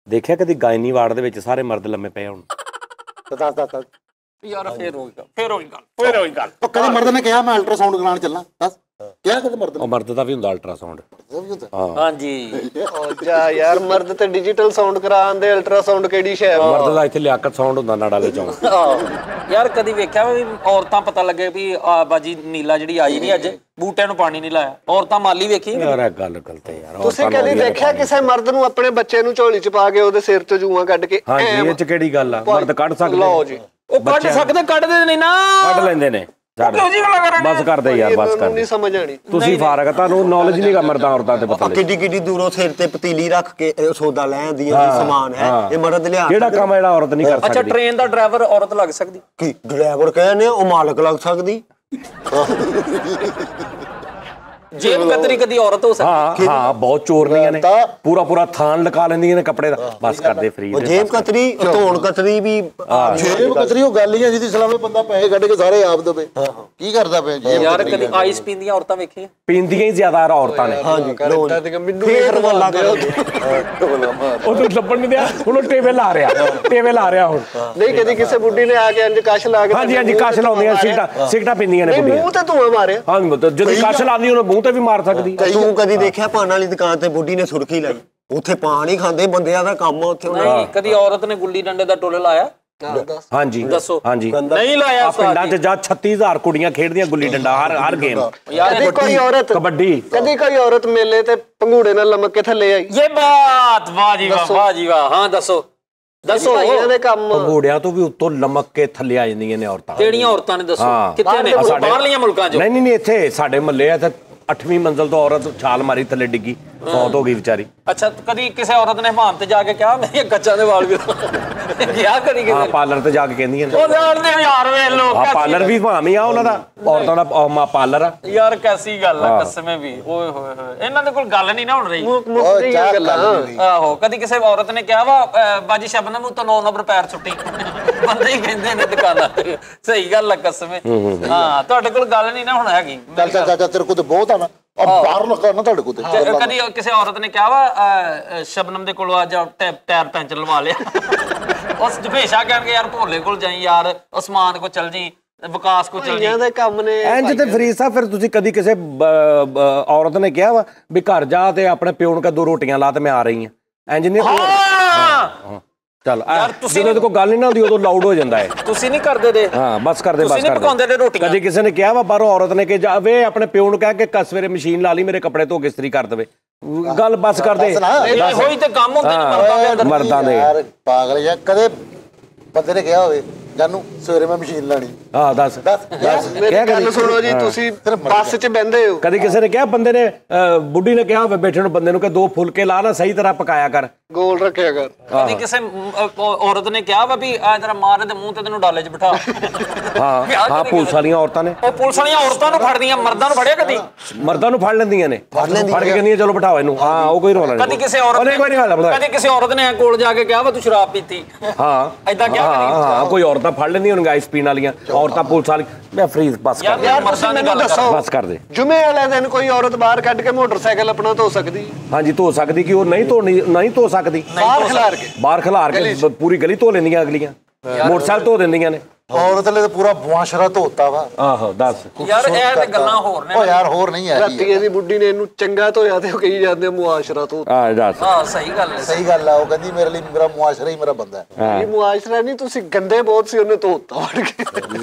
ਦੇਖਿਆ ਕਦੀ ਗਾਇਨੀ ਵਾਰਡ ਦੇ ਵਿੱਚ ਸਾਰੇ ਮਰਦ ਲੰਮੇ ਪਏ ਹੋਣ?
ਦੱਸ
ਯਾਰ ਫੇਰ ਹੋਈ ਗੱਲ।
ਕਦੇ ਮਰਦ ਨੇ ਕਿਹਾ ਮੈਂ ਅਲਟਰਾਸਾਊਂਡ ਕਰਾਉਣ ਚੱਲਾਂ? ਦੱਸ ਕਿਹਾ ਕਦੇ ਮਰਦ ਨੇ?
ਉਹ ਮਰਦ ਦਾ ਵੀ ਹੁੰਦਾ ਅਲਟਰਾਸਾਊਂਡ।
ਹਾਂਜੀ
ਜਾ ਯਾਰ ਮਰਦ ਤੇ ਡਿਜੀਟਲ ਸਾਊਂਡ ਕਰਾਉਂਦੇ, ਅਲਟਰਾਸਾਊਂਡ ਕਿਹੜੀ ਸ਼ੈ?
ਮਰਦ ਦਾ ਇੱਥੇ ਲਿਆਕਤ ਸਾਊਂਡ ਹੁੰਦਾ ਨਾੜਾਲੇ ਚੋਂ।
ਯਾਰ ਕਦੀ ਵੇਖਿਆ ਵੀ ਔਰਤਾਂ ਪਤਾ ਲੱਗੇ ਵੀ ਆ ਬਾਜੀ ਨੀਲਾ ਜਿਹੜੀ ਆਈ ਨਹੀਂ ਅੱਜ, ਬੂਟਿਆਂ ਨੂੰ ਪਾਣੀ ਨਹੀਂ ਲਾਇਆ? ਔਰਤਾਂ ਮਾਲੀ ਵੇਖੀ?
ਯਾਰ ਇਹ ਗੱਲ ਗਲਤ ਹੈ ਯਾਰ।
ਤੁਸੀਂ ਕਦੀ ਦੇਖਿਆ ਕਿਸੇ ਮਰਦ ਨੂੰ ਆਪਣੇ ਬੱਚੇ ਨੂੰ ਝੋਲੀ ਚ ਪਾ ਕੇ ਉਹਦੇ ਸਿਰ ਤੋਂ ਜੂਆਂ ਕੱਢ ਕੇ?
ਹਾਂਜੀ ਇਹ ਚ ਕਿਹੜੀ ਗੱਲ ਆ? ਮਰਦ ਕੱਢ ਸਕਦੇ।
ਲਓ ਜੀ।
ਉਹ ਕੱਢ ਸਕਦੇ, ਕੱਢਦੇ ਨਹੀਂ ਨਾ।
ਕੱਢ ਲੈਂਦੇ ਨੇ।
ਕਿਉਂ ਜੀ ਗੱਲਾਂ ਕਰਨ
ਬਸ ਕਰਦੇ ਯਾਰ, ਬਸ
ਇਹਨਾਂ ਨੂੰ
ਕਰ
ਨਹੀਂ ਸਮਝ ਆਣੀ।
ਤੁਸੀਂ ਫਾਰਗ ਆ, ਤੁਹਾਨੂੰ ਨੌਲੇਜ ਨਹੀਂ ਗਾ ਮਰਦਾਂ ਔਰਤਾਂ ਤੇ ਪਤਾ
ਕਿੱਡੀ ਕਿੱਡੀ ਦੂਰੋਂ ਸਿਰ ਤੇ ਪਤੀਲੀ ਰੱਖ ਕੇ ਸੌਦਾ ਲੈ ਆਂਦੀ ਹੈ ਸਮਾਨ ਹੈ, ਇਹ ਮਰਦ ਲਿਆ
ਕਿਹੜਾ ਕੰਮ ਜਿਹੜਾ ਔਰਤ ਨਹੀਂ ਕਰ
ਅੱਛਾ
ਸਕਦੀ?
ਟ੍ਰੇਨ ਦਾ ਡਰਾਈਵਰ ਔਰਤ ਲੱਗ ਸਕਦੀ?
ਕੀ ਡਰਾਈਵਰ ਕਹਿੰਦੇ ਉਹ ਮਾਲਕ ਲੱਗ ਸਕਦੀ।
ਜੇਬ ਕਤਰੀ ਕਦੀ ਔਰਤ ਹੋ ਸਕਦੀ?
ਹਾਂ ਬਹੁਤ ਚੋਰਨੀਆਂ ਨੇ, ਪੂਰਾ ਥਾਨ ਲਗਾ ਲੈਂਦੀਆਂ ਨੇ ਕੱਪੜੇ ਦਾ। ਬਸ ਕਰਦੇ ਫਰੀ
ਉਹ ਜੇਬ ਕਤਰੀ ਧੋਣ ਕਤਰੀ ਵੀ
ਜੇਬ ਕਤਰੀ ਉਹ ਗੱਲ ਹੀ ਆ ਜਿਹਦੀ ਸਲਾਮੇ ਬੰਦਾ ਪੈਸੇ ਕੱਢ ਕੇ ਸਾਰੇ ਆਪ ਦੇਵੇ। ਕੀ ਕਰਦਾ ਪਿਆ ਜੀ
ਯਾਰ ਕਦੀ ਆਈਸ ਪੀਂਦੀਆਂ ਔਰਤਾਂ ਵੇਖੀਆਂ?
ਪੀਂਦੀਆਂ ਹੀ ਜ਼ਿਆਦਾ ਔਰਤਾਂ ਨੇ।
ਹਾਂਜੀ
ਮੈਨੂੰ ਵੀ ਕਰਵਾ ਦੇ
ਉਹ ਤੋਂ ਲੱਭਣ ਨਹੀਂ ਦਿਆ, ਹੁਣ ਟੇਬਲ ਲਾ ਰਿਹਾ ਹੁਣ।
ਨਹੀਂ ਕਦੀ ਕਿਸੇ ਬੁੱਢੀ ਨੇ ਆ ਕੇ ਅੰਜ ਕਸ਼ ਲਾ ਕੇ
ਹਾਂਜੀ ਕਸ਼ ਲਾਉਂਦੀਆਂ, ਸਿਗਟਾਂ ਪੀਂਦੀਆਂ ਨੇ ਬੁੱਢੀਆਂ।
ਮੂੰਹ ਤੇ ਧੂਆਂ ਮਾਰਿਆ।
ਹਾਂ ਜਦੋਂ ਕਸ਼ ਲਾਉਂਦੀ ਉਹਨੂੰ ਮੂੰਹ ਤੇ ਵੀ ਮਾਰ ਸਕਦੀ।
ਤੂੰ ਕਦੀ ਦੇਖਿਆ ਪਾਣ ਵਾਲੀ ਦੁਕਾਨ ਤੇ ਬੁੱਢੀ ਨੇ ਸੁਰਖੀ ਲਾਈ? ਉੱਥੇ ਪਾਣ ਹੀ ਖਾਂਦੇ ਬੰਦਿਆਂ ਦਾ ਕੰਮ ਉੱਥੇ।
ਨਹੀਂ ਕਦੀ ਔਰਤ ਨੇ ਗੁੱਲੀ ਡੰਡੇ ਦਾ ਟੋਲੇ ਲਾਇਆ?
ਹਾਂਜੀ
ਦੱਸੋ।
ਹਾਂਜੀ
ਨਹੀਂ ਲਾਇਆ।
ਪਿੰਡਾਂ 'ਚ ਜਾ 36000 ਕੁੜੀਆਂ ਖੇਡਦੀਆਂ ਗੁੱਲੀ ਡੰਡਾ ਹਰ ਗੇਮ।
ਕਦੀ ਕੋਈ ਔਰਤ
ਕਬੱਡੀ।
ਕਦੀ ਕੋਈ ਔਰਤ ਮੇਲੇ ਤੇ ਪੰਗੂੜੇ ਨਾਲ ਲਮਕ ਕੇ ਥੱਲੇ ਆਈ?
ਇਹ ਬਾਤ ਵਾਹ ਜੀ ਵਾਹ, ਵਾਹ ਜੀ ਵਾਹ। ਹਾਂ ਦੱਸੋ
ਭਾਈਆਂ ਦੇ ਕੰਮ।
ਪੰਗੂੜਿਆਂ ਤੋਂ ਵੀ ਉੱਤੋਂ ਲਮਕ ਕੇ ਥੱਲੇ ਆ ਜਾਂਦੀਆਂ ਨੇ ਔਰਤਾਂ।
ਕਿਹੜੀਆਂ ਔਰਤਾਂ ਨੇ ਦੱਸੋ?
ਹਾਂ।
ਕਿੱਥੇ ਨੇ? ਬਾਹਰਲੀਆਂ ਮੁਲਕਾਂ 'ਚ?
ਨਹੀਂ ਇੱਥੇ ਸਾਡੇ ਮਹੱਲੇ ਆ, ਇੱਥੇ 8ਵੀਂ ਮੰਜ਼ਲ ਤੋਂ ਔਰਤ ਛਾਲ ਮਾਰੀ ਥੱਲੇ ਡਿੱਗੀ, ਮੌਤ ਹੋ ਗਈ ਵਿਚਾਰੀ।
ਅੱਛਾ ਕਦੀ ਕਿਸੇ ਔਰਤ ਨੇ ਹਮਾਮ ਤੇ ਜਾ ਕੇ ਕਿਹਾ ਮੇਰੇ ਕੱਚਾਂ ਦੇ ਵਾਲ ਵੀ ਕਿਹਾ ਕਦੀ
ਹਾਂ
ਕਿਸੇ?
ਪਾਰਲਰ ਤੇ ਜਾ ਕੇ ਕਹਿੰਦੀਆਂ ਨੇ।
ਉਹ ਜਾਣਦੇ ਯਾਰ ਵੇ ਲੋਕ।
ਹਾਂ ਪਾਰਲਰ ਵੀ ਭਾਵੇਂ ਆ ਉਹਨਾਂ ਦਾ, ਔਰਤਾਂ ਦਾ ਪਾਰਲਰ ਆ।
ਯਾਰ ਕੈਸੀ ਗੱਲ ਆ ਕਸਮੇ ਵੀ। ਓਏ ਹੋਏ ਹੋਏ ਇਹਨਾਂ ਦੇ ਕੋਲ ਗੱਲ ਨਹੀਂ ਨਾ ਹੁਣ ਰਹੀ। ਆਹੋ ਕਦੀ ਕਿਸੇ ਔਰਤ ਨੇ ਕਿਹਾ ਵਾ ਬਾਜੀ ਸ਼ਬਨਮ ਨੂੰ ਤਾਂ 9 ਨੰਬਰ ਪੈਰ ਸੁੱਟੀ? ਬੰਦੇ ਹੀ ਕਹਿੰਦੇ ਨੇ ਦੁਕਾਨਾਂ ਤੇ। ਸਹੀ ਗੱਲ ਆ ਕਸਮੇ। ਹਾਂ ਤੁਹਾਡੇ ਕੋਲ ਗੱਲ ਨਹੀਂ ਨਾ ਹੁਣ ਹੈਗੀ।
ਚੱਲ ਤੇਰੇ ਕੋਲ ਤੇ ਬਹੁਤ ਆ ਨਾ, ਬਾਹਰ ਲੱਗਾ ਨਾ ਤੁਹਾਡੇ ਕੋਲ ਤੇ।
ਕਦੀ ਕਿਸੇ ਔਰਤ ਨੇ ਕਿਹਾ ਵਾ ਸ਼ਬਨਮ ਦੇ ਕੋਲੋਂ ਅੱਜ ਟਾਇਰ ਪੈਂਚਰ ਲਵਾ ਲਿਆ? ਉਸ ਹਮੇਸ਼ਾ ਕਹਿਣਗੇ ਯਾਰ ਭੋਲੇ ਕੋਲ ਜਾਈ, ਯਾਰ ਉਸਮਾਨ ਕੋਲ ਚਲ ਜੀ, ਵਿਕਾਸ ਕੋਲ ਚਲ ਜੀ।
ਭਾਈਆਂ ਦੇ ਕੰਮ ਨੇ।
ਇੰਜ ਤੇ ਫਰੀਦ ਸਾਹਿਬ ਫਿਰ ਤੁਸੀਂ ਕਦੀ ਕਿਸੇ ਔਰਤ ਨੇ ਕਿਹਾ ਵਾ ਵੀ ਘਰ ਜਾ ਤੇ ਆਪਣੇ ਪਿਓ ਨੂੰ 2 ਰੋਟੀਆਂ ਲਾ ਤੇ ਮੈਂ ਆ ਰਹੀ ਆ? ਇੰਜ ਨਹੀਂ। ਚੱਲ ਜਦੋਂ ਕੋਈ ਗੱਲ ਨਹੀਂ ਨਾ ਹੁੰਦੀ ਉਦੋਂ ਲਾਊਡ ਹੋ ਜਾਂਦਾ ਹੈ।
ਤੁਸੀਂ ਨਹੀਂ ਕਰਦੇ ਦੇ?
ਹਾਂ ਬਸ ਕਰਦੇ
ਤੁਸੀਂ ਨਹੀਂ ਪਕਾਉਂਦੇ ਦੇ ਰੋਟੀਆਂ?
ਕਦੀ ਕਿਸੇ ਨੇ ਕਿਹਾ ਵਾ ਬਾਹਰੋਂ ਔਰਤ ਨੇ ਕਿ ਜਾਵੇ ਆਪਣੇ ਪਿਓ ਨੂੰ ਕਹਿ ਕੇ ਸਵੇਰੇ ਮਸ਼ੀਨ ਲਾ ਲਈ, ਮੇਰੇ ਕੱਪੜੇ ਧੋ ਕੇ ਇਸਤਰੀ ਕਰ ਦੇਵੇ। ਗੱਲ ਬਸ ਕਰਦੇ।
ਹੋਈ ਤੇ ਕੰਮ ਹੁੰਦੇ ਨੇ
ਮਰਦਾਂ ਦੇ।
ਯਾਰ ਪਾਗਲ ਯਾਰ, ਕਦੇ ਬੰਦੇ ਨੇ ਕਿਹਾ ਹੋਵੇ ਜਾਨੂੰ ਸਵੇਰੇ ਮੈਂ ਮਸ਼ੀਨ ਲਾਣੀ?
ਹਾਂ ਦੱਸ
ਮੇਰੀ ਗੱਲ ਸੁਣੋ ਜੀ, ਤੁਸੀਂ ਬੱਸ 'ਚ ਬਹਿੰਦੇ ਹੋ।
ਕਦੀ ਕਿਸੇ ਨੇ ਕਿਹਾ, ਬੰਦੇ ਨੇ ਬੁੱਢੀ ਨੇ ਕਿਹਾ ਹੋਵੇ ਬੈਠੇ ਨੂੰ ਬੰਦੇ ਨੂੰ ਕਿ 2 ਫੁਲਕੇ ਲਾ ਨਾ, ਸਹੀ ਤਰ੍ਹਾਂ ਪਕਾਇਆ ਕਰ,
ਗੋਲ ਰੱਖਿਆ ਕਰ।
ਕਦੀ ਕਿਸੇ ਔਰਤ ਨੇ ਕਿਹਾ ਵਾ ਵੀ ਆ ਤੇਰਾ ਮਾਰ ਦੇ ਮੂੰਹ ਤੇ ਤੈਨੂੰ ਡਾਲੇ 'ਚ ਬਿਠਾ?
ਹਾਂ ਪੁਲਿਸ ਵਾਲੀਆਂ ਔਰਤਾਂ ਨੇ।
ਉਹ ਪੁਲਿਸ ਵਾਲੀਆਂ ਔਰਤਾਂ ਨੂੰ ਫੜਦੀਆਂ, ਮਰਦਾਂ ਨੂੰ ਫੜਿਆ ਕਦੀ?
ਮਰਦਾਂ ਨੂੰ ਫੜ ਲੈਂਦੀਆਂ ਨੇ, ਫੜ ਕੇ ਕਹਿੰਦੀਆਂ ਚਲੋ ਬਿਠਾਓ ਇਹਨੂੰ। ਹਾਂ ਉਹ ਕੋਈ ਰੋਲਾ ਨਹੀਂ।
ਕਦੀ ਕਿਸੇ ਔਰਤ ਨੇ ਕੋਲ ਜਾ ਕੇ ਕਿਹਾ ਵਾ ਤੂੰ ਸ਼ਰਾਬ ਪੀਤੀ?
ਹਾਂ
ਐਦਾਂ ਕਿਹਾ?
ਹਾਂ ਕੋਈ ਔਰਤਾਂ ਫੜ ਲੈਂਦੀਆਂ ਹੋਣਗੀਆਂ ਆਈਸ ਪੀਣ ਵਾਲੀਆਂ ਔਰਤਾਂ ਪੁਲਿਸ ਵਾਲੀ। ਮੈਂ ਫਰੀਦ ਬਸ ਕਰ
ਯਾਰ ਤੁਸੀਂ ਮੈਨੂੰ ਦੱਸੋ,
ਬਸ ਕਰ ਦੇ।
ਜੁਮੇ ਵਾਲੇ ਦਿਨ ਕੋਈ ਔਰਤ ਬਾਹਰ ਕੱਢ ਕੇ ਮੋਟਰਸਾਈਕਲ ਆਪਣਾ ਧੋ ਸਕਦੀ?
ਹਾਂਜੀ ਧੋ ਸਕਦੀ। ਕਿ ਉਹ ਨਹੀਂ ਧੋ ਸਕਦੀ? ਬਾਹਰ ਖਿਲਾਰ ਕੇ ਪੂਰੀ ਗਲੀ ਧੋ ਲੈਂਦੀਆਂ ਅਗਲੀਆਂ, ਮੋਟਰਸਾਈਕਲ ਧੋ ਦਿੰਦੀਆਂ ਨੇ।
ਔਰਤ ਲਈ ਤਾਂ ਪੂਰਾ ਮੁਆਸ਼ਰਾ ਧੋਤਾ ਵਾ।
ਆਹੋ ਦੱਸ
ਯਾਰ ਇਹ ਤੇ ਗੱਲਾਂ ਹੋਰ ਨੇ।
ਓ ਯਾਰ ਹੋਰ ਨਹੀਂ ਹੈ
ਰਾਤੀ ਦੀ ਬੁੱਢੀ ਨੇ ਇਹਨੂੰ ਚੰਗਾ ਧੋਇਆ ਤੇ ਉਹ ਕਹੀ ਜਾਂਦੇ ਮੁਆਸ਼ਰਾ ਧੋ।
ਦੱਸ।
ਹਾਂ ਸਹੀ ਗੱਲ ਹੈ,
ਸਹੀ ਗੱਲ ਆ। ਉਹ ਕਹਿੰਦੀ ਮੇਰੇ ਲਈ ਮੇਰਾ ਮੁਆਸ਼ਰਾ ਹੀ ਮੇਰਾ ਬੰਦਾ ਹੈ।
ਇਹ ਮੁਆਸ਼ਰਾ ਨਹੀਂ, ਤੁਸੀਂ ਗੰਦੇ ਬਹੁਤ ਸੀ, ਉਹਨੇ ਧੋਤਾ ਵੜ ਕੇ।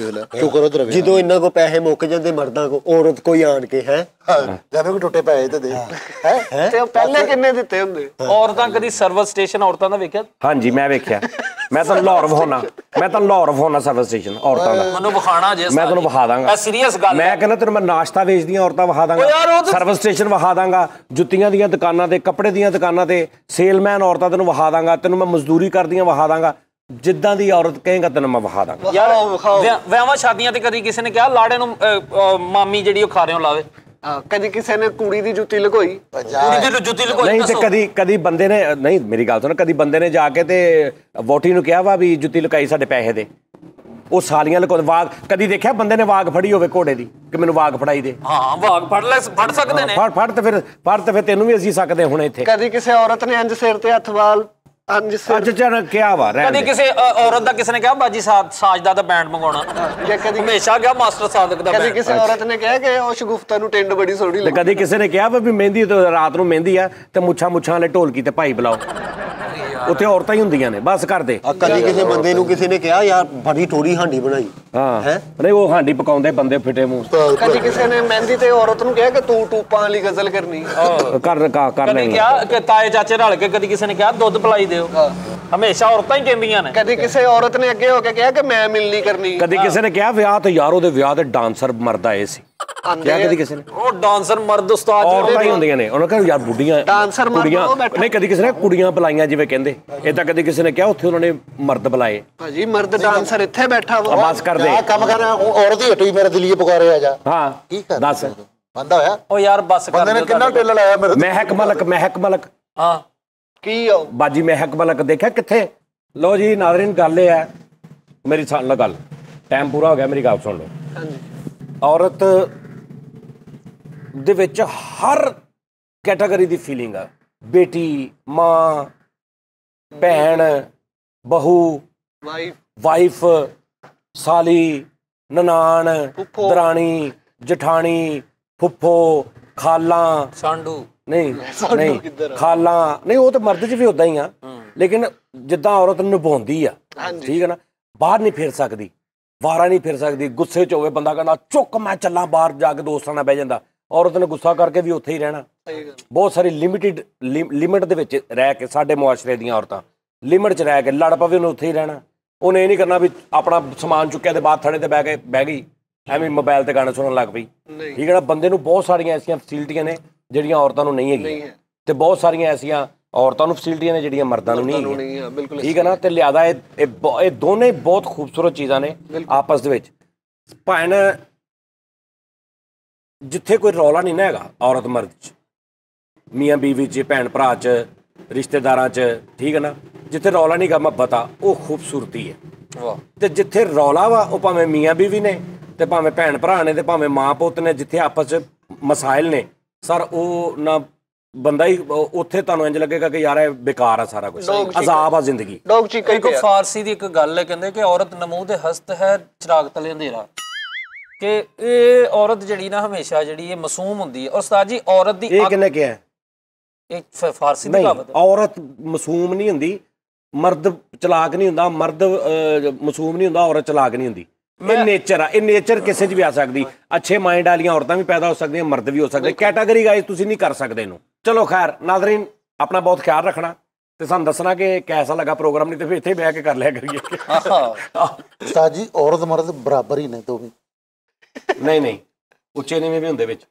ਸ਼ੁਕਰ ਉਧਰ
ਜਦੋਂ ਇਹਨਾਂ ਕੋ ਪੈਸੇ ਮੁੱਕ ਜਾਂਦੇ ਮਰਦਾਂ ਕੋ, ਔਰਤ ਕੋਈ ਆਣ ਕੇ ਹੈ
ਜਾਵੇਂ ਕੋ ਟੁੱਟੇ ਪੈਸੇ ਤੇ ਦੇ ਹੈ।
ਤੇ ਉਹ ਪਹਿਲੇ ਕਿੰਨੇ ਦਿੱਤੇ ਹੁੰਦੇ?
ਔਰਤਾਂ ਕਦੀ ਸਰਵਿਸ ਸਟੇਸ਼ਨ ਔਰਤਾਂ ਦਾ ਵੇਖਿਆ?
ਹਾਂਜੀ ਮੈਂ ਵੇਖਿਆ। ਮੈਂ ਤਾਂ ਲਾਹੌਰ ਵਿਖਾਉਣਾ ਸਰਵਿਸ ਸਟੇਸ਼ਨ ਔਰਤਾਂ ਦਾ।
ਮੈਨੂੰ ਵਿਖਾਣਾ ਜੇ
ਮੈਂ ਤੁਹਾਨੂੰ ਵਿਖਾ ਦਾਂਗਾ।
ਇਹ ਸੀਰੀਅਸ ਗੱਲ।
ਮੈਂ ਕਹਿੰਦਾ ਤੈਨੂੰ ਮੈਂ ਨਾਸ਼ਤਾ ਵੇਚਦੀਆਂ ਔਰਤਾਂ ਵਿਖਾ ਦਾਂਗਾ, ਸਰਵਿਸ ਸਟੇਸ਼ਨ ਵਿਖਾ ਦਾਂਗਾ, ਜੁੱਤੀਆਂ ਦੀਆਂ ਦੁਕਾਨਾਂ ਤੇ, ਕੱਪੜੇ ਦੀਆਂ ਦੁਕਾਨਾਂ ਤੇ ਸੇਲਮੈਨ ਔਰਤਾਂ ਤੈਨੂੰ ਵਿਖਾ ਦਾਂਗਾ, ਤੈਨੂੰ ਮੈਂ ਮਜ਼ਦੂਰੀ ਕਰਦੀਆਂ ਵਿਖਾ ਦਾਂਗਾ। ਜਿੱਦਾਂ ਦੀ ਔਰਤ ਕਹੇਗਾ ਤੈਨੂੰ ਮੈਂ ਵਿਖਾ ਦਾਂਗਾ।
ਯਾਰ ਵਿਆਹਾਂ ਸ਼ਾਦੀਆਂ ਤੇ ਕਦੀ ਕਿਸੇ ਨੇ ਕਿਹਾ ਲਾੜੇ ਨੂੰ ਮਾਮੀ ਜਿਹੜੀ ਉਹ ਖਾਰਿਓਂ ਲਾਵੇ?
ਕਦੀ ਕਿਸੇ ਨੇ ਕੁੜੀ ਦੀ ਜੁੱਤੀ ਲਗੋਈ?
ਕੁੜੀ ਦੀ ਜੁੱਤੀ ਲਗੋਈ?
ਨਹੀਂ ਤੇ ਕਦੀ ਬੰਦੇ ਨੇ, ਨਹੀਂ ਮੇਰੀ ਗੱਲ ਸੁਣ, ਕਦੀ ਬੰਦੇ ਨੇ ਜਾ ਕੇ ਤੇ ਵੋਟੀ ਨੂੰ ਕਿਹਾ ਵਾ ਵੀ ਜੁੱਤੀ ਲੁਕਾਈ ਸਾਡੇ ਪੈਸੇ ਦੇ। ਉਹ ਸਾਲੀਆਂ ਲੁਕਾ ਵਾਗ। ਕਦੀ ਦੇਖਿਆ ਬੰਦੇ ਨੇ ਵਾਗ ਫੜੀ ਹੋਵੇ ਘੋੜੇ ਦੀ ਕਿ ਮੈਨੂੰ ਵਾਗ ਫੜਾਈ ਦੇ?
ਹਾਂ ਵਾਗ ਫੜ ਸਕਦੇ ਨੇ।
ਫੜ ਤੇ ਫਿਰ ਤੈਨੂੰ ਵੀ ਅਸੀਂ ਸਕਦੇ ਹੁਣ ਇੱਥੇ।
ਕਦੀ ਕਿਸੇ ਔਰਤ ਨੇ ਇੰਜ ਸਿਰ ਤੇ ਹੱਥ ਵਾਲ
ਅੱਜ ਚਨ ਕਿਹਾ ਵਾ?
ਕਦੀ ਕਿਸੇ ਔਰਤ ਦਾ ਕਿਸੇ ਨੇ ਕਿਹਾ ਬਾਜੀ ਸਾਜਦਾ ਦਾ ਬੈਂਡ ਮੰਗਾਉਣਾ?
ਜਾਂ ਕਦੀ
ਹਮੇਸ਼ਾ ਕਿਹਾ ਮਾਸਟਰ ਸਾਦਕ ਦਾ
ਕਦੀ ਕਿਸੇ ਔਰਤ ਨੇ ਕਿਹਾ ਕਿ ਉਹ ਸ਼ਗੁਫਤਾ ਨੂੰ ਟਿੰਡ ਬੜੀ ਸੋਹਣੀ ਲੱਗਦੀ?
ਕਦੀ ਕਿਸੇ ਨੇ ਕਿਹਾ ਵੀ ਮਹਿੰਦੀ ਰਾਤ ਨੂੰ ਮਹਿੰਦੀ ਆ ਤੇ ਮੁੱਛਾਂ ਵਾਲੇ ਢੋਲਕੀ ਤੇ ਭਾਈ ਬੁਲਾਓ। ਉੱਥੇ ਔਰਤਾਂ ਹੀ ਹੁੰਦੀਆਂ ਨੇ ਬਸ ਕਰਦੇ।
ਕਦੀ ਕਿਸੇ ਬੰਦੇ ਨੂੰ ਕਿਸੇ ਨੇ ਕਿਹਾ ਯਾਰ ਬੜੀ ਥੋੜੀ ਹਾਂਡੀ ਬਣਾਈ
ਹਾਂ ਨਹੀਂ ਉਹ ਹਾਂਡੀ ਪਕਾਉਂਦੇ ਬੰਦੇ ਫਿੱਟੇ ਮੂੰਹ।
ਕਦੀ ਕਿਸੇ ਨੇ ਮਹਿੰਦੀ ਤੇ ਔਰਤ ਨੂੰ ਕਿਹਾ ਕਿ ਤੂੰ ਟੂਪਾਂ ਵਾਲੀ ਗਜ਼ਲ ਕਰਨੀ
ਕਰ ਲੈਣੀ।
ਕਿਹਾ ਕਿ ਤਾਏ ਚਾਚੇ ਰਲ ਕੇ ਕਦੀ ਕਿਸੇ ਨੇ ਕਿਹਾ ਦੁੱਧ ਪਿਲਾਈ ਦਿਓ, ਹਮੇਸ਼ਾ ਔਰਤਾਂ ਹੀ ਕਹਿੰਦੀਆਂ ਨੇ।
ਕਦੀ ਕਿਸੇ ਔਰਤ ਨੇ ਅੱਗੇ ਹੋ ਕੇ ਕਿਹਾ ਕਿ ਮੈਂ ਮਿਲਣੀ ਕਰਨੀ।
ਕਦੀ ਕਿਸੇ ਨੇ ਕਿਹਾ ਵਿਆਹ ਤੇ ਯਾਰ ਉਹਦੇ ਵਿਆਹ ਤੇ ਡਾਂਸਰ ਮਰਦ ਆਏ ਸੀ, ਕਿਹਾ ਕਦੀ ਕਿਸੇ ਨੇ।
ਉਹ ਡਾਂਸਰ ਮਰਦ ਉਸਤਾਦ
ਔਰਤਾਂ ਹੀ ਹੁੰਦੀਆਂ ਨੇ, ਉਹਨਾਂ ਕਹਿੰਦੇ ਯਾਰ ਬੁੱਢੀਆਂ
ਡਾਂਸਰ
ਕੁੜੀਆਂ ਨਹੀਂ, ਕਦੀ ਕਿਸੇ ਨੇ ਕੁੜੀਆਂ ਬੁਲਾਈਆਂ ਜਿਵੇਂ ਕਹਿੰਦੇ ਏਦਾਂ, ਕਦੀ ਕਿਸੇ ਨੇ ਕਿਹਾ ਉੱਥੇ ਉਹਨਾਂ ਨੇ ਮਰਦ ਬੁਲਾਏ।
ਭਾਜੀ ਮਰਦ ਡਾਂਸਰ ਇੱਥੇ ਬੈਠਾ ਵਾ
ਬਸ ਕਰਦੇ
ਕੰਮ ਕਰ ਰਿਹਾ ਔਰਤ ਹੀ ਹਟੋਈ ਮੇਰੇ ਦਿਲੀਏ ਪੁਕਾਰੇ ਆ ਜਾ।
ਹਾਂ
ਕੀ ਕਰ
ਦੱਸ
ਬੰਦਾ ਹੋਇਆ
ਉਹ ਯਾਰ ਬੱਸ ਕਰ
ਬੰਦੇ ਨੇ ਕਿੰਨਾ ਟਿੱਲ ਲਾਇਆ ਮੇਰੇ
ਮਹਿਕ ਮਲਕ
ਹਾਂ
ਕੀ ਆ
ਬਾਜੀ ਮਹਿਕ ਮਲਕ ਦੇਖਿਆ ਕਿੱਥੇ। ਲੋ ਜੀ ਨਾਜ਼ਰੀਨ ਗੱਲ ਇਹ ਹੈ, ਮੇਰੀ ਸੁਣ ਲਓ ਗੱਲ, ਟਾਈਮ ਪੂਰਾ ਹੋ ਗਿਆ, ਮੇਰੀ ਗੱਲ ਸੁਣ ਲਓ।
ਹਾਂਜੀ
ਔਰਤ ਦੇ ਵਿੱਚ ਹਰ ਕੈਟਾਗਰੀ ਦੀ ਫੀਲਿੰਗ ਆ, ਬੇਟੀ, ਮਾਂ, ਭੈਣ, ਬਹੂ, ਵਾਈਫ, ਸਾਲੀ, ਨਨਾਣ, ਦਰਾਣੀ, ਜਠਾਣੀ, ਫੁੱਫੋ, ਖਾਲਾਂ,
ਸਾਂਢੂ
ਨਹੀਂ ਖਾਲਾਂ ਨਹੀਂ, ਉਹ ਤਾਂ ਮਰਦ 'ਚ ਵੀ ਉਦਾਂ ਹੀ ਆ, ਲੇਕਿਨ ਜਿੱਦਾਂ ਔਰਤ ਨਿਭਾਉਂਦੀ ਆ, ਠੀਕ ਹੈ ਨਾ, ਬਾਹਰ ਨਹੀਂ ਫਿਰ ਸਕਦੀ, ਵਾਰਾ ਨਹੀਂ ਫਿਰ ਸਕਦੀ, ਗੁੱਸੇ 'ਚ ਹੋਵੇ ਬੰਦਾ ਕਹਿੰਦਾ ਚੁੱਕ ਮੈਂ ਚੱਲਾਂ ਬਾਹਰ ਜਾ ਕੇ ਦੋਸਤਾਂ ਨਾਲ ਬਹਿ ਜਾਂਦਾ, ਔਰਤ ਨੇ ਗੁੱਸਾ ਕਰਕੇ ਵੀ ਉੱਥੇ ਹੀ ਰਹਿਣਾ। ਬਹੁਤ ਸਾਰੀ ਲਿਮਿਟ ਦੇ ਵਿੱਚ ਰਹਿ ਕੇ, ਸਾਡੇ ਮੁਆਸ਼ਰੇ ਦੀਆਂ ਔਰਤਾਂ ਲਿਮਿਟ 'ਚ ਰਹਿ ਕੇ ਲੜ ਪਵੇ ਉਹਨੇ ਉੱਥੇ ਹੀ ਰਹਿਣਾ। ਉਹਨੇ ਇਹ ਨਹੀਂ ਕਰਨਾ ਵੀ ਆਪਣਾ ਸਮਾਨ ਚੁੱਕਿਆ ਤੇ ਬਾਹਰ ਥੜੇ ਤੇ ਬਹਿ ਗਈ ਐਵੇਂ ਮੋਬਾਈਲ ਤੇ ਗਾਣੇ ਸੁਣਨ ਲੱਗ ਪਈ, ਠੀਕ ਹੈ ਨਾ। ਬੰਦੇ ਨੂੰ ਬਹੁਤ ਸਾਰੀਆਂ ਐਸੀਆਂ ਫੈਸਿਲਿਟੀਆਂ ਨੇ ਜਿਹੜੀਆਂ ਔਰਤਾਂ ਨੂੰ ਨਹੀਂ ਹੈਗੀਆਂ, ਤੇ ਬਹੁਤ ਸਾਰੀਆਂ ਐਸੀਆਂ ਔਰਤਾਂ ਨੂੰ ਫੈਸਿਲਿਟੀਆਂ ਨੇ ਜਿਹੜੀਆਂ ਮਰਦਾਂ ਨੂੰ ਨਹੀਂ ਹੈਗੀਆਂ, ਠੀਕ ਹੈ ਨਾ। ਤੇ ਲਿਆਦਾ ਇਹ ਦੋਨੇ ਬਹੁਤ ਖੂਬਸੂਰਤ ਚੀਜ਼ਾਂ ਨੇ ਆਪਸ ਦੇ ਵਿੱਚ। ਭੈਣ ਜਿੱਥੇ ਕੋਈ ਰੌਲਾ ਨਹੀਂ ਨਾ ਹੈਗਾ ਔਰਤ ਮਰਦ 'ਚ, ਮੀਆਂ ਬੀਵੀ 'ਚ, ਭੈਣ ਭਰਾ 'ਚ, ਰਿਸ਼ਤੇਦਾਰਾਂ 'ਚ, ਠੀਕ ਹੈ ਨਾ, ਜਿੱਥੇ ਰੌਲਾ ਨਹੀਂ ਗਾ ਮੁਹੱਬਤ ਆ, ਉਹ ਖੂਬਸੂਰਤੀ ਹੈ। ਤੇ ਜਿੱਥੇ ਰੌਲਾ ਵਾ ਉਹ ਭਾਵੇਂ ਮੀਆਂ ਬੀਵੀ ਨੇ ਤੇ ਭਾਵੇਂ ਭੈਣ ਭਰਾ ਨੇ ਤੇ ਭਾਵੇਂ ਮਾਂ ਪੁੱਤ ਨੇ, ਜਿੱਥੇ ਆਪਸ 'ਚ ਮਸਾਇਲ ਨੇ ਸਰ, ਉਹ ਨਾ ਬੰਦਾ ਹੀ ਉੱਥੇ ਤੁਹਾਨੂੰ ਇੰਜ ਲੱਗੇਗਾ ਕਿ ਯਾਰ ਇਹ ਬੇਕਾਰ ਆ ਸਾਰਾ ਕੁਝ, ਅਜ਼ਾਬ ਆ ਜ਼ਿੰਦਗੀ।
ਇੱਕ ਫਾਰਸੀ ਦੀ ਇੱਕ ਗੱਲ ਹੈ, ਕਹਿੰਦੇ ਕਿ ਔਰਤ ਨਮੂਹ ਦੇ ਹਸਤ ਹੈ ਚਿਰਾਗ ਤਲੇ ਅੰਧੇਰਾ, ਕਿ ਇਹ ਔਰਤ ਜਿਹੜੀ ਨਾ ਹਮੇਸ਼ਾ ਜਿਹੜੀ ਇਹ ਮਾਸੂਮ ਹੁੰਦੀ ਹੈ। ਉਸਤਾਦ ਜੀ ਔਰਤ ਦੀ
ਇਹ ਕਿਹਨੇ ਕਿਹਾ?
ਇਹ ਫਾਰਸੀ ਦੀ ਕਹਾਵਤ ਹੈ।
ਔਰਤ ਮਾਸੂਮ ਨਹੀਂ ਹੁੰਦੀ, ਮਰਦ ਚਲਾਕ ਨਹੀਂ ਹੁੰਦਾ, ਮਰਦ ਮਾਸੂਮ ਨਹੀਂ ਹੁੰਦਾ, ਔਰਤ ਚਲਾਕ ਨਹੀਂ ਹੁੰਦੀ। ਇਹ ਨੇਚਰ ਆ, ਇਹ ਨੇਚਰ ਕਿਸੇ 'ਚ ਵੀ ਆ ਸਕਦੀ। ਅੱਛੇ ਮਾਈਂਡ ਵਾਲੀਆਂ ਔਰਤਾਂ ਵੀ ਪੈਦਾ ਹੋ ਸਕਦੀਆਂ, ਮਰਦ ਵੀ ਹੋ ਸਕਦੇ, ਕੈਟਾਗਰੀ ਗਾਇਜ਼ ਤੁਸੀਂ ਨਹੀਂ ਕਰ ਸਕਦੇ ਇਹਨੂੰ। ਚਲੋ ਖੈਰ ਨਾਜ਼ਰੀਨ, ਆਪਣਾ ਬਹੁਤ ਖਿਆਲ ਰੱਖਣਾ ਤੇ ਸਾਨੂੰ ਦੱਸਣਾ ਕਿ ਕੈਸਾ ਲੱਗਾ ਪ੍ਰੋਗਰਾਮ, ਨਹੀਂ ਤੇ ਫਿਰ ਇੱਥੇ ਬਹਿ ਕੇ ਕਰ ਲਿਆ ਕਰੀਏ।
ਉਸਤਾਦ ਜੀ ਔਰਤ ਮਰਦ ਬਰਾਬਰ ਹੀ ਨੇ ਦੋਵੇਂ।
ਨਹੀਂ ਉੱਚੇ ਨੀਵੇਂ ਵੀ ਹੁੰਦੇ ਵਿੱਚ,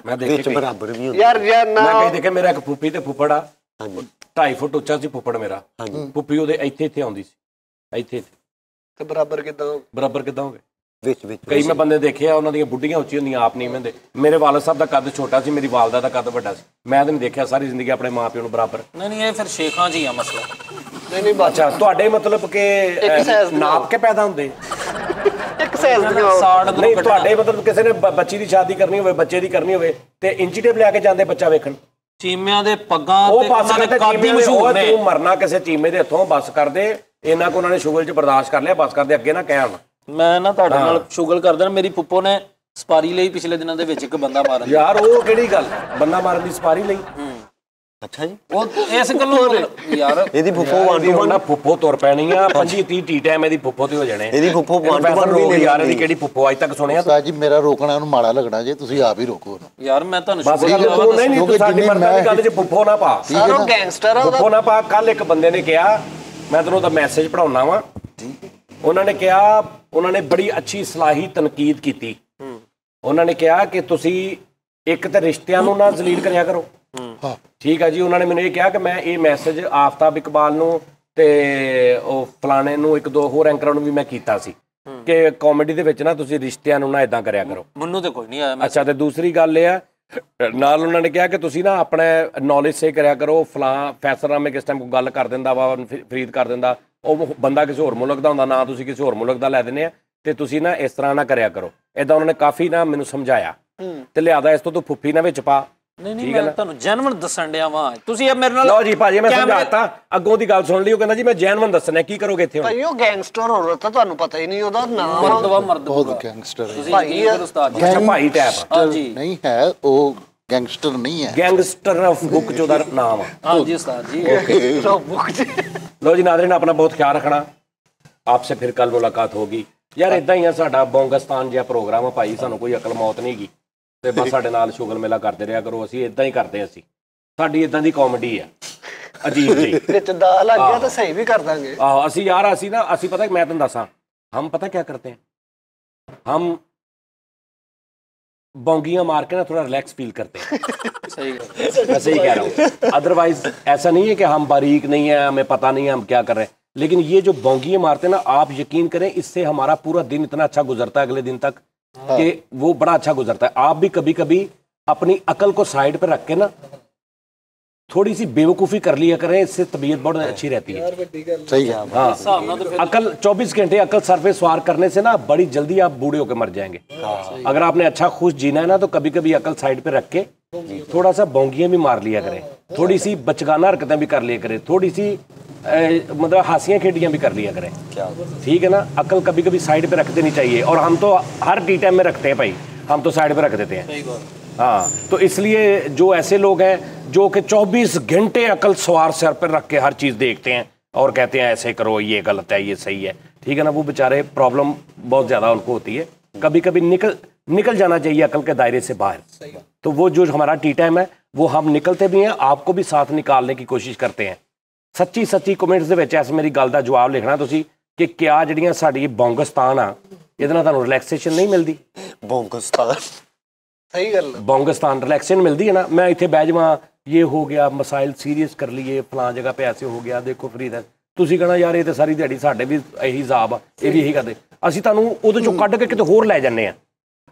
ਮੈਂ ਦੇਖੇ
ਬਰਾਬਰ ਵੀ
ਯਾਰ ਨਾ
ਮੈਂ ਕਹੀ ਦੇਖਿਆ, ਮੇਰਾ ਇੱਕ ਫੁੱਫੀ ਤੇ ਫੁੱਫੜ ਆ, 2.5 ਫੁੱਟ ਉੱਚਾ ਸੀ ਫੁੱਫੜ ਮੇਰਾ, ਫੁੱਫੀ ਉਹਦੇ ਇੱਥੇ ਆਉਂਦੀ ਸੀ, ਇੱਥੇ
ਤੇ ਬਰਾਬਰ ਕਿੱਦਾਂ
ਹੋ ਗਏ
ਵਿੱਚ
ਕਈ ਮੈਂ ਬੰਦੇ ਦੇਖੇ ਆ, ਉਹਨਾਂ ਦੀਆਂ ਬੁੱਢੀਆਂ ਉੱਚੀ ਹੁੰਦੀਆਂ, ਆਪ ਨਹੀਂ ਹੁੰਦੇ। ਮੇਰੇ ਵਾਲਦ ਸਾਹਿਬ ਦਾ ਕੱਦ ਛੋਟਾ ਸੀ, ਮੇਰੀ ਵਾਲਦਾ ਦਾ ਕੱਦ ਵੱਡਾ ਸੀ, ਮੈਂ ਤਾਂ ਨਹੀਂ ਦੇਖਿਆ ਸਾਰੀ ਜ਼ਿੰਦਗੀ ਆਪਣੇ ਮਾਂ ਪਿਓ ਨੂੰ ਬਰਾਬਰ।
ਨਹੀਂ ਇਹ ਫਿਰ ਸ਼ੇਖਾਂ 'ਚ ਹੀ ਆ ਮਸਲਾ।
ਨਹੀਂ
ਅੱਛਾ, ਤੁਹਾਡੇ ਮਤਲਬ ਕਿ ਨਾਪ ਕੇ ਪੈਦਾ ਹੁੰਦੇ
ਇੱਕ ਸਾਈਜ਼ ਦੀਆਂ
ਨਹੀਂ, ਤੁਹਾਡੇ ਮਤਲਬ ਕਿਸੇ ਨੇ ਬੱਚੀ ਦੀ ਸ਼ਾਦੀ ਕਰਨੀ ਹੋਵੇ, ਬੱਚੇ ਦੀ ਕਰਨੀ ਹੋਵੇ ਤੇ ਇੰਚੀ ਟੇਪ ਲੈ ਕੇ ਜਾਂਦੇ ਬੱਚਾ ਵੇਖਣ।
ਚੀਮਿਆਂ ਦੇ ਪੱਗਾਂ
ਉਹ
ਤੇ
ਬਸ
ਉਹਨਾਂ ਦੇ ਕੱਦ ਹੀ ਮਸ਼ਹੂਰ ਨੇ।
ਤੂੰ ਮਰਨਾ ਕਿਸੇ ਚੀਮੇ ਦੇ ਹੱਥੋਂ, ਬਸ ਕਰਦੇ ਇਹਨਾਂ ਕੋ, ਉਹਨਾਂ ਨੇ ਸ਼ੁਗਲ 'ਚ ਬਰਦਾਸ਼ਤ ਕਰ ਲਿਆ, ਬਸ ਕਰਦੇ, ਅੱਗੇ ਨਾ ਕਹਿਣ।
ਮੈਂ ਨਾ ਤੁਹਾਡੇ ਨਾਲ ਸ਼ੁਗਲ ਕਰਦਾ, ਮੇਰੀ ਪੁੱਪੋ ਨੇ ਸਪਾਰੀ ਲਈ ਪਿਛਲੇ ਦਿਨਾਂ ਦੇ ਵਿੱਚ ਇੱਕ ਬੰਦਾ ਮਾਰਨ।
ਯਾਰ ਉਹ ਕਿਹੜੀ ਗੱਲ, ਬੰਦਾ ਮਾਰਨ ਦੀ ਸਪਾਰੀ ਲਈ?
ਅੱਛਾ ਜੀ,
ਉਹ ਇਸ ਗੱਲੋਂ ਯਾਰ
ਇਹਦੀ ਫੁੱਫੋ 1-to-1
ਫੁੱਫੋ ਤੁਰ ਪੈਣੀ ਆ, 25-30 ਟੀ ਟਾਈਮ ਇਹਦੀ ਫੁੱਫੋ ਤੇ ਹੋ ਜਾਣੇ।
ਇਹਦੀ ਫੁੱਫੋ 1-to-1
ਵੀ ਯਾਰ, ਇਹਦੀ ਕਿਹੜੀ ਫੁੱਫੋ ਅੱਜ ਤੱਕ ਸੁਣਿਆ?
ਉਸਤਾਦ ਜੀ ਮੇਰਾ ਰੋਕਣਾ ਉਹਨੂੰ ਮਾੜਾ ਲੱਗਣਾ ਜੇ, ਤੁਸੀਂ ਆਪ ਹੀ ਰੋਕੋ ਉਹਨੂੰ।
ਯਾਰ ਮੈਂ ਤੁਹਾਨੂੰ
ਬਸ ਨਹੀਂ, ਤੂੰ ਸਾਡੀ ਮਰਦਾਂ ਦੀ ਗੱਲ 'ਚ ਫੁੱਫੋ ਨਾ ਪਾ,
ਸਾਰੋ ਗੈਂਗਸਟਰ ਆ
ਫੁੱਫੋ ਨਾ ਪਾ। ਕੱਲ ਇੱਕ ਬੰਦੇ ਨੇ ਕਿਹਾ, ਮੈਂ ਤੈਨੂੰ ਉਹਦਾ ਮੈਸੇਜ ਪੜਾਉਣਾ ਵਾ, ਉਹਨਾਂ ਨੇ ਕਿਹਾ, ਉਹਨਾਂ ਨੇ ਬੜੀ ਅੱਛੀ ਸਲਾਹੀ ਤਨਕੀਦ ਕੀਤੀ। ਉਹਨਾਂ ਨੇ ਕਿਹਾ ਕਿ ਤੁਸੀਂ ਇੱਕ ਤਾਂ ਰਿਸ਼ਤਿਆਂ ਨੂੰ ਨਾ ਜ਼ਲੀਲ ਕਰਿਆ ਕਰੋ, ਠੀਕ ਆ ਜੀ। ਉਹਨਾਂ ਨੇ ਮੈਨੂੰ ਇਹ ਕਿਹਾ ਕਿ ਮੈਂ ਇਹ ਮੈਸੇਜ ਆਫਤਾਬ ਇਕਬਾਲ ਨੂੰ ਤੇ ਉਹ ਫਲਾਣੇ ਨੂੰ, ਇੱਕ ਦੋ ਹੋਰ ਐਂਕਰਾਂ ਨੂੰ ਵੀ ਮੈਂ ਕੀਤਾ ਸੀ ਕਿ ਕਾਮੇਡੀ ਦੇ ਵਿੱਚ ਨਾ ਤੁਸੀਂ ਰਿਸ਼ਤਿਆਂ ਨੂੰ ਨਾ ਇਦਾਂ ਕਰਿਆ ਕਰੋ।
ਮੈਨੂੰ ਤੇ ਕੋਈ ਨਹੀਂ ਆਇਆ।
ਅੱਛਾ, ਤੇ ਦੂਸਰੀ ਗੱਲ ਇਹ ਆ, ਨਾਲ ਉਹਨਾਂ ਨੇ ਕਿਹਾ ਕਿ ਤੁਸੀਂ ਨਾ ਆਪਣੇ ਨੌਲੇਜ ਸੇ ਕਰਿਆ ਕਰੋ। ਫੈਸਲਾਨਾਮੇ ਕਿਸ ਟਾਈਮ ਕੋਈ ਗੱਲ ਕਰ ਦਿੰਦਾ ਵਾ, ਫਰੀਦ ਕਰ ਦਿੰਦਾ, ਉਹ ਬੰਦਾ ਕਿਸੇ ਹੋਰ ਮੁਲਕ ਦਾ ਹੁੰਦਾ, ਨਾ ਤੁਸੀਂ ਕਿਸੇ ਹੋਰ ਮੁਲਕ ਦਾ ਲੈ ਦਿੰਦੇ ਆ, ਤੇ ਤੁਸੀਂ ਨਾ ਇਸ ਤਰ੍ਹਾਂ ਨਾ ਕਰਿਆ ਕਰੋ। ਏਦਾਂ ਉਹਨਾਂ ਨੇ ਕਾਫੀ ਨਾ ਮੈਨੂੰ ਸਮਝਾਇਆ, ਤੇ ਲਿਆਦਾ ਇਸ ਤੋਂ ਤੂੰ ਫੁੱਫੀ ਨਾ ਵਿੱਚ ਪਾ।
ਨਹੀਂ ਮੈਂ ਤੁਹਾਨੂੰ ਜੈਨੂਇਨ ਦੱਸਣ ਡਿਆ ਵਾਂ, ਤੁਸੀਂ ਇਹ ਮੇਰੇ ਨਾਲ।
ਲਓ ਜੀ ਭਾਜੀ, ਮੈਂ ਸਮਝਾਤਾ, ਅੱਗੋਂ ਦੀ ਗੱਲ ਸੁਣ ਲਈ। ਉਹ ਕਹਿੰਦਾ ਜੀ ਮੈਂ ਜੈਨੂਇਨ ਦੱਸਣਾ, ਕੀ ਕਰੋਗੇ ਇੱਥੇ?
ਭਾਈ ਉਹ ਗੈਂਗਸਟਰ ਔਰਤ ਤਾਂ ਤੁਹਾਨੂੰ ਪਤਾ ਹੀ ਨਹੀਂ, ਉਹਦਾ ਨਾਮ
ਮਰਦ ਵਾ, ਮਰਦ
ਬਹੁਤ ਗੈਂਗਸਟਰ ਹੈ
ਭਾਈ। ਉਸਤਾਦ ਜੀ
ਅੱਛਾ, ਭਾਈ ਟੈਪ
ਹਾਂਜੀ
ਨਹੀਂ ਹੈ, ਉਹ ਗੈਂਗਸਟਰ ਨਹੀਂ ਹੈ
ਗੈਂਗਸਟਰ ऑफ बुक जो नाम है।
हाँ जी उस्ताद जी।
लो जी नाज़रीन अपना बहुत ख्याल रखना, आपसे फिर कल मुलाकात होगी। यार इदा ही है साडा बोंगस्तान जिहा प्रोग्राम है भाई, सानू कोई अकल मौत नहीं गी ते बस साडे नाल शुगल मेला करते रहा करो। असीं इदा ही करते, असीं साडी इदां दी कॉमेडी है अजीब जी
ਵਿੱਚ ਦਾ ਲੱਗ ਗਿਆ ਤਾਂ ਸਹੀ ਵੀ ਕਰ ਦਾਂਗੇ।
ਆਹੋ ਅਸੀਂ ਯਾਰ ਅਸੀਂ ਨਾ ਅਸੀਂ ਪਤਾ मैं तुम दसा हम पता क्या करते हैं, हम बोंगियां मार के ना थोड़ा रिलैक्स फील करते हैं।
सही
मैं सही कह रहा हूँ, अदरवाइज ऐसा नहीं है कि हम बारीक नहीं है, हमें पता नहीं है हम क्या कर रहे हैं, लेकिन ये जो बोंगियां मारते हैं ना, आप यकीन करें इससे हमारा पूरा दिन इतना अच्छा गुजरता है अगले दिन तक कि वो बड़ा अच्छा गुजरता है। आप भी कभी कभी अपनी अकल को साइड पर रख के ना थोड़ी सी बेवकूफ़ी कर लिया करें, इससे तबीयत बहुत अच्छी रहती है।
सही है।
हाँ, अकल 24 घंटे अकल सर पे सवार करने से ना बड़ी जल्दी आप बूढ़े होकर मर जाएंगे। अगर आपने अच्छा खुश जीना है ना तो कभी कभी अकल साइड पे रख के थोड़ा सा बोंगियां भी मार लिया करें, थोड़ी सी बचकाना हरकतें भी कर लिया करें, थोड़ी सी मतलब हासियाँ खेटियाँ भी कर लिया करें, ठीक है ना। अकल कभी कभी साइड पे रख देनी चाहिए, और हम तो हर टी टाइम में रखते हैं भाई, हम तो साइड पे रख देते हैं। हाँ, तो इसलिए जो ऐसे लोग हैं जो कि 24 घंटे अकल सवार सर पर रख के हर चीज़ देखते हैं और कहते हैं ऐसे करो, ये गलत है, ये सही है, ठीक है ना, वो बेचारे प्रॉब्लम बहुत ज़्यादा उनको होती है। कभी कभी निकल जाना चाहिए अकल के दायरे से बाहर। तो वो जो हमारा टी टाइम है वो हम निकलते भी हैं, आपको भी साथ निकालने की कोशिश करते हैं। सच्ची कमेंट्स ਦੇ ਵਿੱਚ ਐਸ ਮੇਰੀ ਗੱਲ ਦਾ ਜਵਾਬ ਲਿਖਣਾ ਤੁਸੀਂ ਕਿ ਕਿਆ ਜਿਹੜੀਆਂ ਸਾਡੀ ਬੌਂਗਸਤਾਨ ਆ ਇਹਦੇ ਨਾਲ ਤੁਹਾਨੂੰ ਰਿਲੈਕਸੇਸ਼ਨ ਨਹੀਂ ਮਿਲਦੀ।
ਬੌਂਗਸਤਾਨ
ਸਹੀ ਗੱਲ।
ਬੌਂਗਸਤਾਨ ਰਿਲੈਕਸੇਸ਼ਨ ਮਿਲਦੀ है ना। मैं ਇੱਥੇ ਬਹਿ ਜਾਵਾਂ, ये हो गया मसाइल सीरीयस कर लिए, फलां जगह पे ऐसे हो गया, देखो फरीद है, ਤੁਸੀਂ कहना यार ये तो सारी दिहाड़ी ਸਾਡੇ भी ਇਹੀ ਹਿਸਾਬ ਆ, ਇਹ ਵੀ ਇਹੀ ਕਰਦੇ। ਅਸੀਂ ਤੁਹਾਨੂੰ ਉਹਦੇ ਚੋਂ ਕੱਢ ਕੇ ਕਿਤੇ ਹੋਰ ਲੈ ਜਾਂਦੇ ਆ,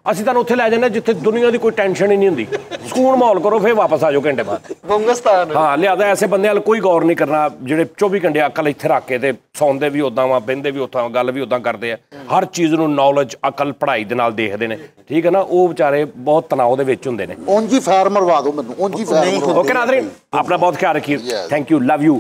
ਅਸੀਂ ਤੁਹਾਨੂੰ ਉੱਥੇ ਲੈ ਜਾਂਦੇ ਹਾਂ ਜਿੱਥੇ ਦੁਨੀਆ ਦੀ ਕੋਈ ਟੈਨਸ਼ਨ ਹੀ ਨਹੀਂ ਹੁੰਦੀ, ਸਕੂਨ ਮਾਹੌਲ ਕਰੋ, ਫਿਰ ਵਾਪਸ ਆ ਜਾਓ ਘੰਟੇ ਬਾਅਦ।
ਬੰਗਸਤਾਨ
ਹਾਂ, ਲਿਆਦਾ ਐਸੇ ਬੰਦਿਆਂ ਵੱਲ ਕੋਈ ਗੌਰ ਨਹੀਂ ਕਰਨਾ ਜਿਹੜੇ 24 ਘੰਟੇ ਅਕਲ ਇੱਥੇ ਰੱਖ ਕੇ ਤੇ ਸੌਂਦੇ ਵੀ ਉੱਦਾਂ ਵਾ, ਬਹਿੰਦੇ ਵੀ ਉੱਦਾਂ, ਗੱਲ ਵੀ ਉੱਦਾਂ ਕਰਦੇ ਆ, ਹਰ ਚੀਜ਼ ਨੂੰ ਨੌਲੇਜ ਅਕਲ ਪੜ੍ਹਾਈ ਦੇ ਨਾਲ ਦੇਖਦੇ ਨੇ, ਠੀਕ ਹੈ ਨਾ। ਉਹ ਵਿਚਾਰੇ ਬਹੁਤ ਤਣਾਅ ਦੇ ਵਿੱਚ ਹੁੰਦੇ ਨੇ।
ਉਂਝ ਹੀ ਫਾਇਰ ਮਰਵਾ ਦਿਓ ਮੈਨੂੰ, ਉਂਝ ਹੀ ਫਾਇਰ।
ਓਕੇ ਨਾਜ਼ਰੀਨ, ਆਪਣਾ ਬਹੁਤ ਖਿਆਲ ਰੱਖिए, थैंक यू, लव यू।